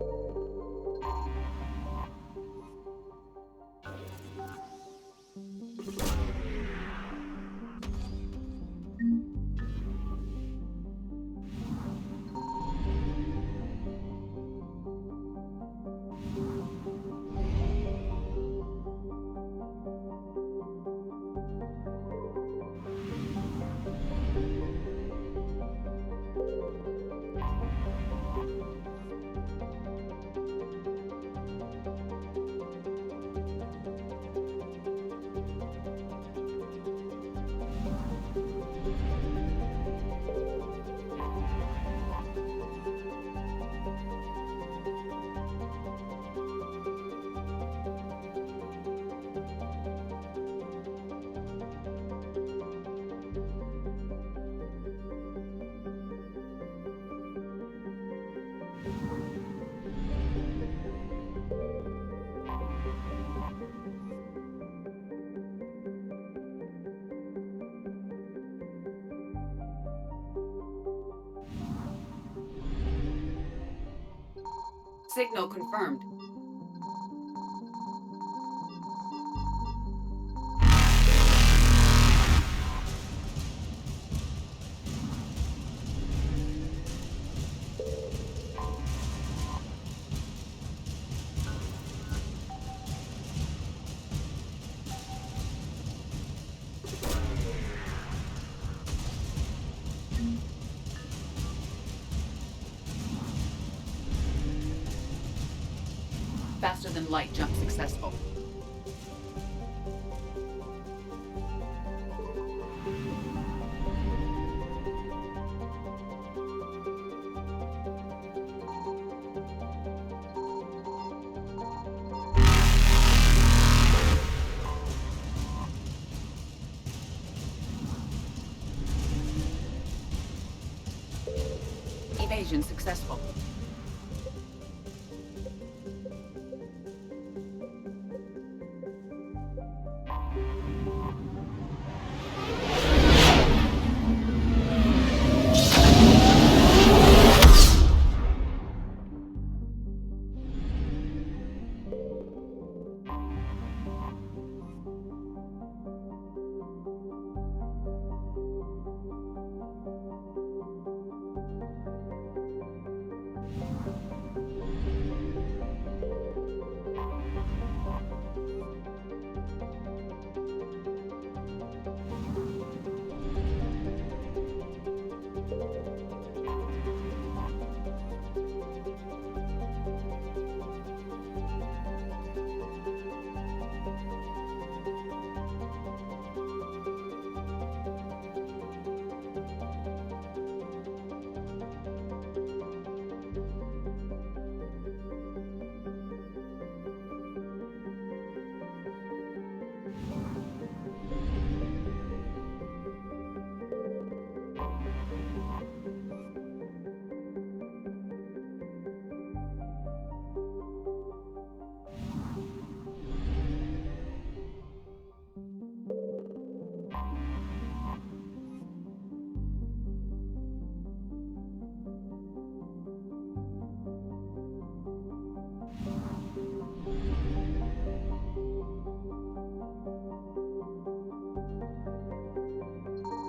Signal confirmed. Faster than light jump successful. Invasion successful.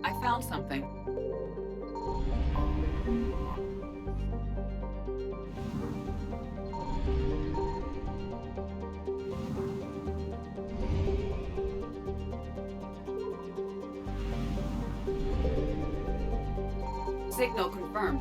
I found something. Signal confirmed.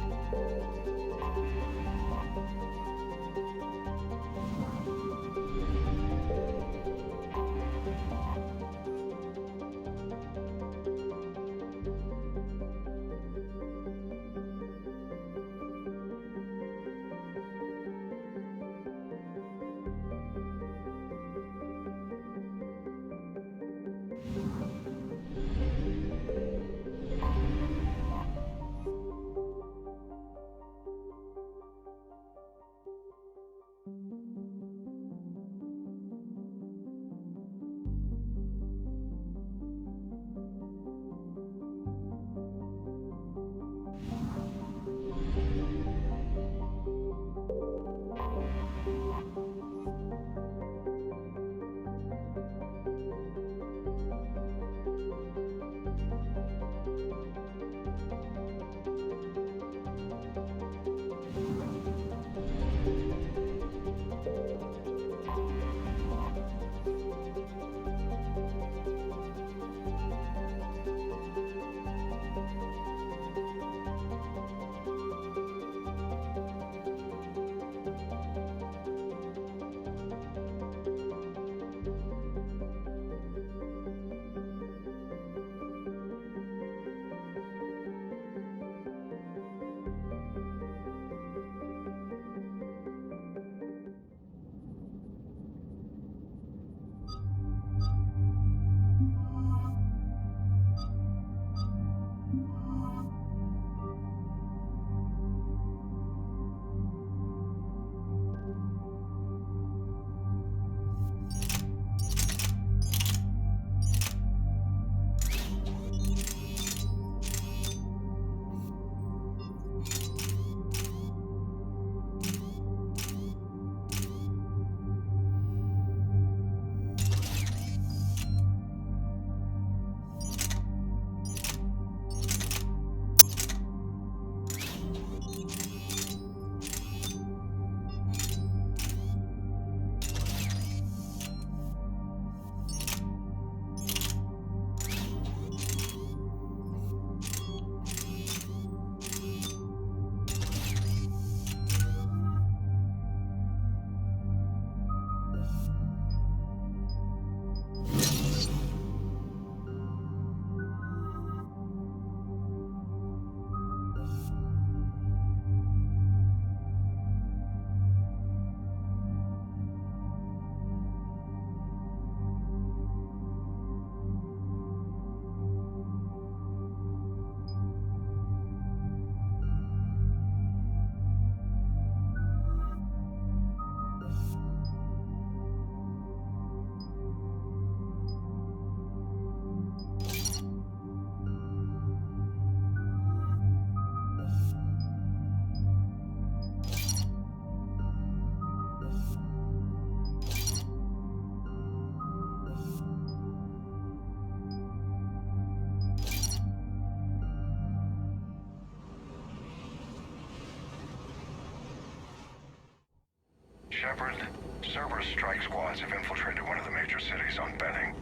Shepard, Cerberus strike squads have infiltrated one of the major cities on Benning.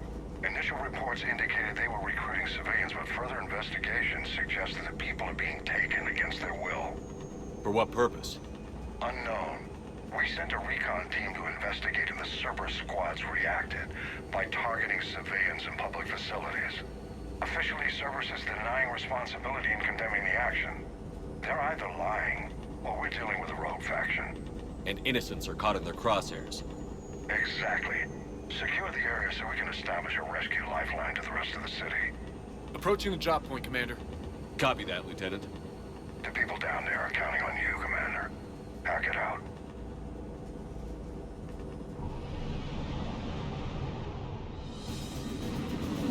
Initial reports indicated they were recruiting civilians, but further investigation suggests that the people are being taken against their will. For what purpose? Unknown. We sent a recon team to investigate, and the Cerberus squads reacted by targeting civilians in public facilities. Officially, Cerberus is denying responsibility and condemning the action. They're either lying, or we're dealing with a rogue faction. And innocents are caught in their crosshairs. Exactly. Secure the area so we can establish a rescue lifeline to the rest of the city. Approaching the drop point, Commander. Copy that, Lieutenant. The people down there are counting on you, Commander. Hack it out.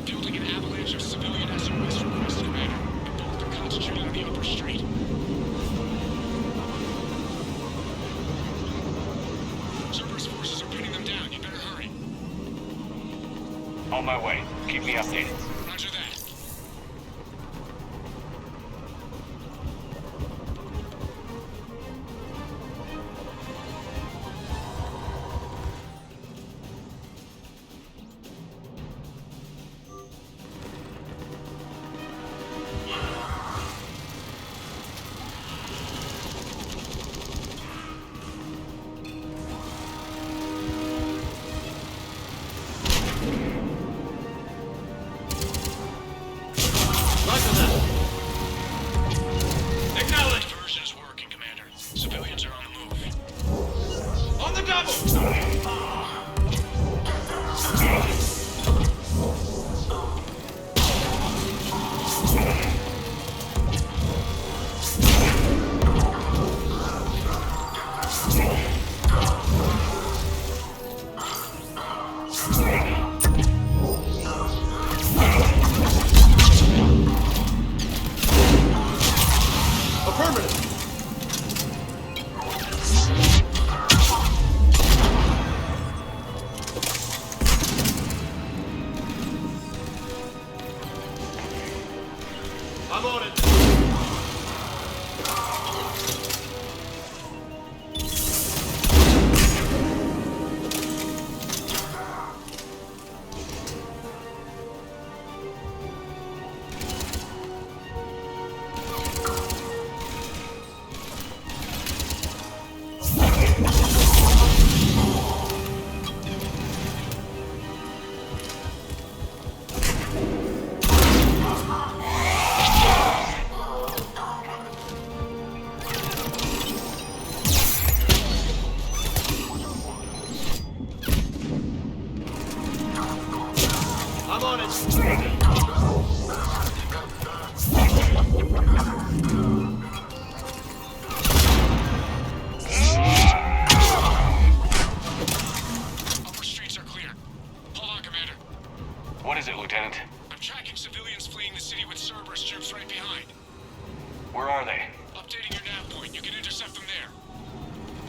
Building an avalanche of civilian SOS requests, Commander. And both are concentrated on the upper street. Cerberus forces are pinning them down. You better hurry. On my way. Keep me updated. Roger that.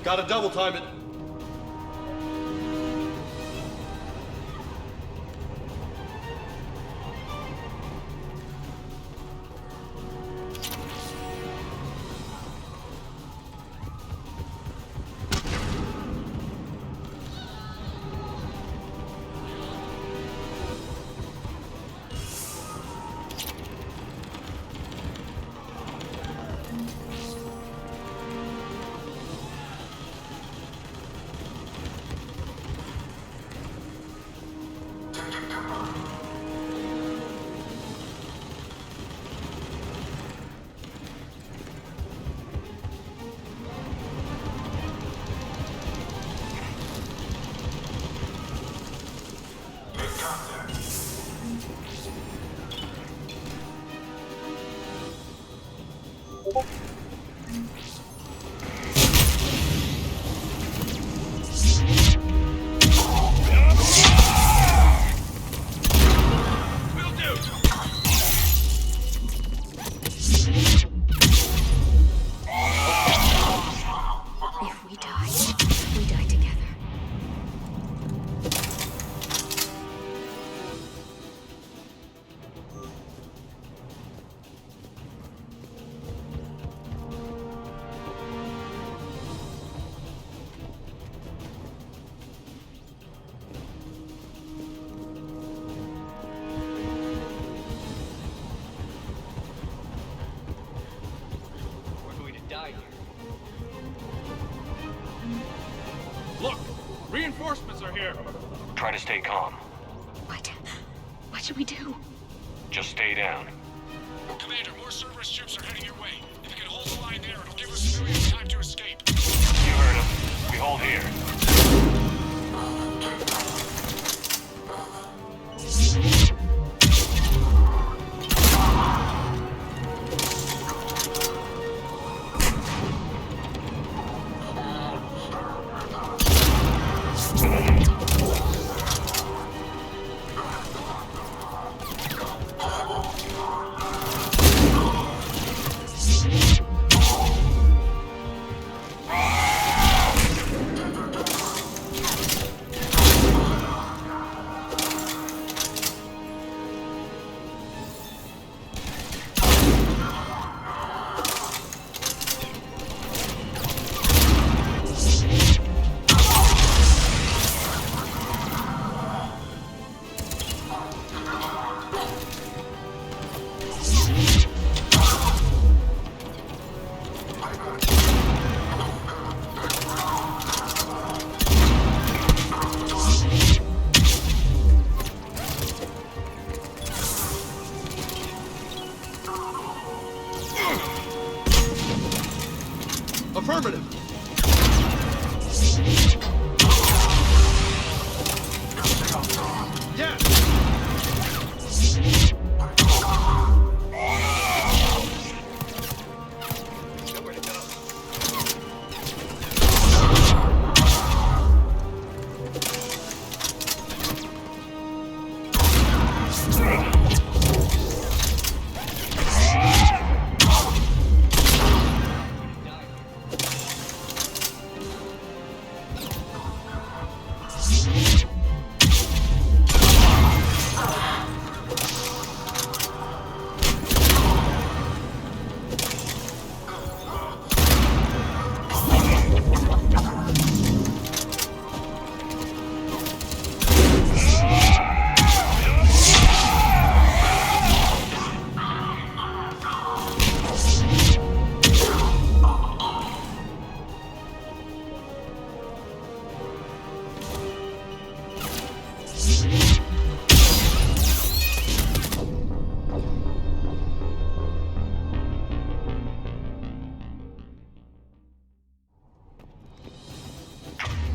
Gotta double time it. here. Try to stay calm. What should we do? Just stay down. Commander, more Cerberus ships are heading your way. If you can hold the line there, it'll give us civilians time to escape. You heard him. We hold here. Affirmative.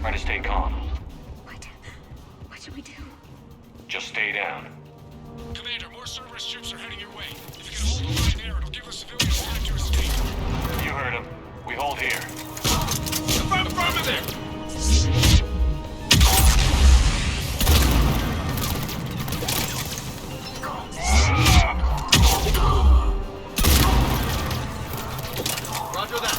Try to stay calm. What should we do? Just stay down. Commander, more Cerberus ships are heading your way. If you can hold the line there, it'll give us civilians time to escape. You heard him. We hold here. Affirmative! Roger that.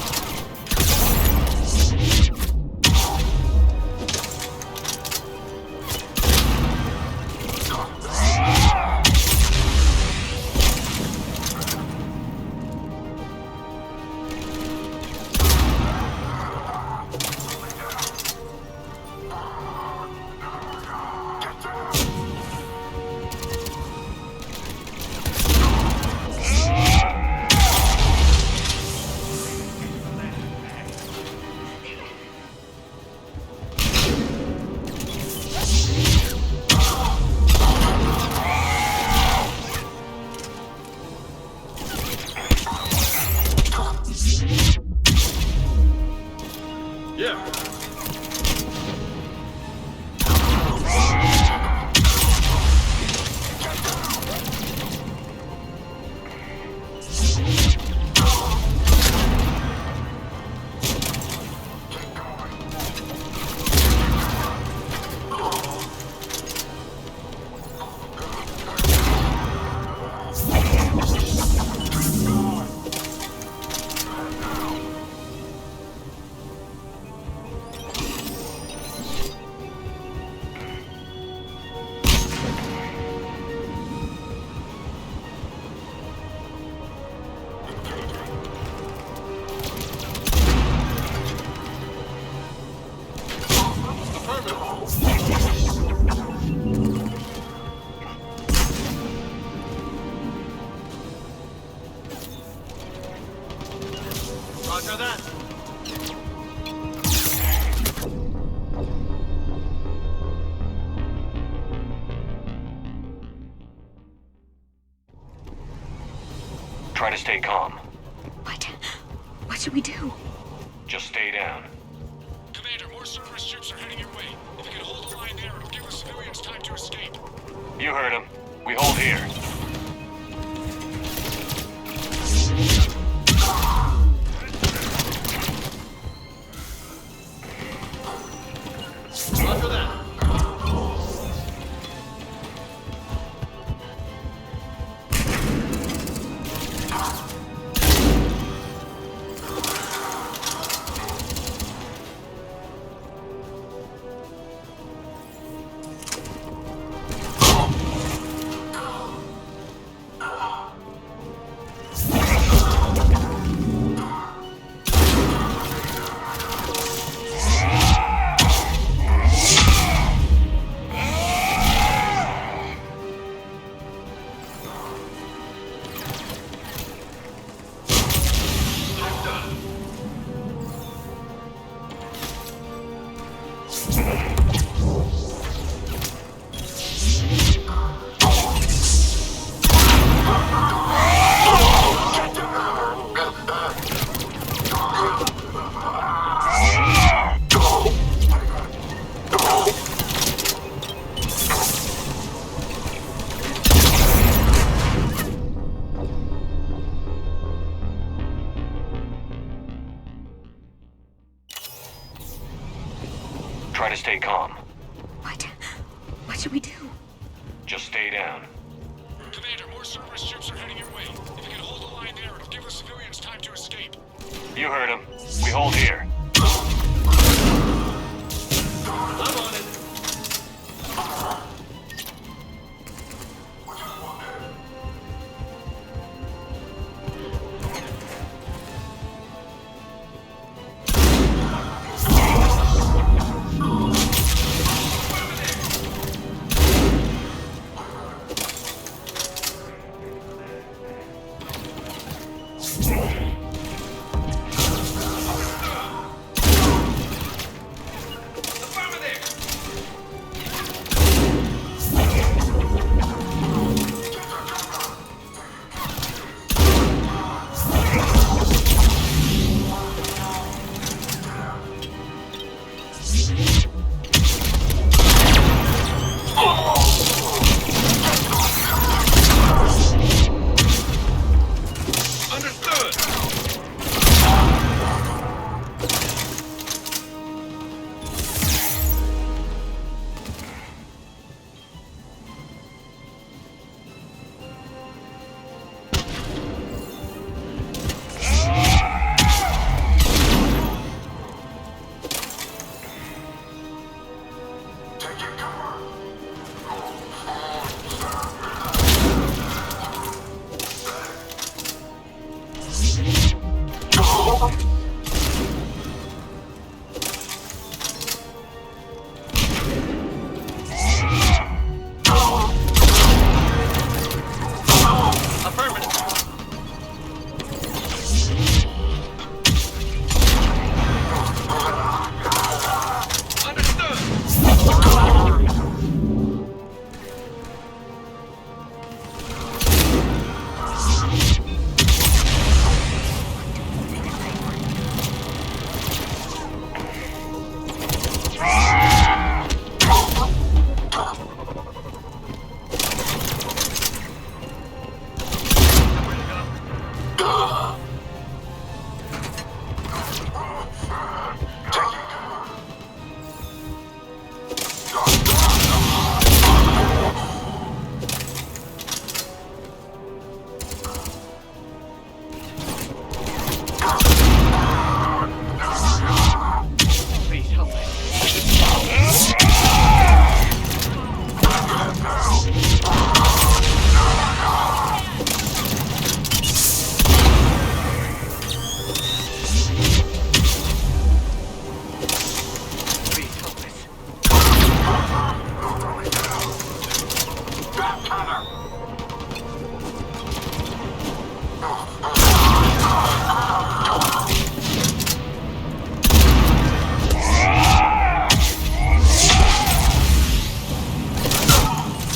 Roger that. Try to stay calm. What should we do? Just stay down. Commander, more Cerberus ships are heading your way. If you can hold the line there, it'll give the civilians time to escape. You heard him. We hold here. Roger that. Try to stay calm. What should we do? Just stay down. Commander, more Cerberus ships are heading your way. If you can hold the line there, it'll give the civilians time to escape. You heard him. We hold here.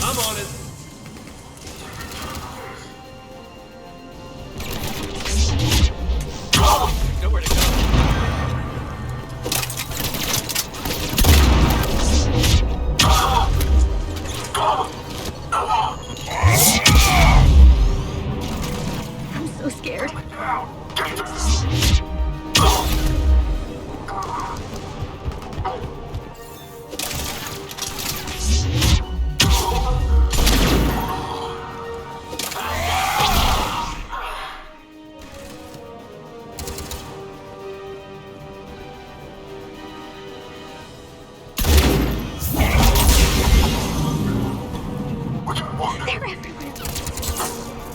I'm on it.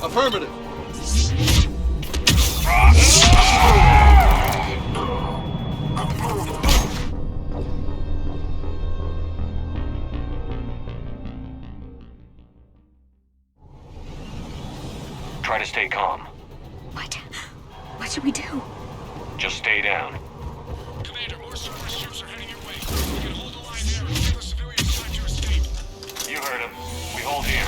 Affirmative. Try to stay calm. What should we do? Just stay down. Commander, more surface ships are heading your way. We can hold the line there and give the civilians time to escape. You heard him. We hold here.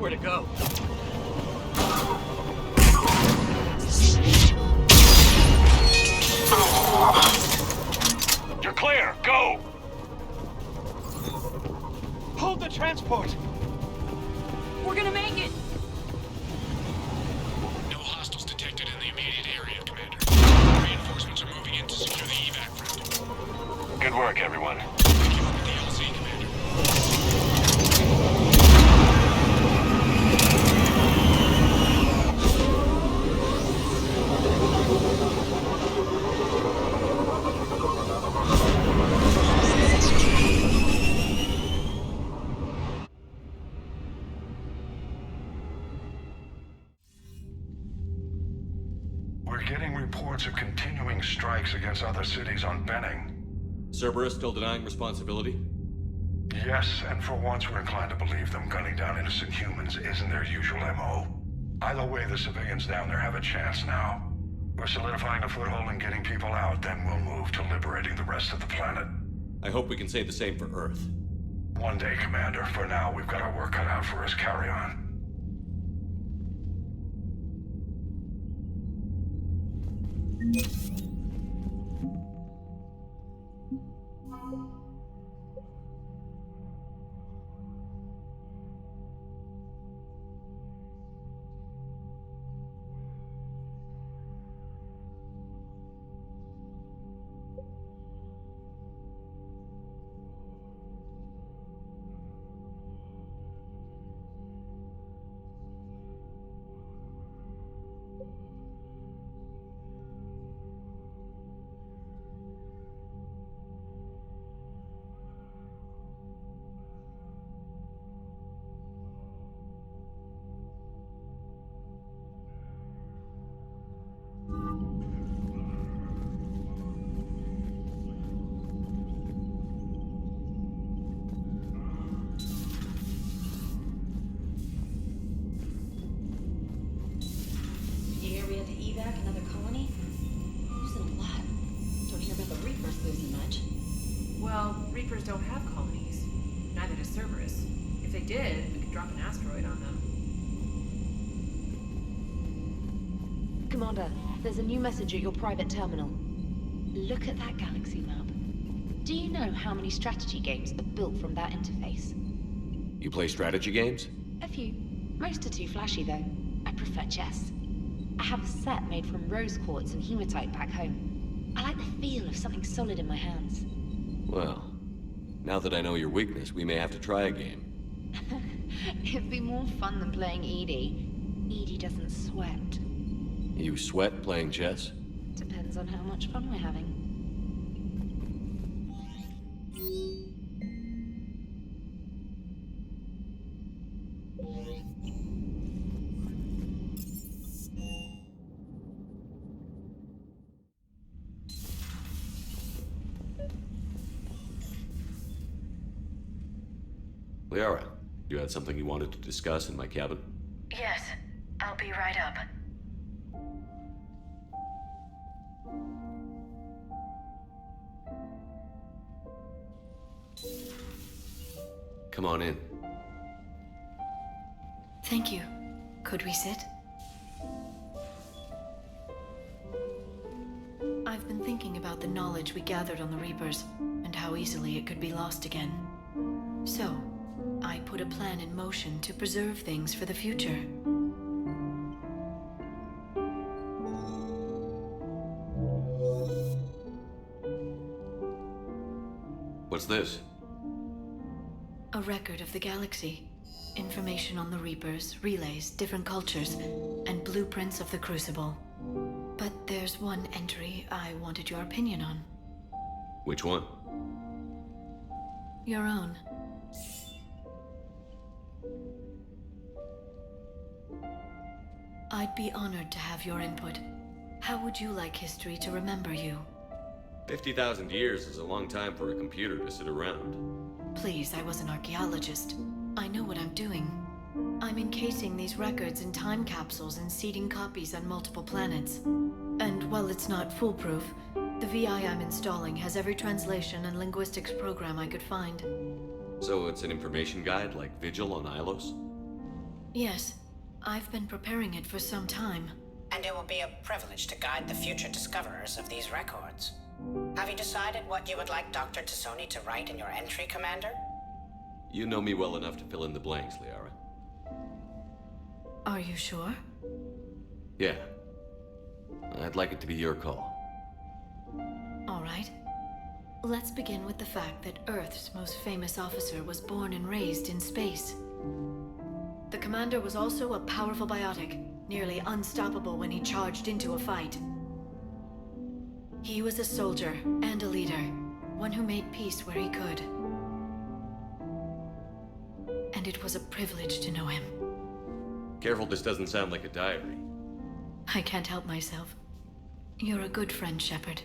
nowhere to go. You're clear. Go. Hold the transport. We're gonna make it. No hostiles detected in the immediate area, Commander. Reinforcements are moving in to secure the evac route. Good work, everyone. Keep up with the LZ, Commander. We're getting reports of continuing strikes against other cities on Benning. Cerberus still denying responsibility? Yes, and for once we're inclined to believe them gunning down innocent humans isn't their usual MO. Either way, the civilians down there have a chance now. We're solidifying a foothold and getting people out, then we'll move to liberating the rest of the planet. I hope we can say the same for Earth. One day, Commander. For now, we've got our work cut out for us. Carry on. Reapers don't have colonies. Neither does Cerberus. If they did, we could drop an asteroid on them. Commander, there's a new message at your private terminal. Look at that galaxy map. Do you know how many strategy games are built from that interface? You play strategy games? A few. Most are too flashy, though. I prefer chess. I have a set made from rose quartz and hematite back home. I like the feel of something solid in my hands. Well, now that I know your weakness, we may have to try a game. It'd be more fun than playing Edie. Edie doesn't sweat. You sweat playing chess? Depends on how much fun we're having. Liara, you had something you wanted to discuss in my cabin? Yes, I'll be right up. Come on in. Thank you. Could we sit? I've been thinking about the knowledge we gathered on the Reapers, and how easily it could be lost again. So, I put a plan in motion to preserve things for the future. What's this? A record of the galaxy. Information on the Reapers, relays, different cultures, and blueprints of the Crucible. But there's one entry I wanted your opinion on. Which one? Your own. I'd be honored to have your input. How would you like history to remember you? 50,000 years is a long time for a computer to sit around. Please, I was an archaeologist. I know what I'm doing. I'm encasing these records in time capsules and seeding copies on multiple planets. And while it's not foolproof, the VI I'm installing has every translation and linguistics program I could find. So it's an information guide like Vigil on Ilos? Yes. I've been preparing it for some time. And it will be a privilege to guide the future discoverers of these records. Have you decided what you would like Dr. T'Soni to write in your entry, Commander? You know me well enough to fill in the blanks, Liara. Are you sure? Yeah. I'd like it to be your call. All right. Let's begin with the fact that Earth's most famous officer was born and raised in space. The commander was also a powerful biotic, nearly unstoppable when he charged into a fight. He was a soldier and a leader, one who made peace where he could. And it was a privilege to know him. Careful, this doesn't sound like a diary. I can't help myself. You're a good friend, Shepard.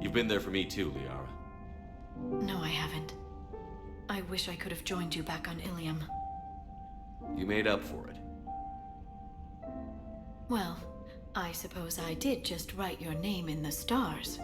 You've been there for me too, Liara. No, I haven't. I wish I could have joined you back on Ilium. You made up for it. Well, I suppose I did just write your name in the stars.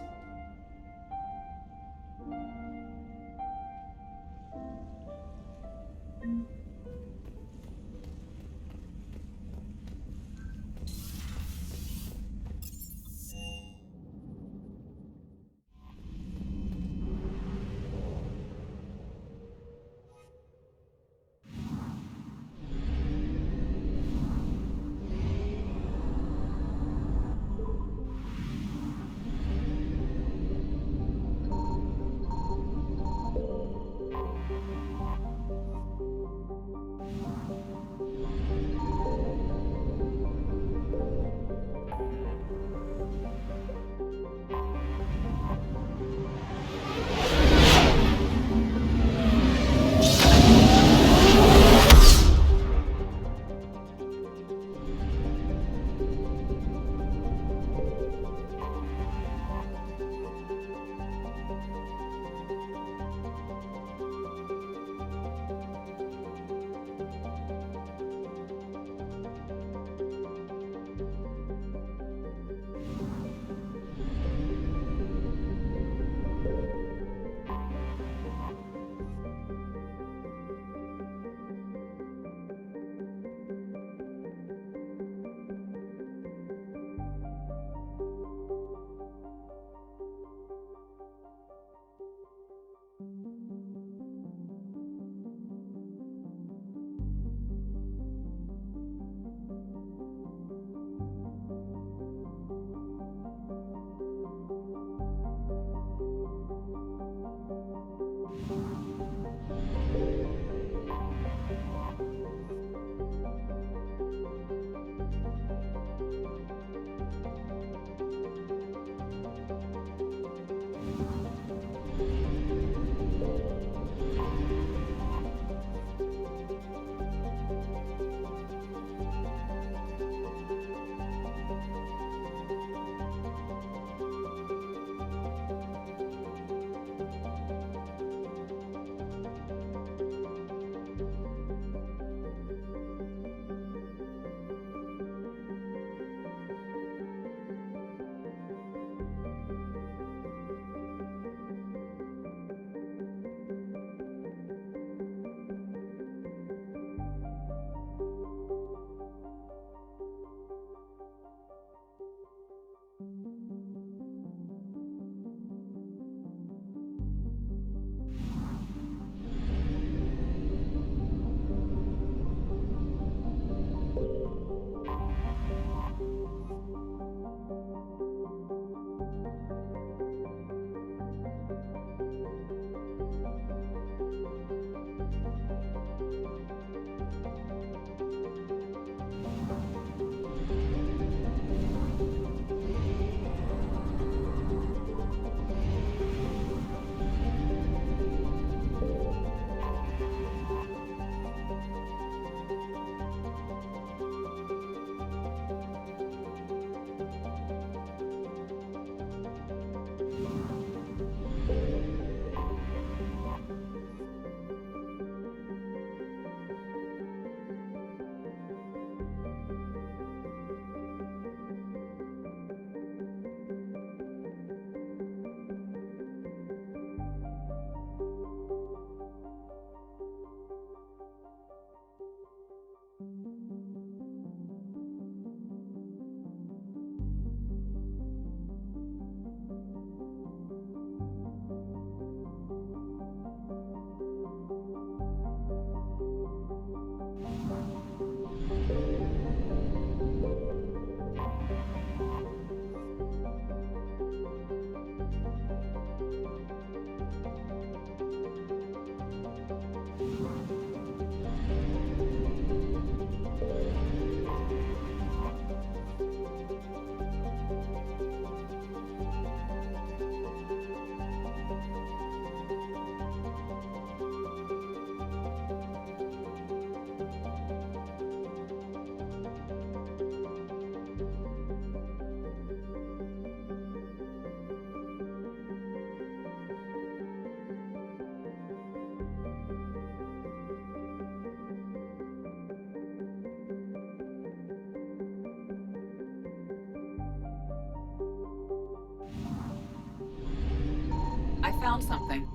found something.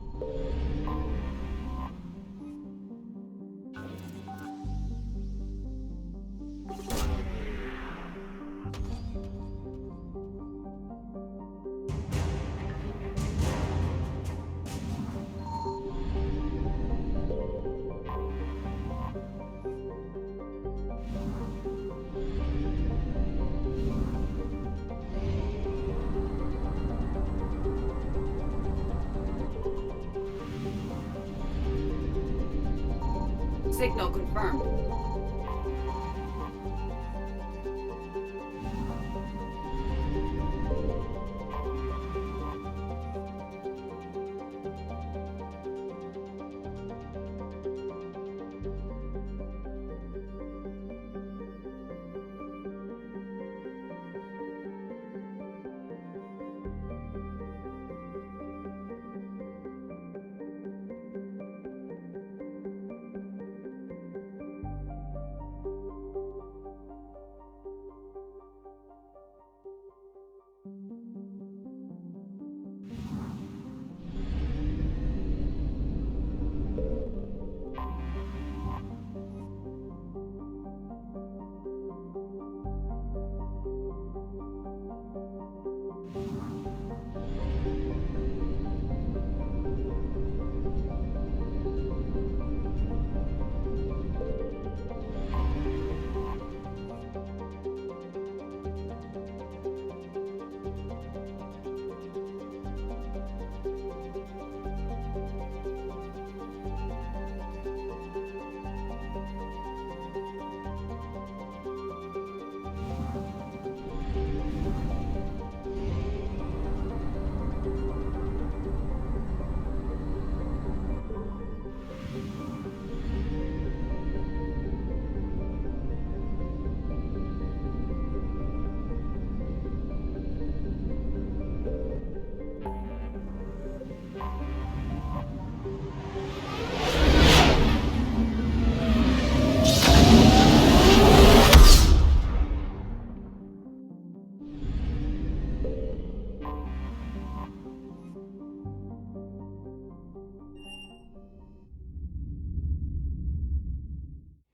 Signal confirmed.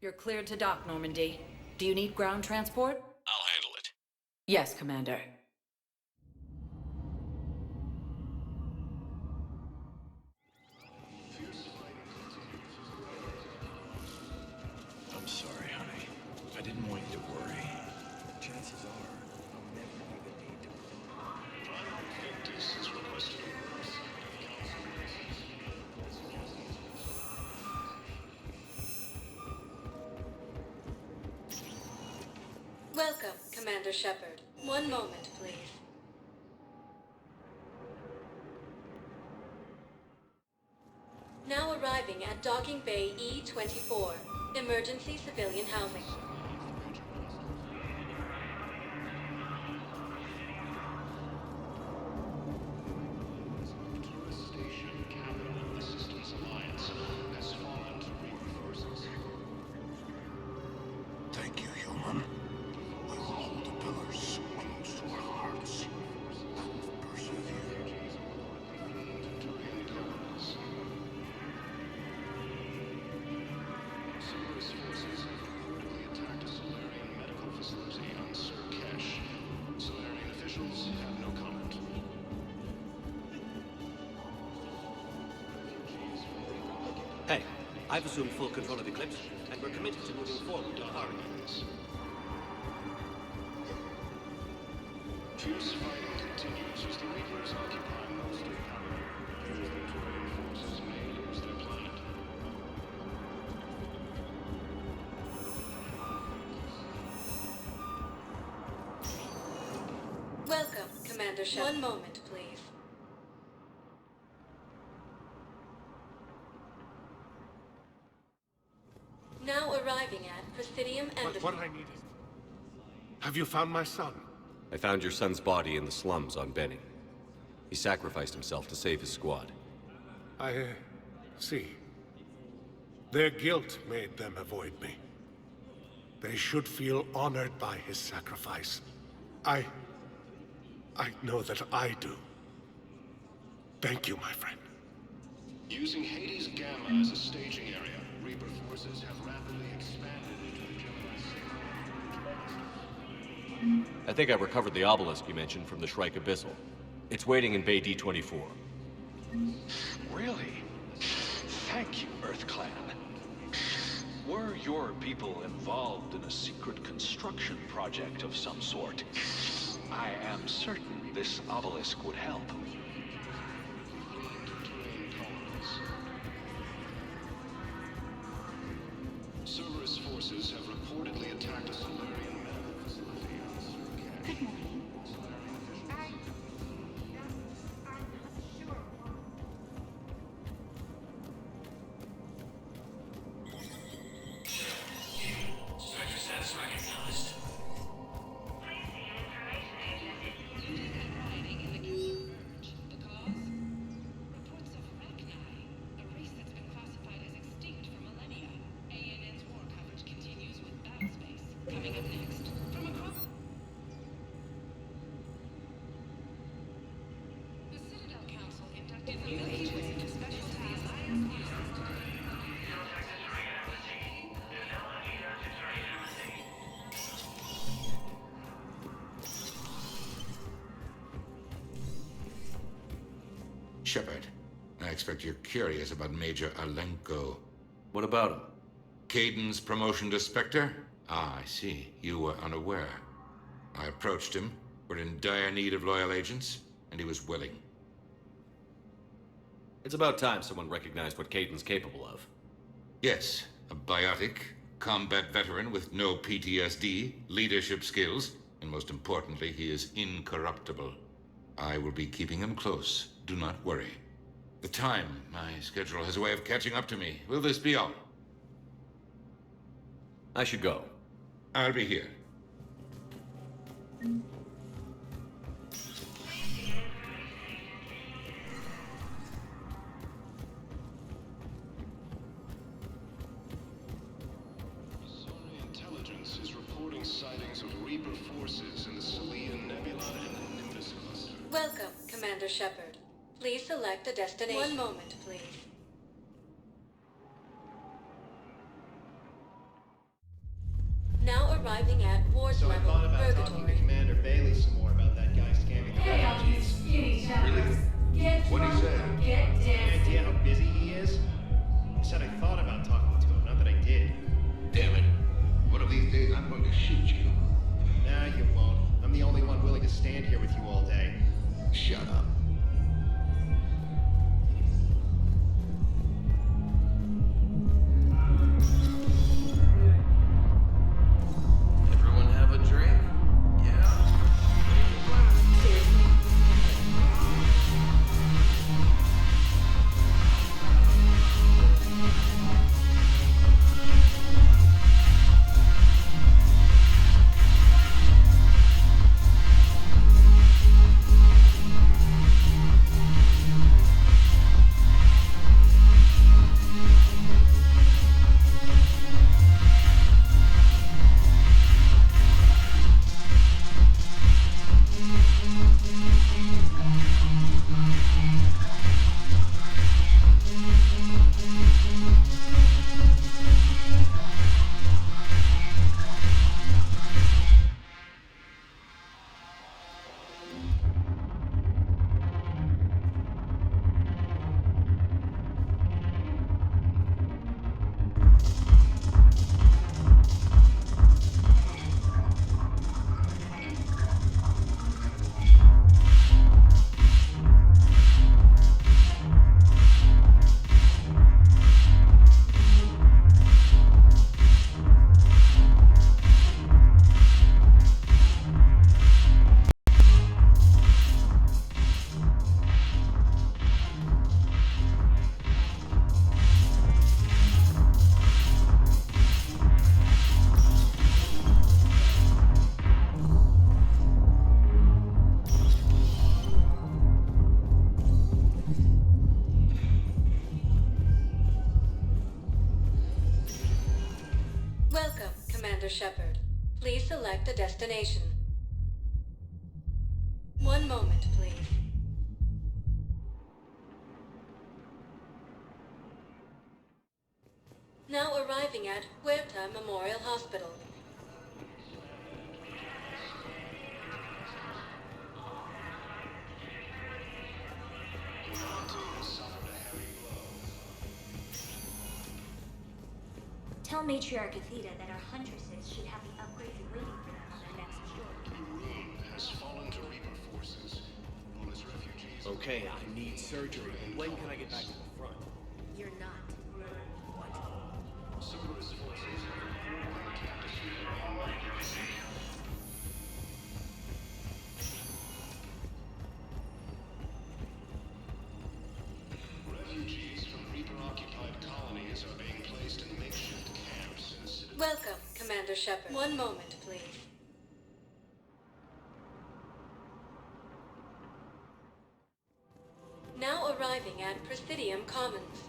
You're cleared to dock, Normandy. Do you need ground transport? I'll handle it. Yes, Commander. I'm sorry, honey. I didn't want you to worry. Chances are, I'll never even need to. Distance requested. Welcome, Commander Shepard. One moment, please. Now arriving at Docking Bay E-24, emergency civilian housing. Thank you, human. We will hold the pillars close to our hearts and persevere. Cerberus forces have reportedly attacked a Solarian medical facility on Sur'Kеше. Solarian officials have no comment. Hey, I've assumed full control of Eclipse, and we're committed to moving forward in harmony. Fierce fighting continues as the Reapers occupy most of power. The Terran forces may lose their planet. Welcome, Commander Shepard. One moment, please. Now arriving at Presidium Embassy. What I needed. Have you found my son? I found your son's body in the slums on Benningge. He sacrificed himself to save his squad. I see. Their guilt made them avoid me. They should feel honored by his sacrifice. I know that I do. Thank you, my friend. Using Hades Gamma as a staging area, Reaper forces have rapidly expanded into the Gemini system. I think I recovered the obelisk you mentioned from the Shrike Abyssal. It's waiting in Bay D-24. Really? Thank you, Earth Clan. Were your people involved in a secret construction project of some sort, I am certain this obelisk would help. Cerberus forces have reportedly attacked a Solarian medical facility on Sur'Kеше. Good morning. Structure status recognized. Shepard, I expect you're curious about Major Alenko. What about him? Caden's promotion to Spectre? Ah, I see. You were unaware. I approached him. We're in dire need of loyal agents, and he was willing. It's about time someone recognized what Caden's capable of. Yes, a biotic, combat veteran with no PTSD, leadership skills, and most importantly, he is incorruptible. I will be keeping him close. Do not worry. The time, my schedule has a way of catching up to me. Will this be all? I should go. I'll be here. Intelligence is reporting sightings of Reaper forces in the Salian Nebula and the Nimbus cluster. Welcome, Commander Shepard. Please select a destination. One moment, please. Now arriving at Ward So I level, thought about talking to Purgatory. Commander Bailey some more about that guy scamming the refugees. Really? What'd he say? Any idea how busy he is? I said I thought about talking to him, not that I did. Damn it. One of these days I'm going to shoot you. Nah, you won't. I'm the only one willing to stand here with you all day. Shut up. Everyone have a drink? Yeah. Welcome, Commander Shepard. Please select a destination. One moment, please. at Huerta Memorial Hospital. Tell Matriarch Athena that our huntresses should have the upgrades waiting for them on their next shore. Rune has fallen to Reaper forces. All his refugees... Okay, I need surgery. When can I get back to the front? You're not. Cerberus forces have attacked us with refugees from Reaper-occupied colonies are being placed in makeshift camps in Citadel. Welcome, Commander Shepard. One moment, please. Now arriving at Presidium Commons.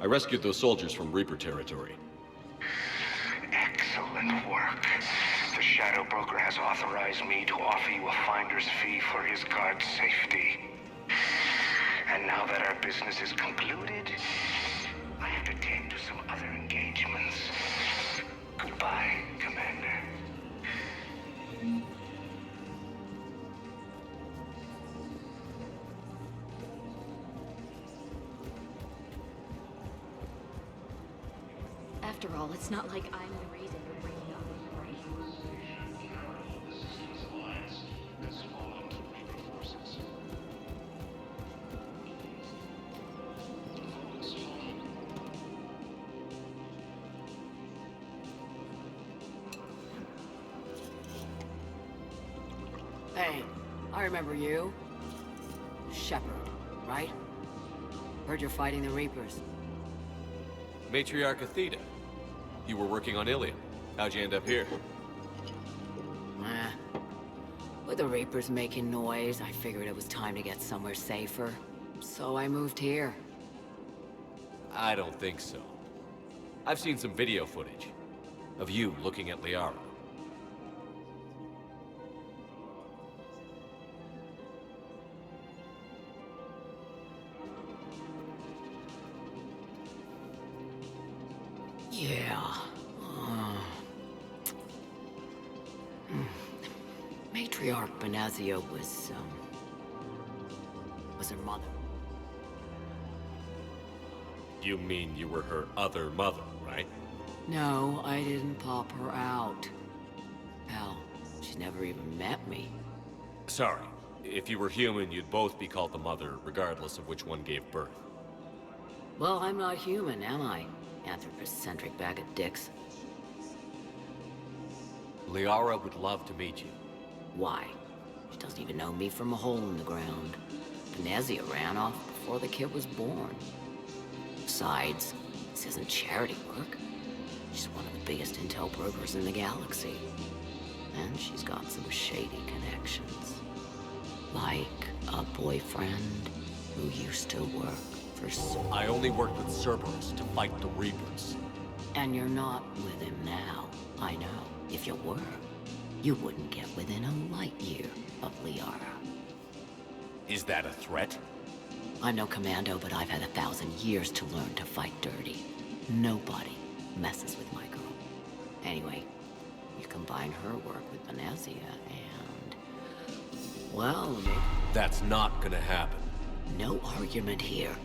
I rescued those soldiers from Reaper territory. Excellent work. The Shadow Broker has authorized me to offer you a finder's fee for his guard's safety. And now that our business is concluded, I have to tend to some other engagements. Goodbye, Commander. After all, it's not like I'm the reason you're breaking up with your brain. Alliance has fallen to Reaper forces. Focus home. Hey, I remember you. Shepard, right? Heard you're fighting the Reapers. Matriarch Athena. You were working on Ilium. How'd you end up here? With the Reapers making noise, I figured it was time to get somewhere safer. So I moved here. I don't think so. I've seen some video footage of you looking at Liara. Yeah. Matriarch Benazia was her mother. You mean you were her other mother, right? No, I didn't pop her out. Hell, she never even met me. Sorry. If you were human, you'd both be called the mother, regardless of which one gave birth. Well, I'm not human, am I? Anthropocentric bag of dicks. Liara would love to meet you. Why? She doesn't even know me from a hole in the ground. Benazia ran off before the kid was born. Besides, this isn't charity work. She's one of the biggest intel brokers in the galaxy. And she's got some shady connections. Like a boyfriend who used to work for I only worked with Cerberus to fight the Reapers. And you're not with him now. I know. If you were, you wouldn't get within a light year of Liara. Is that a threat? I'm no commando, but I've had 1,000 years to learn to fight dirty. Nobody messes with my girl. Anyway, you combine her work with Benazia and... well, that's not gonna happen. No argument here.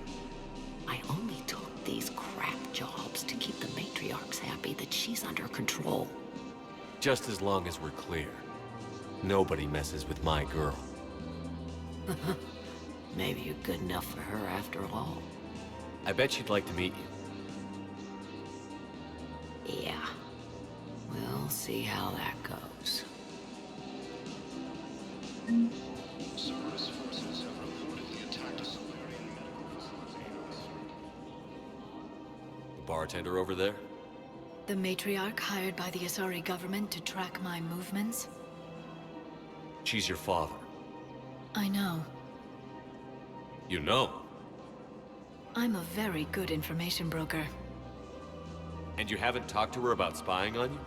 I only took these crap jobs to keep the matriarchs happy that she's under control. Just as long as we're clear. Nobody messes with my girl. Maybe you're good enough for her after all. I bet she'd like to meet you. Yeah. We'll see how that goes. Cerberus forces have reportedly attacked a Solarian medical facility. The bartender over there? The matriarch hired by the Asari government to track my movements? She's your father. I know. You know? I'm a very good information broker. And you haven't talked to her about spying on you?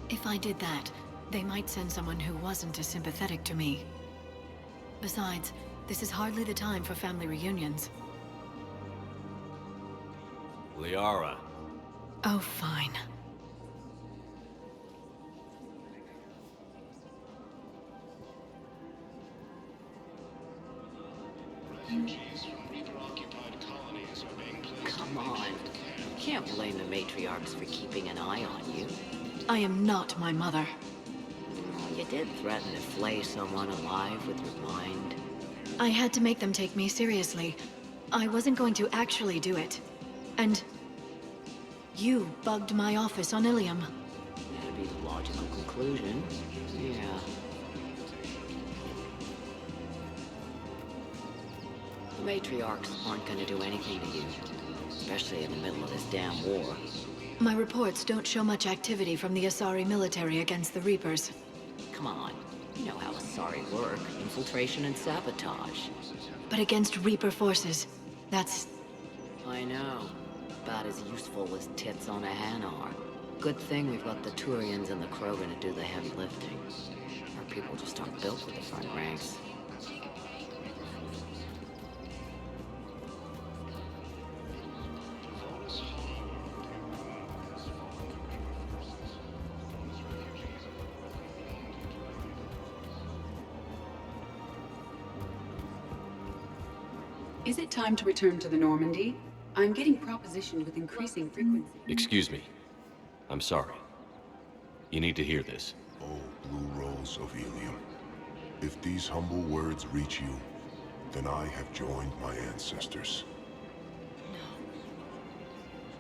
If I did that, they might send someone who wasn't as sympathetic to me. Besides, This is hardly the time for family reunions. Liara. Oh, fine. Come on. You can't blame the matriarchs for keeping an eye on you. I am not my mother. Oh, you did threaten to flay someone alive with your mind. I had to make them take me seriously. I wasn't going to actually do it. And you bugged my office on Ilium. That'd be the logical conclusion. Yeah. The matriarchs aren't gonna do anything to you. Especially in the middle of this damn war. My reports don't show much activity from the Asari military against the Reapers. Come on. You know how Asari work. Infiltration and sabotage. But against Reaper forces, that's... I know. About as useful as tits on a hen are. Good thing we've got the Turians and the Krogan to do the heavy lifting. Our people just aren't built for the front ranks. Is it time to return to the Normandy? I'm getting propositioned with increasing frequency. Excuse me. I'm sorry. You need to hear this. Oh, blue rose of Ilium. If these humble words reach you, then I have joined my ancestors.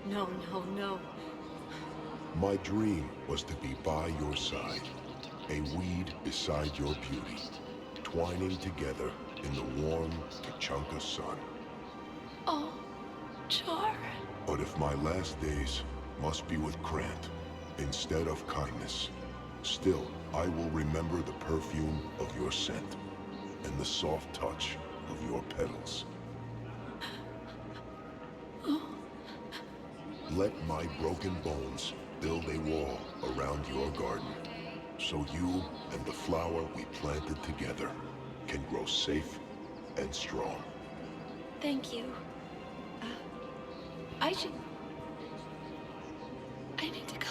No, no, no. My dream was to be by your side, a weed beside your beauty, twining together in the warm Tachanka sun. Oh, Char. But if my last days must be with Krant instead of kindness, still I will remember the perfume of your scent and the soft touch of your petals. Let my broken bones build a wall around your garden, so you and the flower we planted together can grow safe and strong. Thank you. I need to go.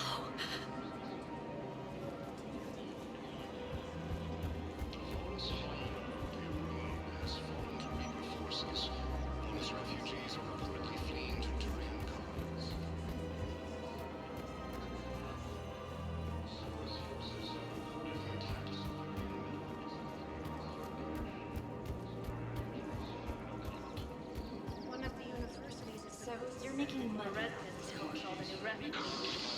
You're making my residents tell us all the new refugees.